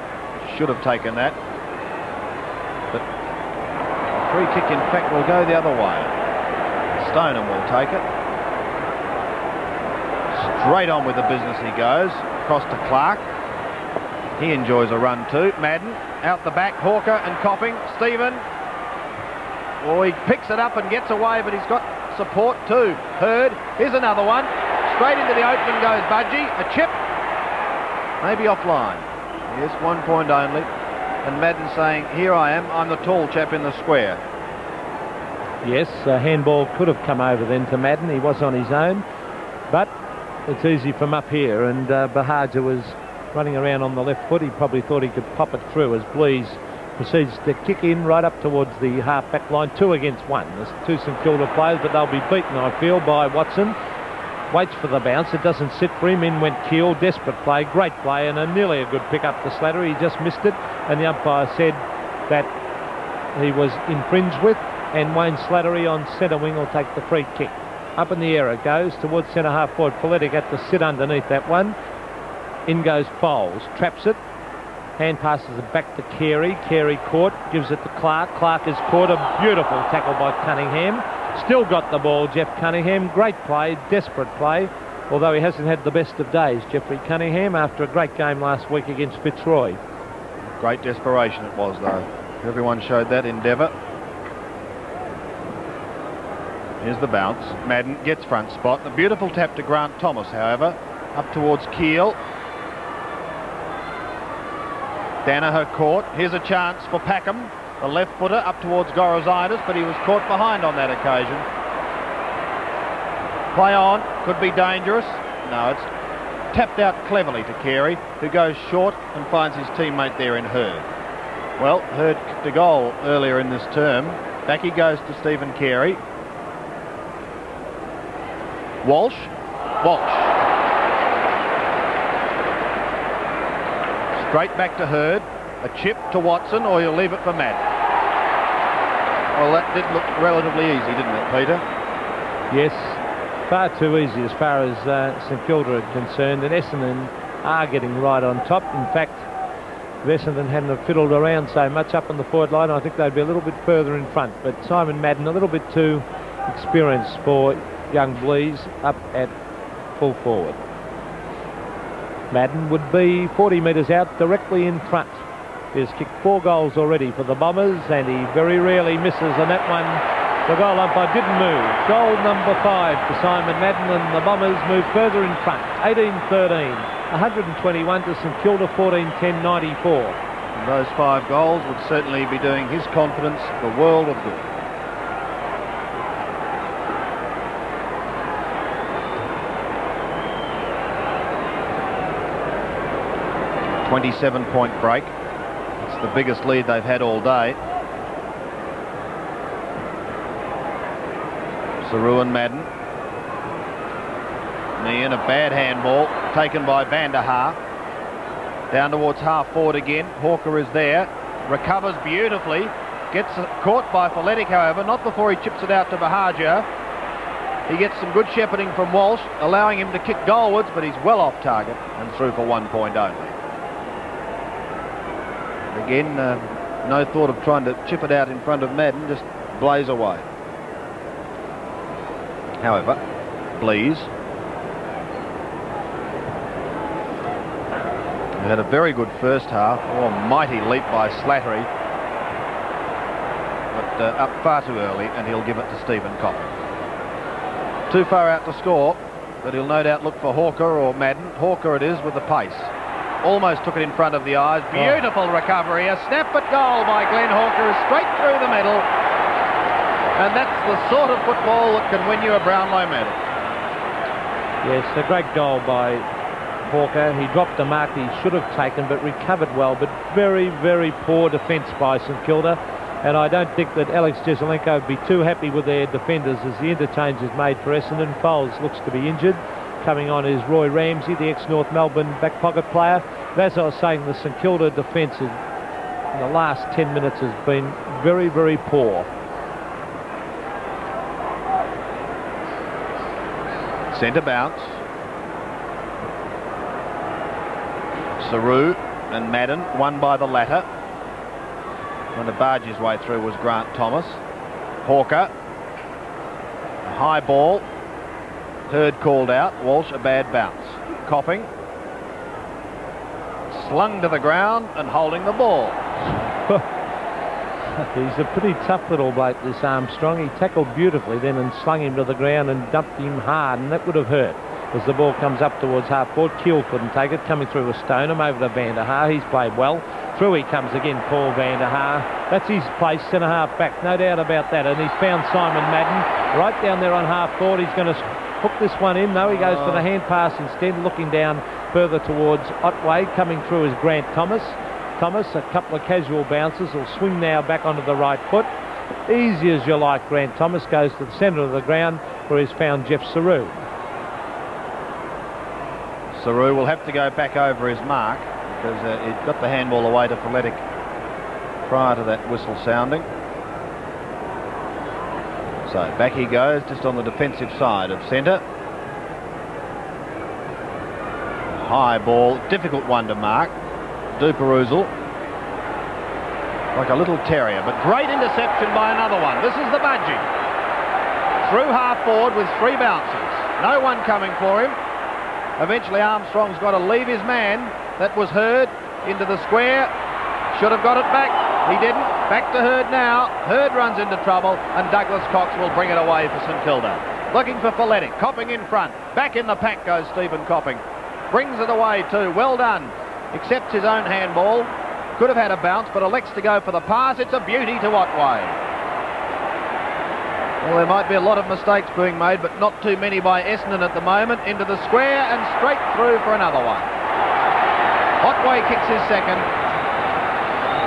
Should have taken that. But free kick, in fact, will go the other way. Stoneham will take it. Straight on with the business he goes. Across to Clark. He enjoys a run too. Madden out the back. Hawker and Copping. Stephen. Oh, he picks it up and gets away, but he's got support too. Hurd, here's another one. Straight into the open goes Budgie. A chip. Maybe offline. Yes, 1 point only. And Madden saying, here I am, I'm the tall chap in the square. Yes, handball could have come over then to Madden. He was on his own. But it's easy from up here, and Bahaja was running around on the left foot. He probably thought he could pop it through as Blease proceeds to kick in right up towards the half-back line. 2 against 1. There's 2 St Kilda players, but they'll be beaten, I feel, by Watson. Waits for the bounce. It doesn't sit for him. In went Keel. Desperate play. Great play, and nearly a good pick up to Slattery. He just missed it, and the umpire said that he was infringed with, and Wayne Slattery on centre wing will take the free kick. Up in the air it goes towards centre half forward. Folletic had to sit underneath that one. In goes Foles. Traps it. Hand passes it back to Carey. Carey caught. Gives it to Clark. Clark is caught. A beautiful tackle by Cunningham. Still got the ball, Jeff Cunningham. Great play. Desperate play. Although he hasn't had the best of days, Jeffrey Cunningham, after a great game last week against Fitzroy. Great desperation it was, though. Everyone showed that endeavour. Here's the bounce. Madden gets front spot. The beautiful tap to Grant Thomas, however, up towards Keel. Danaher caught. Here's a chance for Packham, the left footer, up towards Gorosidis, but he was caught behind on that occasion. Play on. Could be dangerous. No, it's tapped out cleverly to Carey, who goes short and finds his teammate there in Hurd. Well, Hurd kicked a goal earlier in this term. Back he goes to Stephen Carey. Walsh. Straight back to Hurd. A chip to Watson, or you'll leave it for Matt. Well, that did look relatively easy, didn't it, Peter? Yes, far too easy as far as St Kilda are concerned, and Essendon are getting right on top. In fact, if Essendon hadn't have fiddled around so much up on the forward line, I think they'd be a little bit further in front. But Simon Madden, a little bit too experienced for young Blease up at full forward. Madden would be 40 metres out, directly in front. He's kicked 4 goals already for the Bombers, and he very rarely misses, and that one, the goal umpire didn't move. Goal number 5 for Simon Madden, and the Bombers move further in front. 18-13, 121 to St Kilda, 14-10, 94. And those 5 goals would certainly be doing his confidence the world of good. A 27-point break. It's the biggest lead they've had all day. Saru and Madden. Knee in, a bad handball taken by Van der Haar. Down towards half forward again. Hawker is there. Recovers beautifully. Gets caught by Folletic, however, not before he chips it out to Bahaja. He gets some good shepherding from Walsh, allowing him to kick goalwards, but he's well off target and through for 1 point only. Again, no thought of trying to chip it out in front of Madden, just blaze away. However, Blease had a very good first half. Oh, mighty leap by Slattery. But up far too early, and he'll give it to Stephen Coffin. Too far out to score, but he'll no doubt look for Hawker or Madden. Hawker it is with the pace. Almost took it in front of the eyes. Beautiful recovery. A snap at goal by Glenn Hawker, straight through the middle. And that's the sort of football that can win you a Brownlow medal. Yes, a great goal by Hawker. He dropped a mark he should have taken, but recovered well. But very, very poor defence by St Kilda. And I don't think that Alex Jesselenko would be too happy with their defenders as the interchange is made for Essendon. Foles looks to be injured. Coming on is Roy Ramsey, the ex-North Melbourne back pocket player. But as I was saying, the St Kilda defence in the last 10 minutes has been very, very poor. Centre bounce. Saru and Madden, won by the latter. Trying to barge his way through was Grant Thomas. Hawker. A high ball. Hurd called out. Walsh, a bad bounce. Copping. Slung to the ground and holding the ball. He's a pretty tough little bloke, this Armstrong. He tackled beautifully then and slung him to the ground and dumped him hard, and that would have hurt. As the ball comes up towards half forward, Keel couldn't take it, coming through with Stoneham over to Van der Haar. He's played well. Through he comes again, Paul Van der Haar. That's his place, centre half back, no doubt about that. And he's found Simon Madden right down there on half forward. He's going to hook this one in. No, he goes for the hand pass instead, looking down further towards Otway. Coming through is Grant Thomas. Thomas, a couple of casual bounces, will swing now back onto the right foot. Easy as you like, Grant Thomas goes to the centre of the ground where he's found Jeff Saru. Saru will have to go back over his mark because he'd got the handball away to Folletic prior to that whistle sounding. So back he goes, just on the defensive side of centre. High ball, difficult one to mark. Duperoozle, like a little terrier, but great interception by another one. This is the budgie. Through half forward with 3 bounces. No one coming for him. Eventually Armstrong's got to leave his man. That was Hurd into the square. Should have got it back. He didn't. Back to Hurd now. Hurd runs into trouble and Douglas Cox will bring it away for St Kilda. Looking for Folletic. Copping in front. Back in the pack goes Stephen Copping. Brings it away too. Well done. Accepts his own handball. Could have had a bounce, but elects to go for the pass. It's a beauty to Otway. Well, there might be a lot of mistakes being made, but not too many by Essendon at the moment. Into the square and straight through for another one. Otway kicks his second.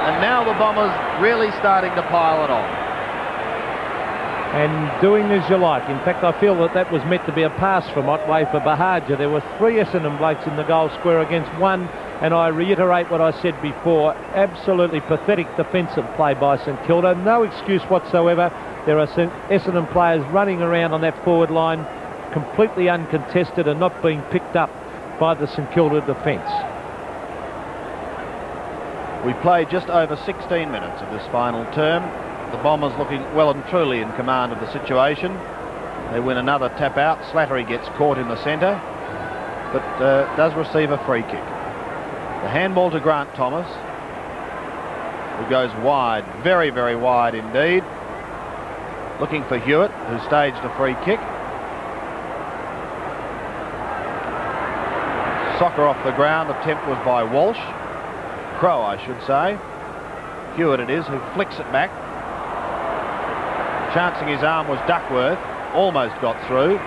And now the Bombers really starting to pile it on. And doing as you like. In fact, I feel that that was meant to be a pass from Otway for Bahaja. There were 3 Essendon blokes in the goal square against 1, and I reiterate what I said before. Absolutely pathetic defensive play by St Kilda. No excuse whatsoever. There are Essendon players running around on that forward line completely uncontested and not being picked up by the St Kilda defence. We played just over 16 minutes of this final term. The Bombers looking well and truly in command of the situation. They win another tap out. Slattery gets caught in the centre, but does receive a free kick. The handball to Grant Thomas, who goes wide, very, very wide indeed. Looking for Hewitt, who staged a free kick. Soccer off the ground. The attempt was by Walsh. Crow, I should say. Hewitt it is, who flicks it back. Chancing his arm was Duckworth. Almost got through.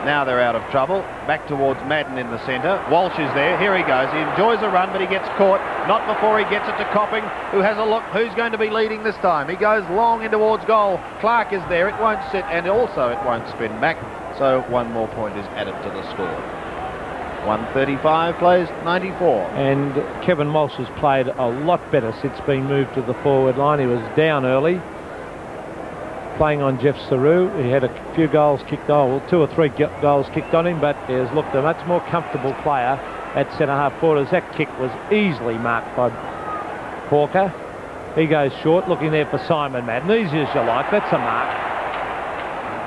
Now they're out of trouble. Back towards Madden in the centre. Walsh is there. Here he goes. He enjoys a run, but he gets caught. Not before he gets it to Copping, who has a look. Who's going to be leading this time? He goes long in towards goal. Clark is there. It won't sit, and also it won't spin back. So 1 more point is added to the score. 135 plays 94. And Kevin Walsh has played a lot better since being moved to the forward line. He was down early, playing on Jeff Saru. He had a few goals kicked on, well, 2 or 3 goals kicked on him, but he has looked a much more comfortable player at centre half forward, as that kick was easily marked by Hawker. He goes short, looking there for Simon Madden. Easy as you like, that's a mark.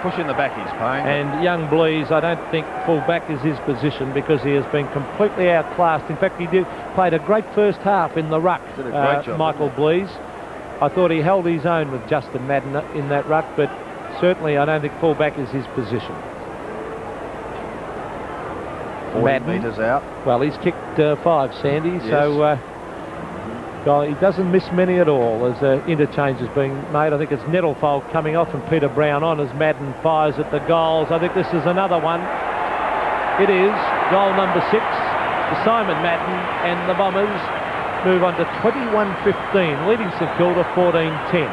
Push in the back he's playing. And young Blease, I don't think full back is his position because he has been completely outclassed. In fact, he played a great first half in the ruck, did a great job, Michael Blease. I thought he held his own with Justin Madden in that ruck, but certainly I don't think full back is his position. 40 Madden, metres out. well, he's kicked 5, Sandy, yes. So well, he doesn't miss many at all as interchange is being made. I think it's Nettlefold coming off and Peter Brown on as Madden fires at the goals. I think this is another one. It is goal number 6 for Simon Madden, and the Bombers move on to 21-15, leading St Kilda 14-10.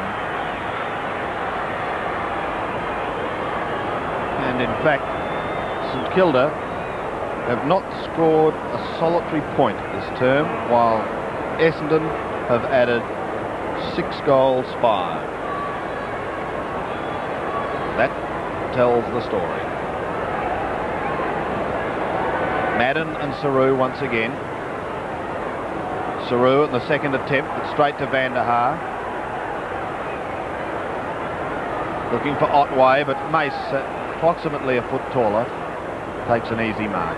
And in fact, St Kilda have not scored a solitary point this term, while Essendon have added 6 goals, 5. That tells the story. Madden and Saru once again. Saru in the second attempt, but straight to Van der Haar. Looking for Otway, but Mace, approximately a foot taller, takes an easy mark.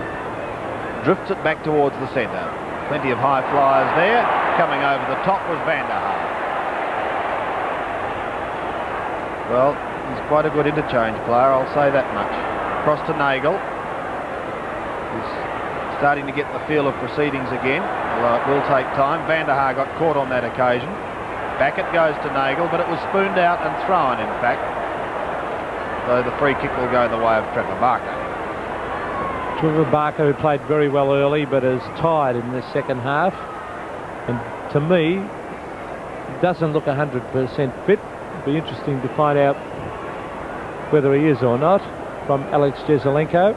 Drifts it back towards the centre. Plenty of high flyers there. Coming over the top was Van der Haar. Well, he's quite a good interchange player, I'll say that much. Across to Nagel. He's starting to get the feel of proceedings again, although it will take time. Van der Haar got caught on that occasion. Back it goes to Nagel, but it was spooned out and thrown, in fact. So the free kick will go the way of Trevor Barker. Trevor Barker, who played very well early, but is tired in the second half. And to me, doesn't look 100% fit. It'll be interesting to find out whether he is or not from Alex Jezelenko.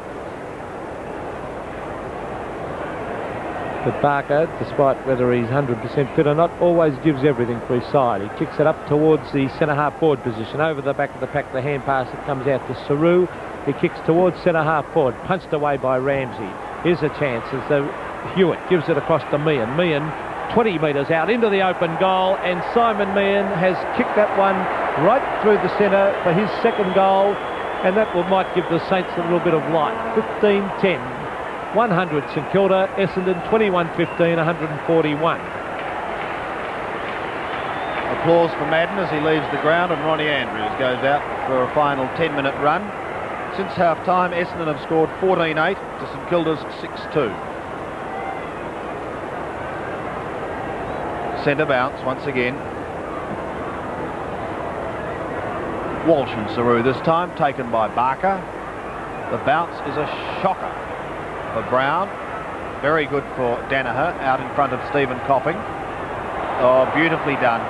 But Barker, despite whether he's 100% fit or not, always gives everything for his side. He kicks it up towards the centre-half forward position. Over the back of the pack, the hand pass that comes out to Saru. He kicks towards centre-half forward, punched away by Ramsey. Here's a chance as though Hewitt gives it across to Meehan. Meehan 20 metres out into the open goal, and Simon Meehan has kicked that one right through the centre for his second goal, and that might give the Saints a little bit of light. 15-10, 100 St Kilda, Essendon 21-15, 141. Applause for Madden as he leaves the ground, and Ronnie Andrews goes out for a final 10-minute run. Since half-time, Essendon have scored 14-8 to St Kilda's 6-2. Centre bounce once again. Walsh and Saru this time, taken by Barker. The bounce is a shocker for Brown. Very good for Danaher out in front of Stephen Copping. Oh, beautifully done.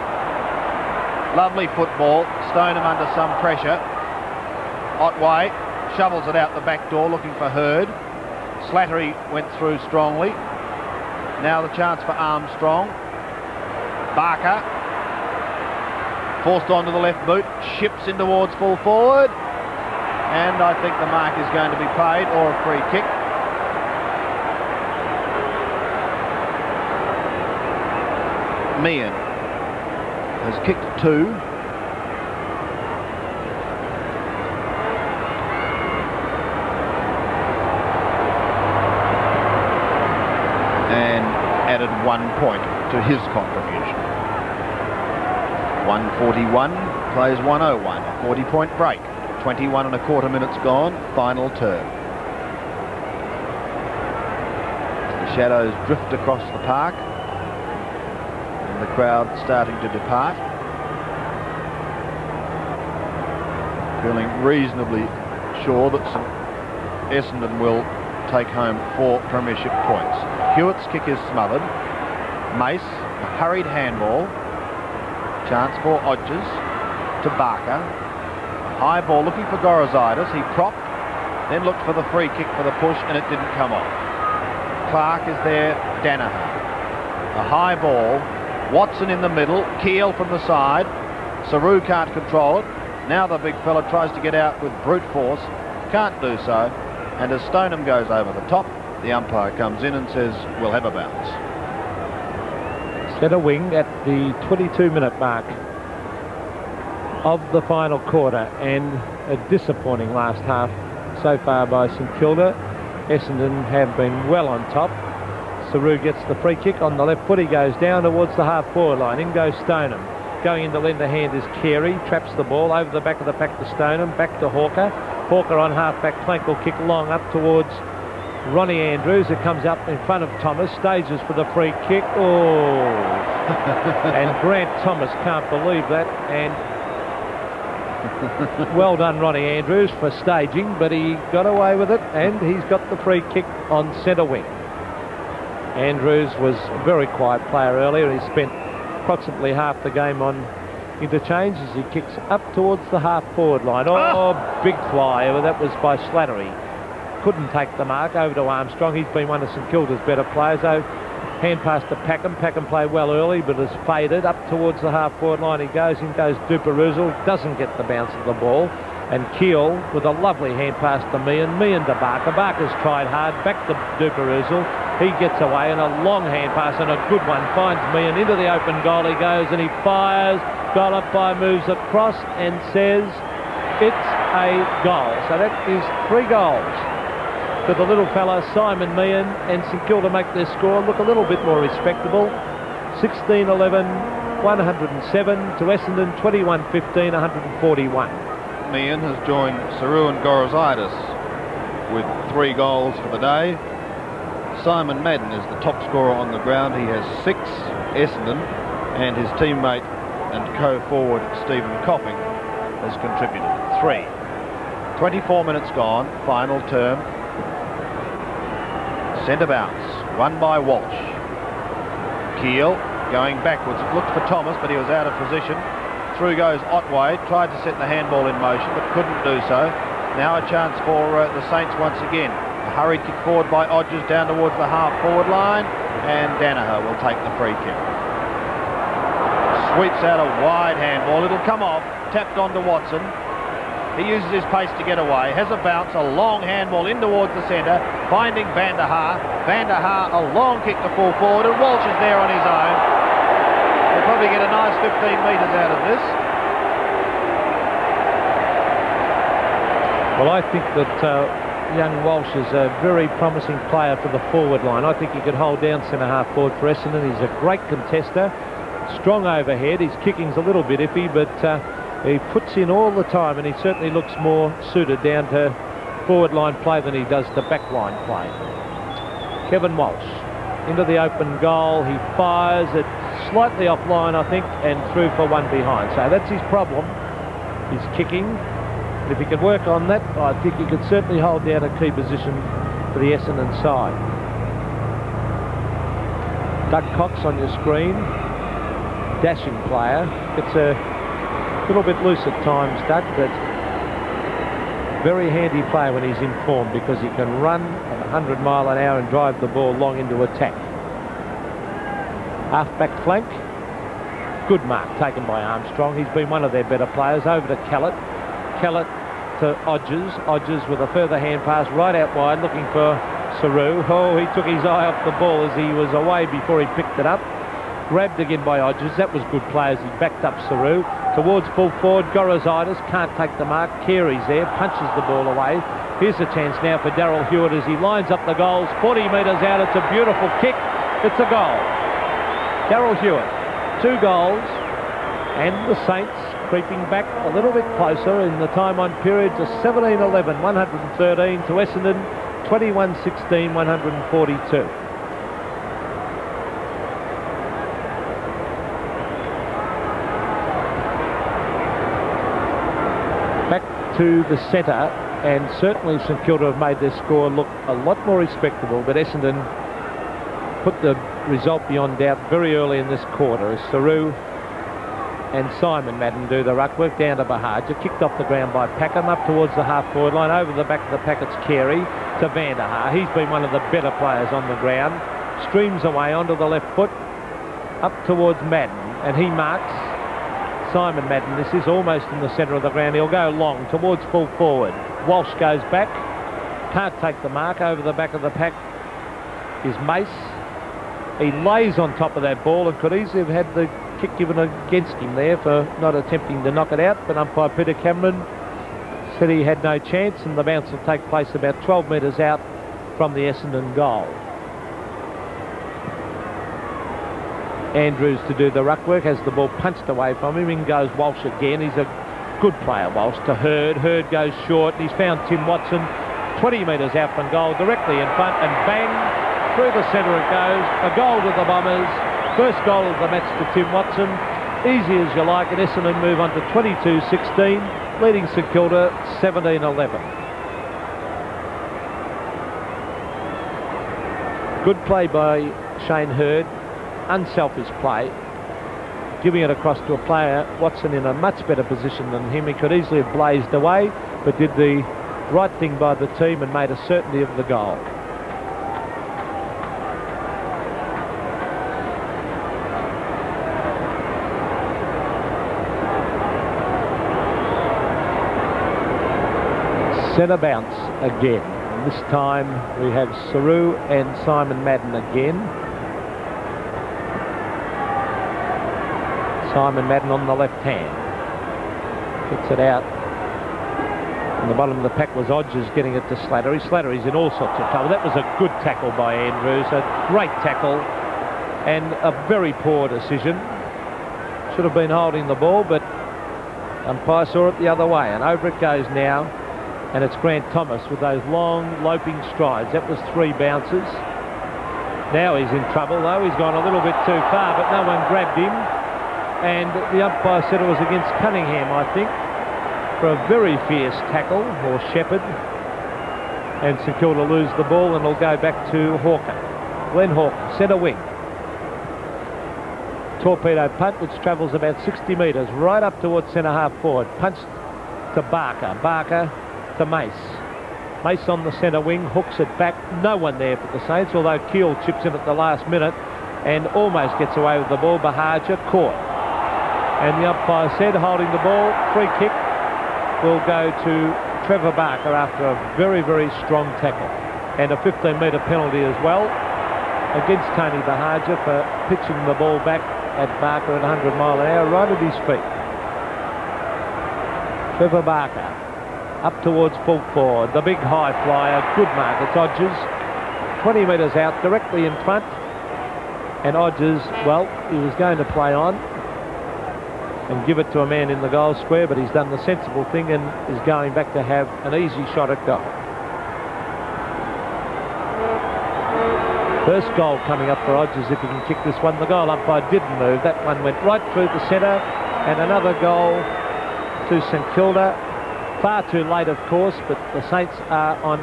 Lovely football. Stoneham under some pressure. Otway shovels it out the back door looking for Hurd. Slattery went through strongly. Now the chance for Armstrong. Barker forced onto the left boot, ships in towards full forward, and I think the mark is going to be paid, or a free kick. Meehan has kicked 2. And added 1 point to his contribution. 141 plays 101, a 40-point break. 21 and a quarter minutes gone, final term. The shadows drift across the park, and the crowd starting to depart. Feeling reasonably sure that Essendon will take home 4 premiership points. Hewitt's kick is smothered. Mace, a hurried handball. Chance for Odgers to Barker. A high ball looking for Gorozidis. He propped, then looked for the free kick for the push, and it didn't come off. Clark is there, Danaher. A high ball. Watson in the middle. Keel from the side. Saru can't control it. Now the big fella tries to get out with brute force. Can't do so. And as Stoneham goes over the top, the umpire comes in and says, we'll have a bounce. Centre wing at the 22-minute mark of the final quarter, and a disappointing last half so far by St Kilda. Essendon have been well on top. Saru gets the free kick on the left foot. He goes down towards the half-forward line. In goes Stoneham. Going in to lend a hand is Carey. Traps the ball over the back of the pack to Stoneham. Back to Hawker. Hawker on half-back flank will kick long up towards Ronnie Andrews. It comes up in front of Thomas. Stages for the free kick. Oh! And Grant Thomas can't believe that. And well done, Ronnie Andrews, for staging, but he got away with it, and he's got the free kick on centre wing. Andrews was a very quiet player earlier. He spent approximately half the game on interchange as he kicks up towards the half-forward line. Oh, big fly. That was by Slattery. Couldn't take the mark. Over to Armstrong. He's been one of St Kilda's better players, though. Hand pass to Packham. Packham played well early, but has faded. Up towards the half-forward line he goes. In goes Duperuzal. Doesn't get the bounce of the ball. And Keel with a lovely hand pass to Meehan. Meehan to Barker. Barker's tried hard. Back to Duperuzal. He gets away, and a long hand pass, and a good one. Finds Meehan. Into the open goal he goes, and he fires. Golopy moves across and says it's a goal. So that is 3 goals to the little fella, Simon Meehan, and St Kilda make their score look a little bit more respectable. 16-11, 107 to Essendon 21-15, 141. Meehan has joined Saru and Gorozidis with 3 goals for the day. Simon Madden is the top scorer on the ground. He has 6. Essendon and his teammate and co-forward Stephen Copping has contributed 3. 24 minutes gone, final term. Centre bounce, won by Walsh. Keel going backwards. It looked for Thomas, but he was out of position. Through goes Otway, tried to set the handball in motion, but couldn't do so. Now a chance for the Saints once again. A hurried kick forward by Odgers down towards the half-forward line, and Danaher will take the free kick. Sweeps out a wide handball. It'll come off, tapped onto Watson. He uses his pace to get away, has a bounce, a long handball in towards the centre, finding Van der Haar. Van der Haar, a long kick to full forward, and Walsh is there on his own. He'll probably get a nice 15 metres out of this. Well, I think that young Walsh is a very promising player for the forward line. I think he could hold down centre-half forward for Essendon. He's a great contester, strong overhead. His kicking's a little bit iffy, but he puts in all the time, and he certainly looks more suited down to forward line play than he does to back line play. Kevin Walsh into the open goal. He fires it slightly offline, I think, and through for one behind. So that's his problem, his kicking. If he could work on that, I think he could certainly hold down a key position for the Essendon side. Doug Cox on your screen, dashing player. It's a little bit loose at times, Doug, but very handy player when he's in form, because he can run at 100 mile an hour and drive the ball long into attack. Half-back flank, good mark taken by Armstrong. He's been one of their better players. Over to Kellett. Kellett to Odgers. Odgers with a further hand pass right out wide, looking for Saru. Oh, he took his eye off the ball as he was away before he picked it up. Grabbed again by Odgers. That was good play as he backed up Saru. Towards full forward, Gorozidis can't take the mark. Carey's there, punches the ball away. Here's a chance now for Daryl Hewitt as he lines up the goals. 40 metres out, it's a beautiful kick. It's a goal. Daryl Hewitt, 2 goals, and the Saints creeping back a little bit closer in the time on period to 17-11, 113 to Essendon, 21-16, 142. Back to the centre, and certainly St Kilda have made their score look a lot more respectable, but Essendon put the result beyond doubt very early in this quarter as Saru and Simon Madden do the ruck work down to Bahaja, kicked off the ground by Packham up towards the half-forward line. Over the back of the pack, it's Carey to Van der Haar. He's been one of the better players on the ground. Streams away onto the left foot, up towards Madden, and he marks Simon Madden. This is almost in the centre of the ground. He'll go long towards full forward. Walsh goes back, can't take the mark. Over the back of the pack is Mace. He lays on top of that ball and could easily have had the kick given against him there for not attempting to knock it out, but umpire Peter Cameron said he had no chance, and the bounce will take place about 12 metres out from the Essendon goal. Andrews to do the ruck work, has the ball punched away from him. In goes Walsh again. He's a good player, Walsh, to Hurd. Hurd goes short, and he's found Tim Watson 20 metres out from goal, directly in front, and bang, through the centre it goes. A goal to the Bombers. First goal of the match to Tim Watson. Easy as you like, and Essendon move on to 22-16, leading St Kilda 17-11. Good play by Shane Hurd. Unselfish play. Giving it across to a player, Watson, in a much better position than him. He could easily have blazed away, but did the right thing by the team and made a certainty of the goal. Centre bounce again. And this time we have Saru and Simon Madden again. Simon Madden on the left hand. Gets it out. On the bottom of the pack was Odgers getting it to Slattery. Slattery's in all sorts of trouble. That was a good tackle by Andrews. A great tackle and a very poor decision. Should have been holding the ball, but umpire saw it the other way, and over it goes now. And it's Grant Thomas with those long loping strides. That was 3 bounces. Now he's in trouble though. He's gone a little bit too far, but no one grabbed him. And the umpire said it was against Cunningham, I think, for a very fierce tackle, or Shepherd. And St Kilda lose the ball, and it'll go back to Hawker. Glenn Hawker, centre wing. Torpedo punt, which travels about 60 metres, right up towards centre half forward. Punch to Barker. Barker to Mace. Mace on the centre wing, hooks it back. No one there for the Saints, although Keel chips in at the last minute and almost gets away with the ball. Bahaja caught. And the umpire said, holding the ball, free kick will go to Trevor Barker after a very, very strong tackle. And a 15-metre penalty as well against Tony Bahaja for pitching the ball back at Barker at 100 mile an hour, right at his feet. Trevor Barker up towards full forward. The big high flyer, good mark. It's Odgers, 20 metres out, directly in front. And Odgers, well, he was going to play on and give it to a man in the goal square, but he's done the sensible thing and is going back to have an easy shot at goal. First goal coming up for Odgers if he can kick this one. The goal umpire didn't move. That one went right through the centre. And another goal to St Kilda. Far too late, of course, but the Saints are on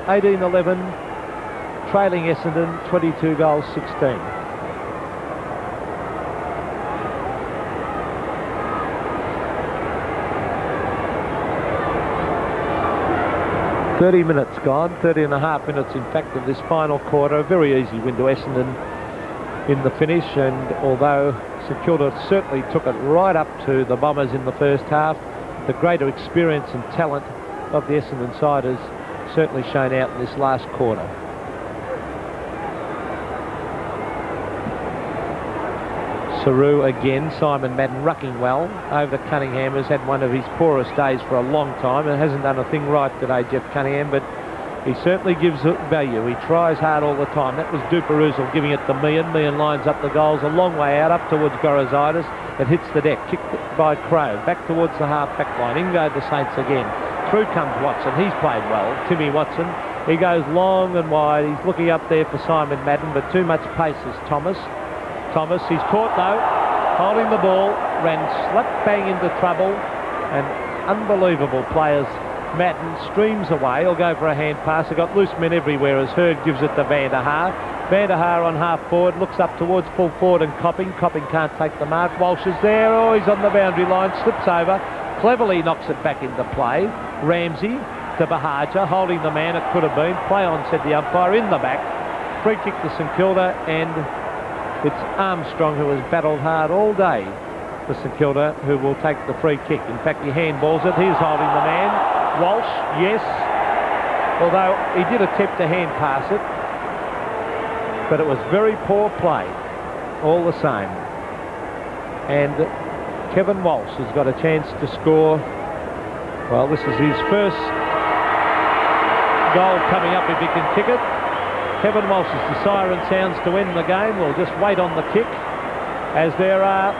18-11, trailing Essendon 22 goals 16. 30 minutes gone, 30 and a half minutes in fact of this final quarter. A very easy win to Essendon in the finish, and although St Kilda certainly took it right up to the Bombers in the first half, the greater experience and talent of the Essendon side has certainly shown out in this last quarter. Saru again, Simon Madden rucking well over Cunningham, has had one of his poorest days for a long time and hasn't done a thing right today, Jeff Cunningham, but he certainly gives it value. He tries hard all the time. That was Duperuzal giving it to Meehan. Meehan lines up the goals a long way out, up towards Gorozidis. It hits the deck, kicked by Crow, back towards the half-back line. In go the Saints again. Through comes Watson. He's played well, Timmy Watson. He goes long and wide. He's looking up there for Simon Madden, but too much pace is Thomas. Thomas, he's caught though, holding the ball, ran slap bang into trouble, and unbelievable players. Madden streams away. He'll go for a hand pass. They've got loose men everywhere as Hurd gives it to Van der Haar. Van der Haar on half forward, looks up towards full forward and Copping. Copping can't take the mark. Walsh is there. Oh, he's on the boundary line, slips over, cleverly knocks it back into play. Ramsey to Bahaja, holding the man. It could have been. Play on, said the umpire, in the back. Free kick to St Kilda, and it's Armstrong who has battled hard all day for St Kilda who will take the free kick. In fact, he handballs it. He's holding the man. Walsh, yes, although he did attempt to hand pass it, but it was very poor play all the same. And Kevin Walsh has got a chance to score. Well, this is his first goal coming up if he can kick it. Kevin Walsh, as the siren sounds to end the game, will just wait on the kick, as there are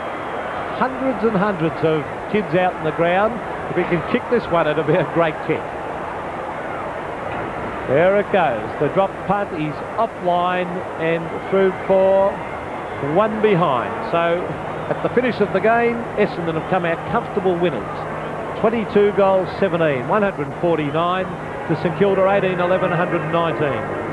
hundreds and hundreds of kids out in the ground. If he can kick this one, it'll be a great kick. There it goes. The drop punt, he's offline and through for one behind. So at the finish of the game, Essendon have come out comfortable winners. 22 goals 17, 149 to St Kilda 18-11, 119.